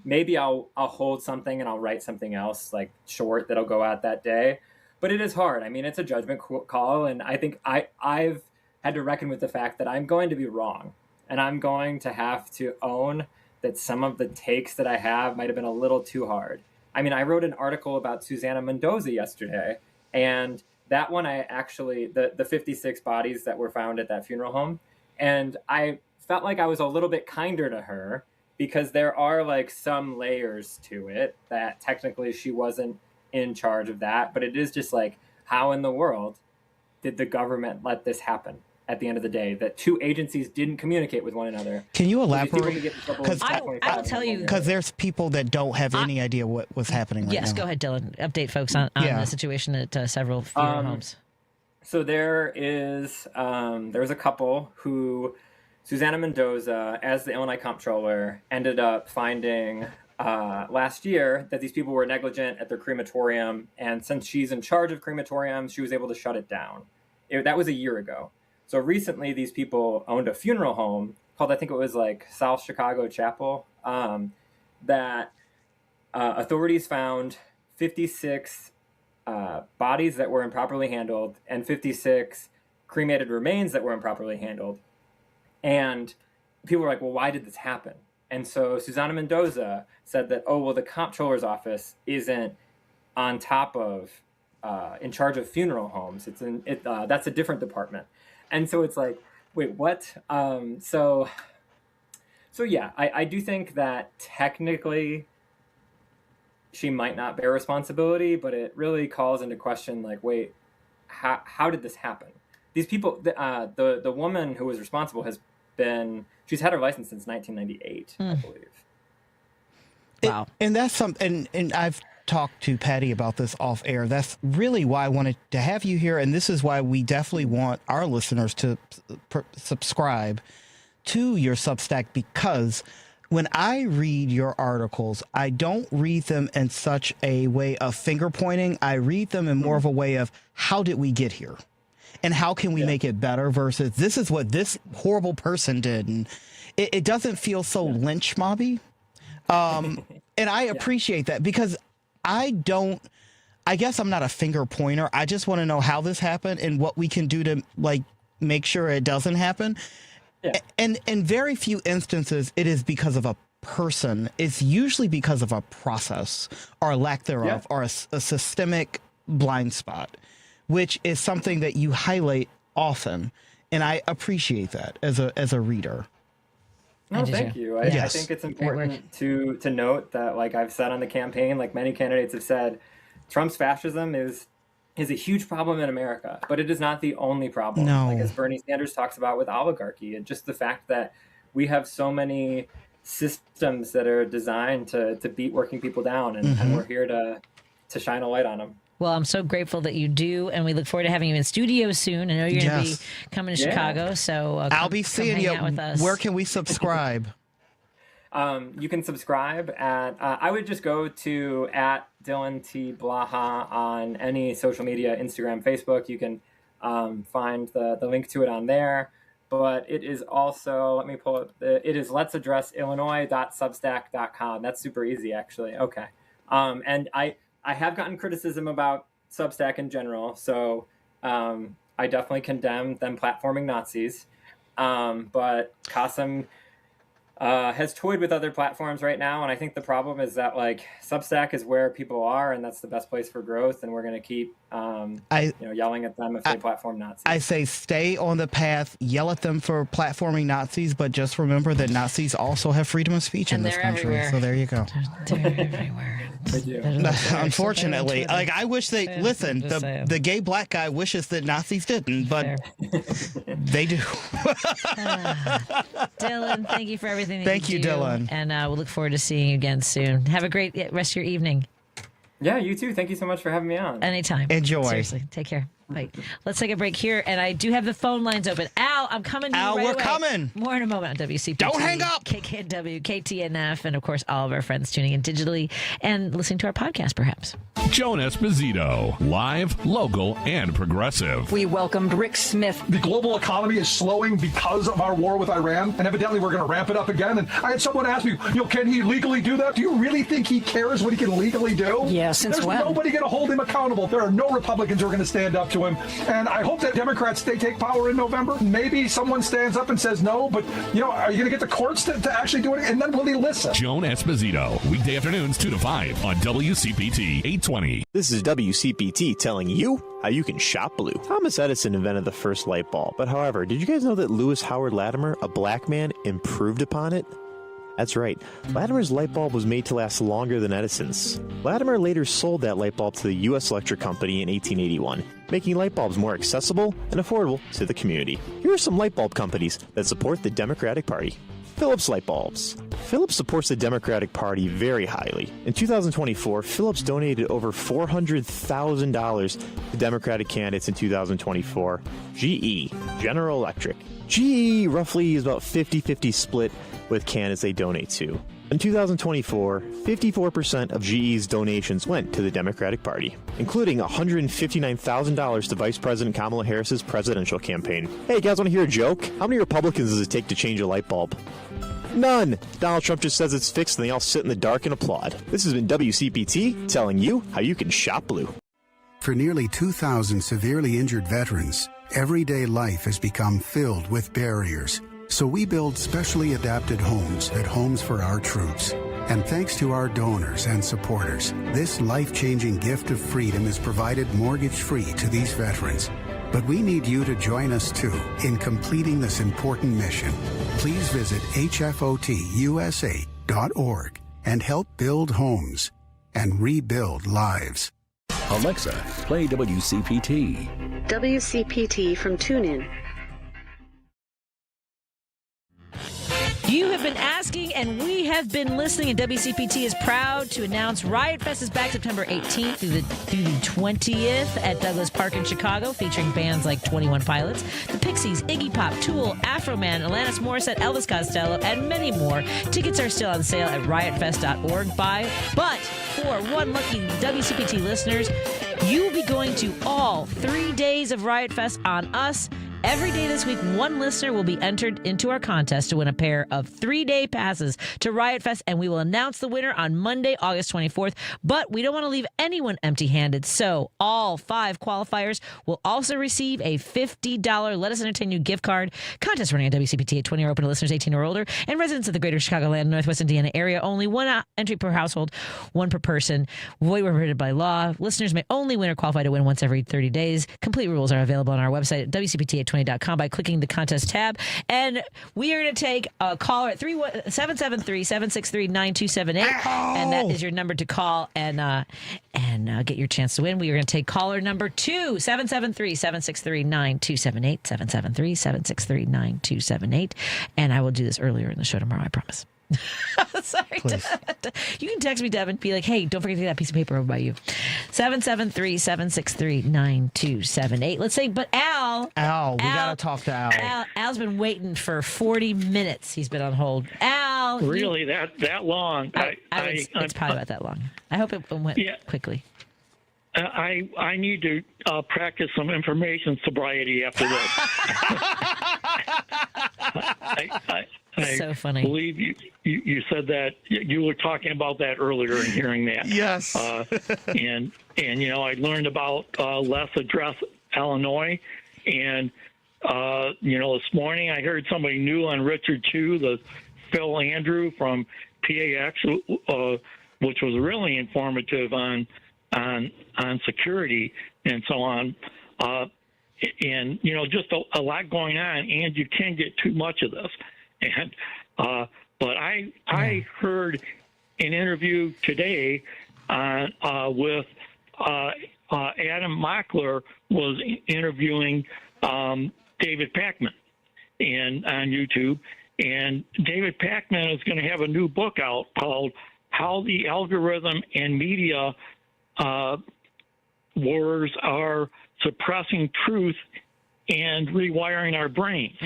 Maybe I'll hold something and I'll write something else like short that'll go out that day. But it is hard. I mean, it's a judgment call. And I think I've had to reckon with the fact that I'm going to be wrong. And I'm going to have to own that some of the takes that I have might have been a little too hard. I mean, I wrote an article about Susana Mendoza yesterday. And that one, I actually, the 56 bodies that were found at that funeral home. And I felt like I was a little bit kinder to her because there are like some layers to it that technically she wasn't in charge of that. But it is just like, how in the world did the government let this happen at the end of the day, that two agencies didn't communicate with one another? Can you elaborate? Because I will tell you, because there's people that don't have any idea what was happening right now. Yes, go ahead, Dylan. Update folks on the situation at several funeral homes. So there was a couple who, Susana Mendoza, as the Illinois comptroller, ended up finding last year that these people were negligent at their crematorium. And since she's in charge of crematoriums, she was able to shut it down. That was a year ago. So recently, these people owned a funeral home called, I think it was like South Chicago Chapel, that authorities found 56 bodies that were improperly handled and 56 cremated remains that were improperly handled. And people were like, well, why did this happen? And so Susana Mendoza said that, oh, well, the comptroller's office isn't on top of, in charge of funeral homes. That's a different department. And so it's like, wait, what? So yeah, I do think that technically she might not bear responsibility, but it really calls into question, like, wait, how did this happen? These people, the woman who was responsible she's had her license since 1998, I believe. Wow. And that's something, and I've talked to Patti about this off air. That's really why I wanted to have you here. And this is why we definitely want our listeners to subscribe to your Substack, because when I read your articles, I don't read them in such a way of finger pointing. I read them in more of a way of, how did we get here? And how can we make it better versus this is what this horrible person did. And it doesn't feel so lynch mobby. And I appreciate that, because I guess I'm not a finger pointer. I just want to know how this happened and what we can do to like make sure it doesn't happen. Yeah. And in very few instances, it is because of a person. It's usually because of a process or lack thereof, or a systemic blind spot, which is something that you highlight often. And I appreciate that as a reader. No, thank you. I think it's important to note that, like I've said on the campaign, like many candidates have said, Trump's fascism is a huge problem in America, but it is not the only problem. No. Like as Bernie Sanders talks about with oligarchy, and just the fact that we have so many systems that are designed to beat working people down, and we're here to shine a light on them. Well, I'm so grateful that you do, and we look forward to having you in studio soon. I know you're going to be coming to Chicago, so I'll be seeing you. With us. Where can we subscribe? You can subscribe at, I would just go to @Dylan T. Blaha on any social media, Instagram, Facebook. You can find the link to it on there. But it is also, let me pull it. It is let'saddressillinois.substack.com. That's super easy, actually. Okay. And I have gotten criticism about Substack in general, so I definitely condemn them platforming Nazis. But Qasim has toyed with other platforms right now, and I think the problem is that like Substack is where people are, and that's the best place for growth. And we're going to keep yelling at them if they platform Nazis. I say stay on the path, yell at them for platforming Nazis, but just remember that Nazis also have freedom of speech in this country. Everywhere. So there you go. They're everywhere. Unfortunately, like I wish they listen. The gay black guy wishes that Nazis didn't, but they do. Dylan, thank you for everything. Thank you, Dylan, and we'll look forward to seeing you again soon. Have a great rest of your evening. Yeah, you too. Thank you so much for having me on. Anytime. Enjoy. Seriously, take care. Bye. Let's take a break here, and I do have the phone lines open. Al, I'm coming to you right we're away. coming. More in a moment on WCPT. Don't hang up. KKNW, KTNF, and of course all of our friends tuning in digitally and listening to our podcast, perhaps. Joan Esposito, live, local, and progressive. We welcomed Rick Smith. The global economy is slowing because of our war with Iran, and evidently we're going to ramp it up again. And I had someone ask me, can he legally do that? Do you really think he cares what he can legally do? Yeah, since There's when? nobody going to hold him accountable. There are no Republicans who are going to stand up to him. And I hope that Democrats, they take power in November. Maybe someone stands up and says no, but, are you going to get the courts to actually do it? And then will he listen? Joan Esposito, weekday afternoons 2 to 5 on WCPT 820. This is WCPT telling you how you can shop blue. Thomas Edison invented the first light bulb, but however, did you guys know that Lewis Howard Latimer, a black man, improved upon it? That's right. Latimer's light bulb was made to last longer than Edison's. Latimer later sold that light bulb to the U.S. Electric Company in 1881, making light bulbs more accessible and affordable to the community. Here are some light bulb companies that support the Democratic Party. Philips Light Bulbs. Philips supports the Democratic Party very highly. In 2024, Philips donated over $400,000 to Democratic candidates in 2024. GE, General Electric. GE roughly is about 50-50 split with candidates they donate to. In 2024, 54% of GE's donations went to the Democratic Party, including $159,000 to Vice President Kamala Harris's presidential campaign. Hey, you guys want to hear a joke? How many Republicans does it take to change a light bulb? None! Donald Trump just says it's fixed and they all sit in the dark and applaud. This has been WCPT telling you how you can shop blue. For nearly 2,000 severely injured veterans, everyday life has become filled with barriers. So we build specially adapted homes at Homes for Our Troops. And thanks to our donors and supporters, this life-changing gift of freedom is provided mortgage-free to these veterans. But we need you to join us, too, in completing this important mission. Please visit hfotusa.org and help build homes and rebuild lives. Alexa, play WCPT. WCPT from TuneIn. You have been asking, and we have been listening, and WCPT is proud to announce Riot Fest is back September 18th through the 20th at Douglas Park in Chicago, featuring bands like 21 Pilots, The Pixies, Iggy Pop, Tool, Afroman, Alanis Morissette, Elvis Costello, and many more. Tickets are still on sale at riotfest.org. But for one lucky WCPT listeners, you will be going to all 3 days of Riot Fest on us. Every day this week, one listener will be entered into our contest to win a pair of 3-day passes to Riot Fest, and we will announce the winner on Monday, August 24th. But we don't want to leave anyone empty-handed, so all 5 qualifiers will also receive a $50 Let Us Entertain You gift card. Contest running at WCPT at 20 are open to listeners 18 or older, and residents of the greater Chicagoland, Northwest Indiana area. Only one entry per household, one per person. Void where prohibited by law. Listeners may only win or qualify to win once every 30 days. Complete rules are available on our website at WCPT820.com by clicking the contest tab. And we are going to take a caller at 773-763-9278. And that is your number to call and get your chance to win. We are going to take caller number 2, 773-763-9278, 773-763-9278. And I will do this earlier in the show tomorrow, I promise. Sorry, you can text me, Deb, and be like, hey, don't forget to get that piece of paper over by you. 773-763-9278. Let's say, but Al, we gotta talk to Al. Al's been waiting for 40 minutes. He's been on hold. Al, really that long? It's probably about that long. I hope it went quickly. I need to practice some information sobriety after this. So funny. I believe you said that you were talking about that earlier and hearing that. Yes. And I learned about Let's Address Illinois, and this morning I heard somebody new on Richard Chu, the Phil Andrew from PAX, which was really informative on security and so on. And just a lot going on, and you can get too much of this. And but I heard an interview today with Adam Mockler was interviewing David Pakman on YouTube, and David Pakman is going to have a new book out called "How the Algorithm and Media Wars Are Suppressing Truth and Rewiring Our Brains."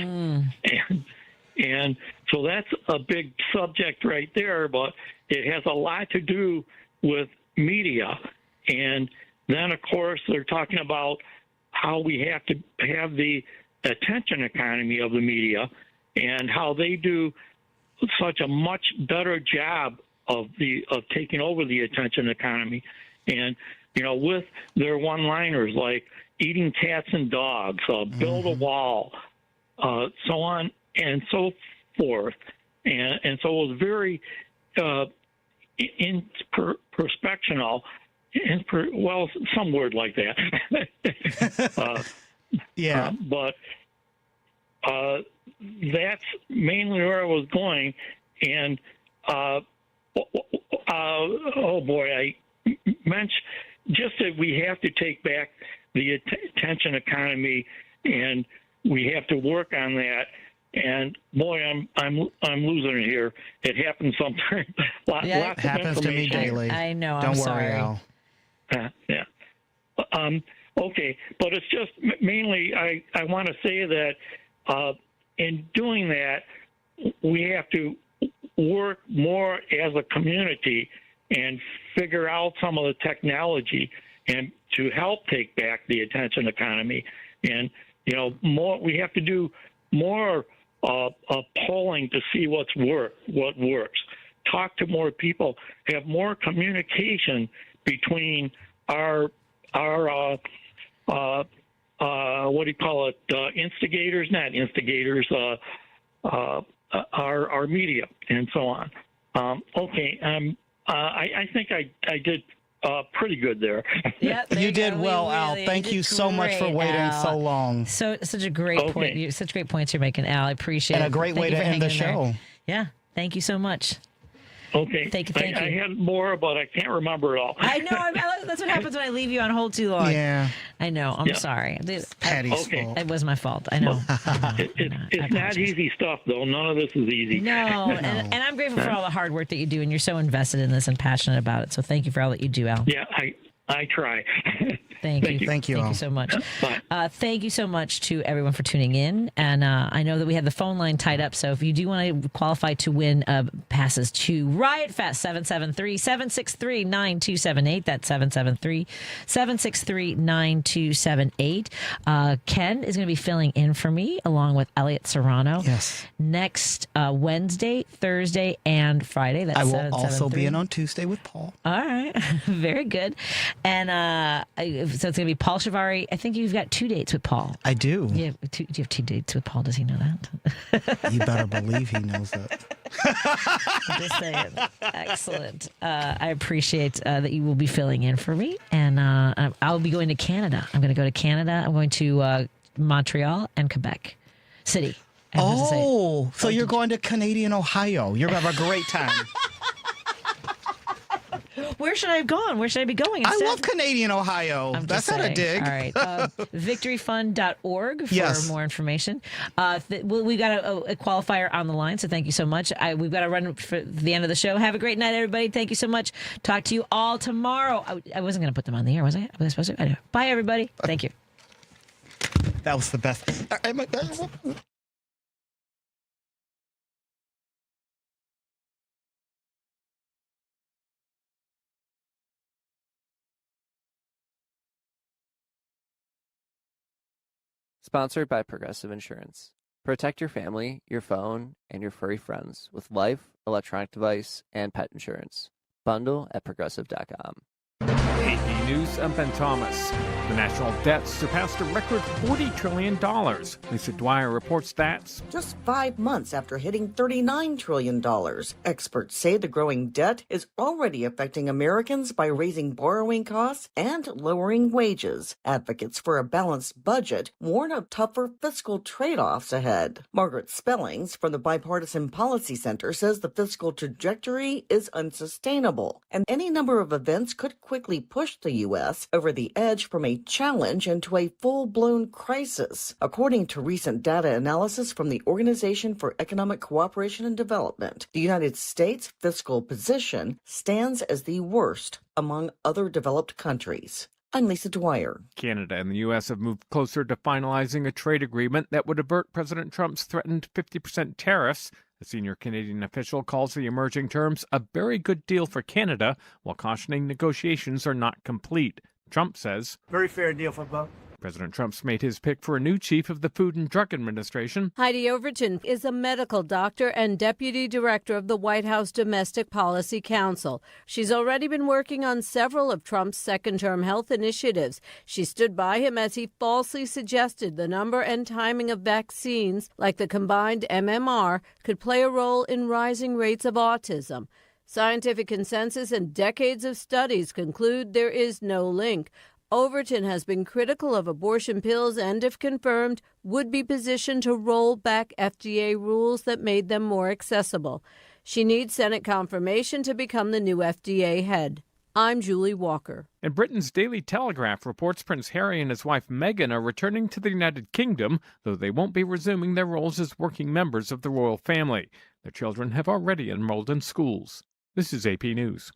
And so that's a big subject right there, but it has a lot to do with media. And then, of course, they're talking about how we have to have the attention economy of the media and how they do such a much better job of taking over the attention economy. And, with their one-liners like eating cats and dogs, build a wall, so on and so forth, and so it was very perspectional, some word like that. But that's mainly where I was going, and oh boy, I mentioned just that we have to take back the attention economy, and we have to work on that. And boy, I'm losing it here. It happens sometimes. It happens to me daily. I know. Don't sorry. worry, Al. Okay, but it's just mainly I want to say that in doing that, we have to work more as a community and figure out some of the technology and to help take back the attention economy. And we have to do more polling to see what works. Talk to more people. Have more communication between our instigators, not instigators, our media and so on. I think I did pretty good there. Yeah, you did well, Al. Thank you so much for waiting so long. Such a great point. Such great points you're making, Al. I appreciate it. And a great way to end the show. Yeah. Thank you so much. Okay. Thank you. I had more, but I can't remember it all. I know. That's what happens when I leave you on hold too long. Yeah. I know. I'm sorry. Patty's fault. It was my fault. I know. It's not easy stuff, though. None of this is easy. No. And I'm grateful for all the hard work that you do, and you're so invested in this and passionate about it. So thank you for all that you do, Al. Yeah, I try. Thank you. Thank you so much. Thank you so much to everyone for tuning in. And I know that we have the phone line tied up. So if you do want to qualify to win passes to Riot Fest, 773-763-9278. That's 773-763-9278. Ken is going to be filling in for me along with Elliot Serrano. Yes. Next Wednesday, Thursday, and Friday. That's I will also be in on Tuesday with Paul. All right. Very good. And so it's going to be Paul Shivari. I think you've got 2 dates with Paul. I do. Do you have 2 dates with Paul? Does he know that? You better believe he knows that. I'm just saying. Excellent. I appreciate that you will be filling in for me. And I'll be going to Canada. I'm going to go to Canada. I'm going to Montreal and Quebec City. So you're going to Canadian Ohio. You're going to have a great time. Where should I have gone? Where should I be going instead? I love Canadian Ohio. That's not a dig. All right. Victoryfund.org for more information. We got a qualifier on the line, so thank you so much. We've got to run for the end of the show. Have a great night, everybody. Thank you so much. Talk to you all tomorrow. I wasn't going to put them on the air, was I? Was I supposed to? I know. Bye, everybody. Thank you. That was the best. Sponsored by Progressive Insurance. Protect your family, your phone, and your furry friends with life, electronic device, and pet insurance. Bundle at progressive.com. AP News, I'm Ben Thomas. The national debt surpassed a record $40 trillion. Lisa Dwyer reports that. Just 5 months after hitting $39 trillion, experts say the growing debt is already affecting Americans by raising borrowing costs and lowering wages. Advocates for a balanced budget warn of tougher fiscal trade-offs ahead. Margaret Spellings from the Bipartisan Policy Center says the fiscal trajectory is unsustainable, and any number of events could quickly push the U.S. over the edge from a challenge into a full-blown crisis. According to recent data analysis from the Organization for Economic Cooperation and Development, the United States' fiscal position stands as the worst among other developed countries. I'm Lisa Dwyer. Canada and the U.S. have moved closer to finalizing a trade agreement that would avert President Trump's threatened 50% tariffs. A senior Canadian official calls the emerging terms a very good deal for Canada, while cautioning negotiations are not complete. Trump says, very fair deal for both. President Trump's made his pick for a new chief of the Food and Drug Administration. Heidi Overton is a medical doctor and deputy director of the White House Domestic Policy Council. She's already been working on several of Trump's second-term health initiatives. She stood by him as he falsely suggested the number and timing of vaccines, like the combined MMR, could play a role in rising rates of autism. Scientific consensus and decades of studies conclude there is no link. Overton has been critical of abortion pills and, if confirmed, would be positioned to roll back FDA rules that made them more accessible. She needs Senate confirmation to become the new FDA head. I'm Julie Walker. And Britain's Daily Telegraph reports Prince Harry and his wife Meghan are returning to the United Kingdom, though they won't be resuming their roles as working members of the royal family. Their children have already enrolled in schools. This is AP News.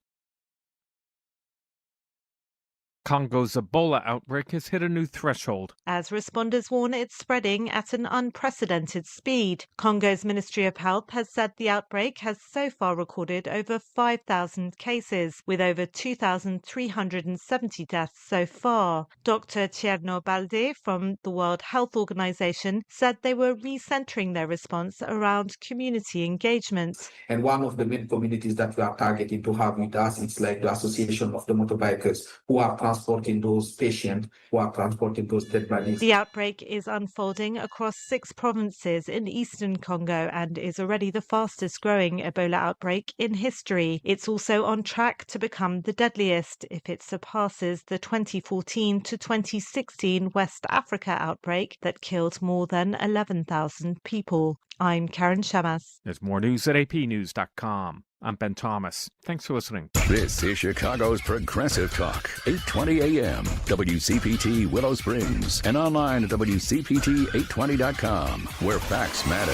Congo's Ebola outbreak has hit a new threshold. As responders warn it's spreading at an unprecedented speed. Congo's Ministry of Health has said the outbreak has so far recorded over 5,000 cases, with over 2,370 deaths so far. Dr. Tierno Balde from the World Health Organization said they were recentering their response around community engagement. And one of the main communities that we are targeting to have with us is like the Association of the Motorbikers, who are transporting those patients, who are transporting those dead bodies. The outbreak is unfolding across 6 provinces in eastern Congo and is already the fastest growing Ebola outbreak in history. It's also on track to become the deadliest if it surpasses the 2014 to 2016 West Africa outbreak that killed more than 11,000 people. I'm Karen Shamas. There's more news at apnews.com. I'm Ben Thomas. Thanks for listening. This is Chicago's Progressive Talk, 820 AM, WCPT Willow Springs, and online at WCPT820.com, where facts matter.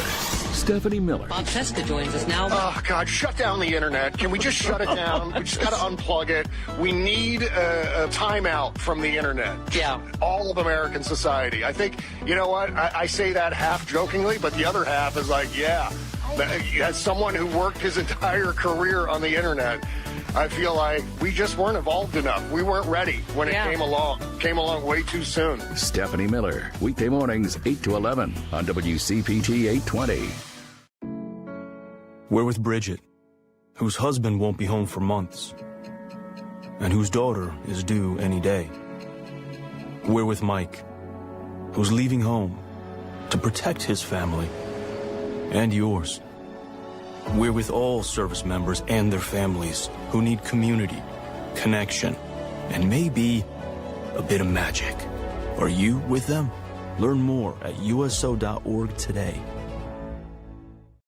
Stephanie Miller. Bob Fesca joins us now. Oh, God, shut down the internet. Can we just shut it down? We just got to unplug it. We need a timeout from the internet. Yeah. All of American society. I think, you know what? I say that half jokingly, but the other half is like, yeah. As someone who worked his entire career on the internet, I feel like we just weren't evolved enough. We weren't ready when it came along. Came along way too soon. Stephanie Miller, weekday mornings 8 to 11 on WCPT 820. We're with Bridget, whose husband won't be home for months, and whose daughter is due any day. We're with Mike, who's leaving home to protect his family and yours. We're with all service members and their families who need community, connection, and maybe a bit of magic. Are you with them? Learn more at uso.org today.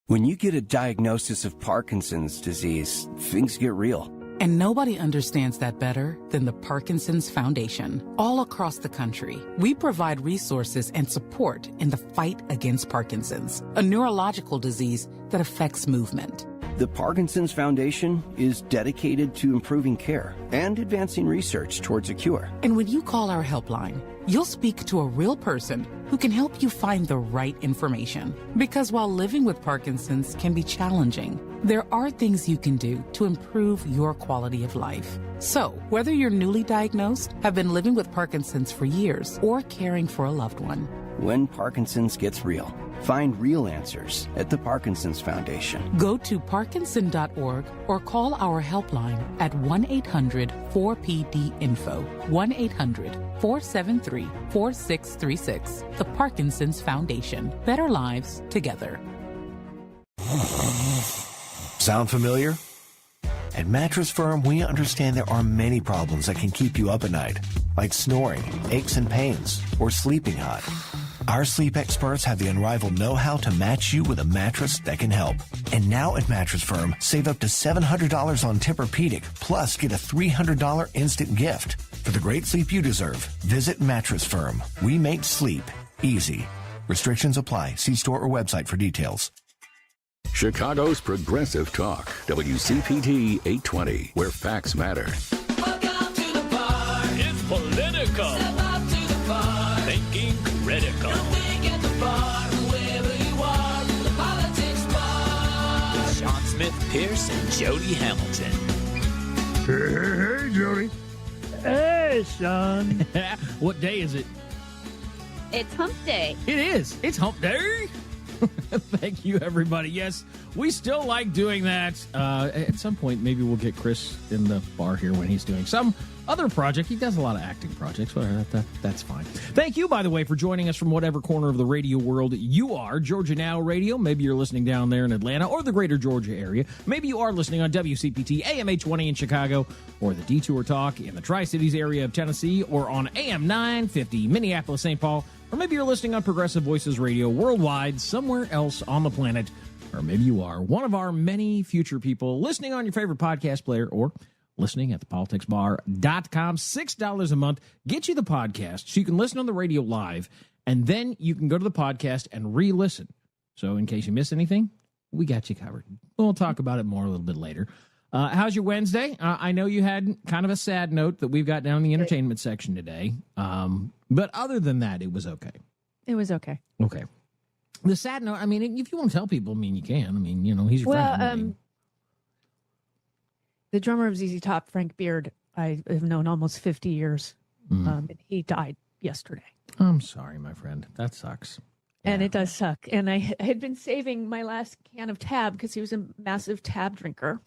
When you get a diagnosis of Parkinson's disease, things get real. And nobody understands that better than the Parkinson's Foundation. All across the country, we provide resources and support in the fight against Parkinson's, a neurological disease that affects movement. The Parkinson's Foundation is dedicated to improving care and advancing research towards a cure. And when you call our helpline, you'll speak to a real person who can help you find the right information. Because while living with Parkinson's can be challenging, there are things you can do to improve your quality of life. So, whether you're newly diagnosed, have been living with Parkinson's for years, or caring for a loved one, when Parkinson's gets real, find real answers at the Parkinson's Foundation. Go to parkinson.org or call our helpline at 1-800-4PD-INFO, 1-800-473-4636. The Parkinson's Foundation. Better lives together. Sound familiar? At Mattress Firm, we understand there are many problems that can keep you up at night, like snoring, aches and pains, or sleeping hot. Our sleep experts have the unrivaled know-how to match you with a mattress that can help. And now at Mattress Firm, save up to $700 on Tempur-Pedic, plus get a $300 instant gift. For the great sleep you deserve, visit Mattress Firm. We make sleep easy. Restrictions apply. See store or website for details. Chicago's Progressive Talk, WCPT 820, where facts matter. Welcome to the bar. It's political. Step up to the bar. Thinking critical. You'll think at the bar, whoever you are, the politics bar. With Sean Smith, Pierce, and Jody Hamilton. Hey, Jody. Hey, Sean. What day is it? It's hump day. It is. It's hump day. Thank you, everybody. Yes, we still like doing that. At some point, maybe we'll get Chris in the bar here when he's doing some other project. He does a lot of acting projects, but that's fine. Thank you, by the way, for joining us from whatever corner of the radio world you are. Georgia Now Radio. Maybe you're listening down there in Atlanta or the greater Georgia area. Maybe you are listening on WCPT AM820 in Chicago, or the Detour Talk in the Tri-Cities area of Tennessee, or on AM950 Minneapolis, St. Paul. Or maybe you're listening on Progressive Voices Radio worldwide, somewhere else on the planet. Or maybe you are one of our many future people listening on your favorite podcast player or listening at thepoliticsbar.com. $6 a month gets you the podcast so you can listen on the radio live, and then you can go to the podcast and re-listen. So in case you miss anything, we got you covered. We'll talk about it more a little bit later. How's your Wednesday? I know you had kind of a sad note that we've got down in the entertainment section today. But other than that, it was okay. It was okay. Okay. The sad note, I mean, if you want to tell people, I mean, you can. I mean, you know, he's your friend. The drummer of ZZ Top, Frank Beard, I have known almost 50 years. And he died yesterday. I'm sorry, my friend. That sucks. And it does suck. And I had been saving my last can of Tab because he was a massive Tab drinker.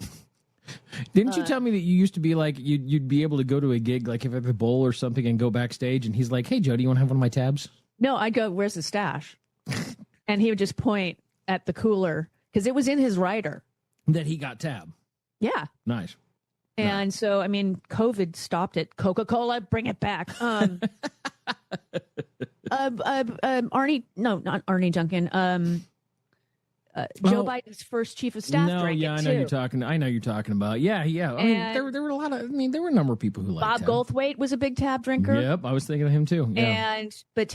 Didn't you tell me that you used to be like, you'd be able to go to a gig, like if at the bowl or something, and go backstage, and he's like, hey, Joe, do you want to have one of my tabs? No, I'd go, where's the stash? And he would just point at the cooler, because it was in his rider. That he got tab. Yeah. Nice. And so, I mean, COVID stopped it. Coca-Cola, bring it back. Arnie, no, not Arnie Duncan. Joe Biden's first chief of staff. No, drank yeah, it I know too. you're talking. I know you're talking about. Yeah. I mean, there were a lot of. I mean, there were a number of people who liked Bob tab. Goldthwait was a big tab drinker. Yep, I was thinking of him too. Yeah. But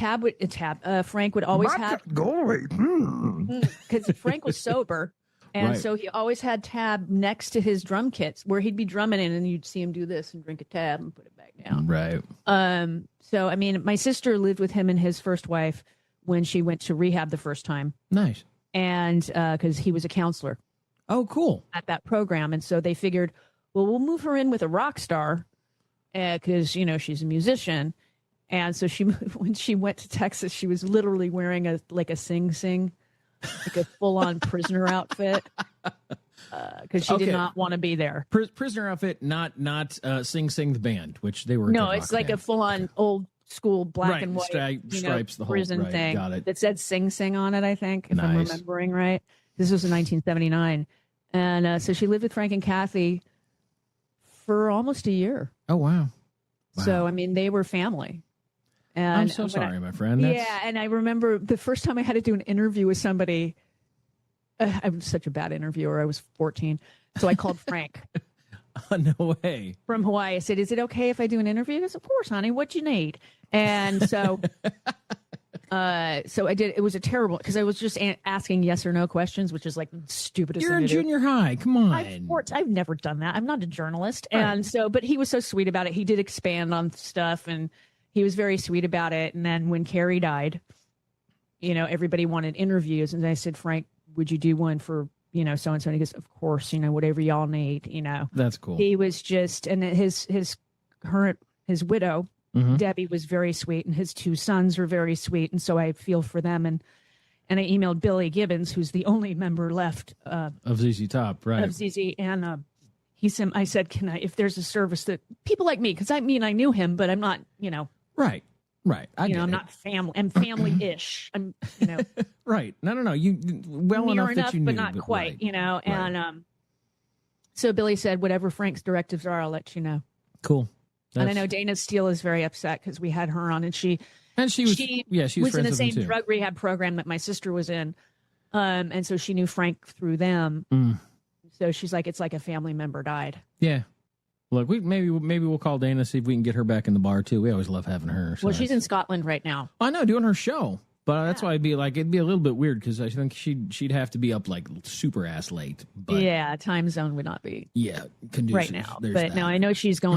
Frank would always have Goldthwait. because Frank was sober. And Right. so he always had tab next to his drum kits where he'd be drumming in and you'd see him do this and drink a tab and put it back down. Right. So, I mean, my sister lived with him and his first wife when she went to rehab the first time. Nice. And because he was a counselor. Oh, cool. At that program. And so they figured, well, we'll move her in with a rock star because, she's a musician. And so when she went to Texas, she was literally wearing a Sing Sing. Like a full-on prisoner outfit, because she did not want to be there. Prisoner outfit, not Sing Sing the band, which they were. No, it's like a full-on old school black and white stripes, the whole prison right, thing got it. that said Sing Sing on it. I think, if I'm Nice. remembering right. This was in 1979, and so she lived with Frank and Kathy for almost a year. Oh wow! So I mean, they were family. And I'm so sorry, my friend. Yeah, and I remember the first time I had to do an interview with somebody. I was such a bad interviewer. I was 14, so I called Frank. No way. From Hawaii. I said, "Is it okay if I do an interview?" He goes, "Of course, honey. What you need?" And so, so I did. It was a terrible because I was just asking yes or no questions, which is like the stupidest. You're thing in to do. junior high. Come on. I've never done that. I'm not a journalist, Right. and so, but he was so sweet about it. He did expand on stuff and. He was very sweet about it. And then when Carrie died, everybody wanted interviews. And I said, Frank, would you do one for, so-and-so? And he goes, of course, whatever y'all need, That's cool. He was just, and his widow, Mhm. Debbie, was very sweet. And his two sons were very sweet. And so I feel for them. And I emailed Billy Gibbons, who's the only member left Of ZZ Top, right? of ZZ. And I said, if there's a service that people like me, because I knew him, but I'm not, Right. I'm not family. I'm family-ish. I'm, Right. No. You well near enough that you knew, but not quite. right. And so Billy said, "Whatever Frank's directives are, I'll let you know." Cool. And I know Dana Steele is very upset because we had her on, and she was was friends in the with same him too. drug rehab program that my sister was in, and so she knew Frank through them. So she's like, "It's like a family member died." Yeah. Look, maybe we'll call Dana, see if we can get her back in the bar too. We always love having her. So Well, she's in Scotland right now. I know, doing her show. But that's why it'd be a little bit weird because I think she'd have to be up like super ass late. But yeah, time zone would not be conducive. right now. There's But that. no, I know she's going.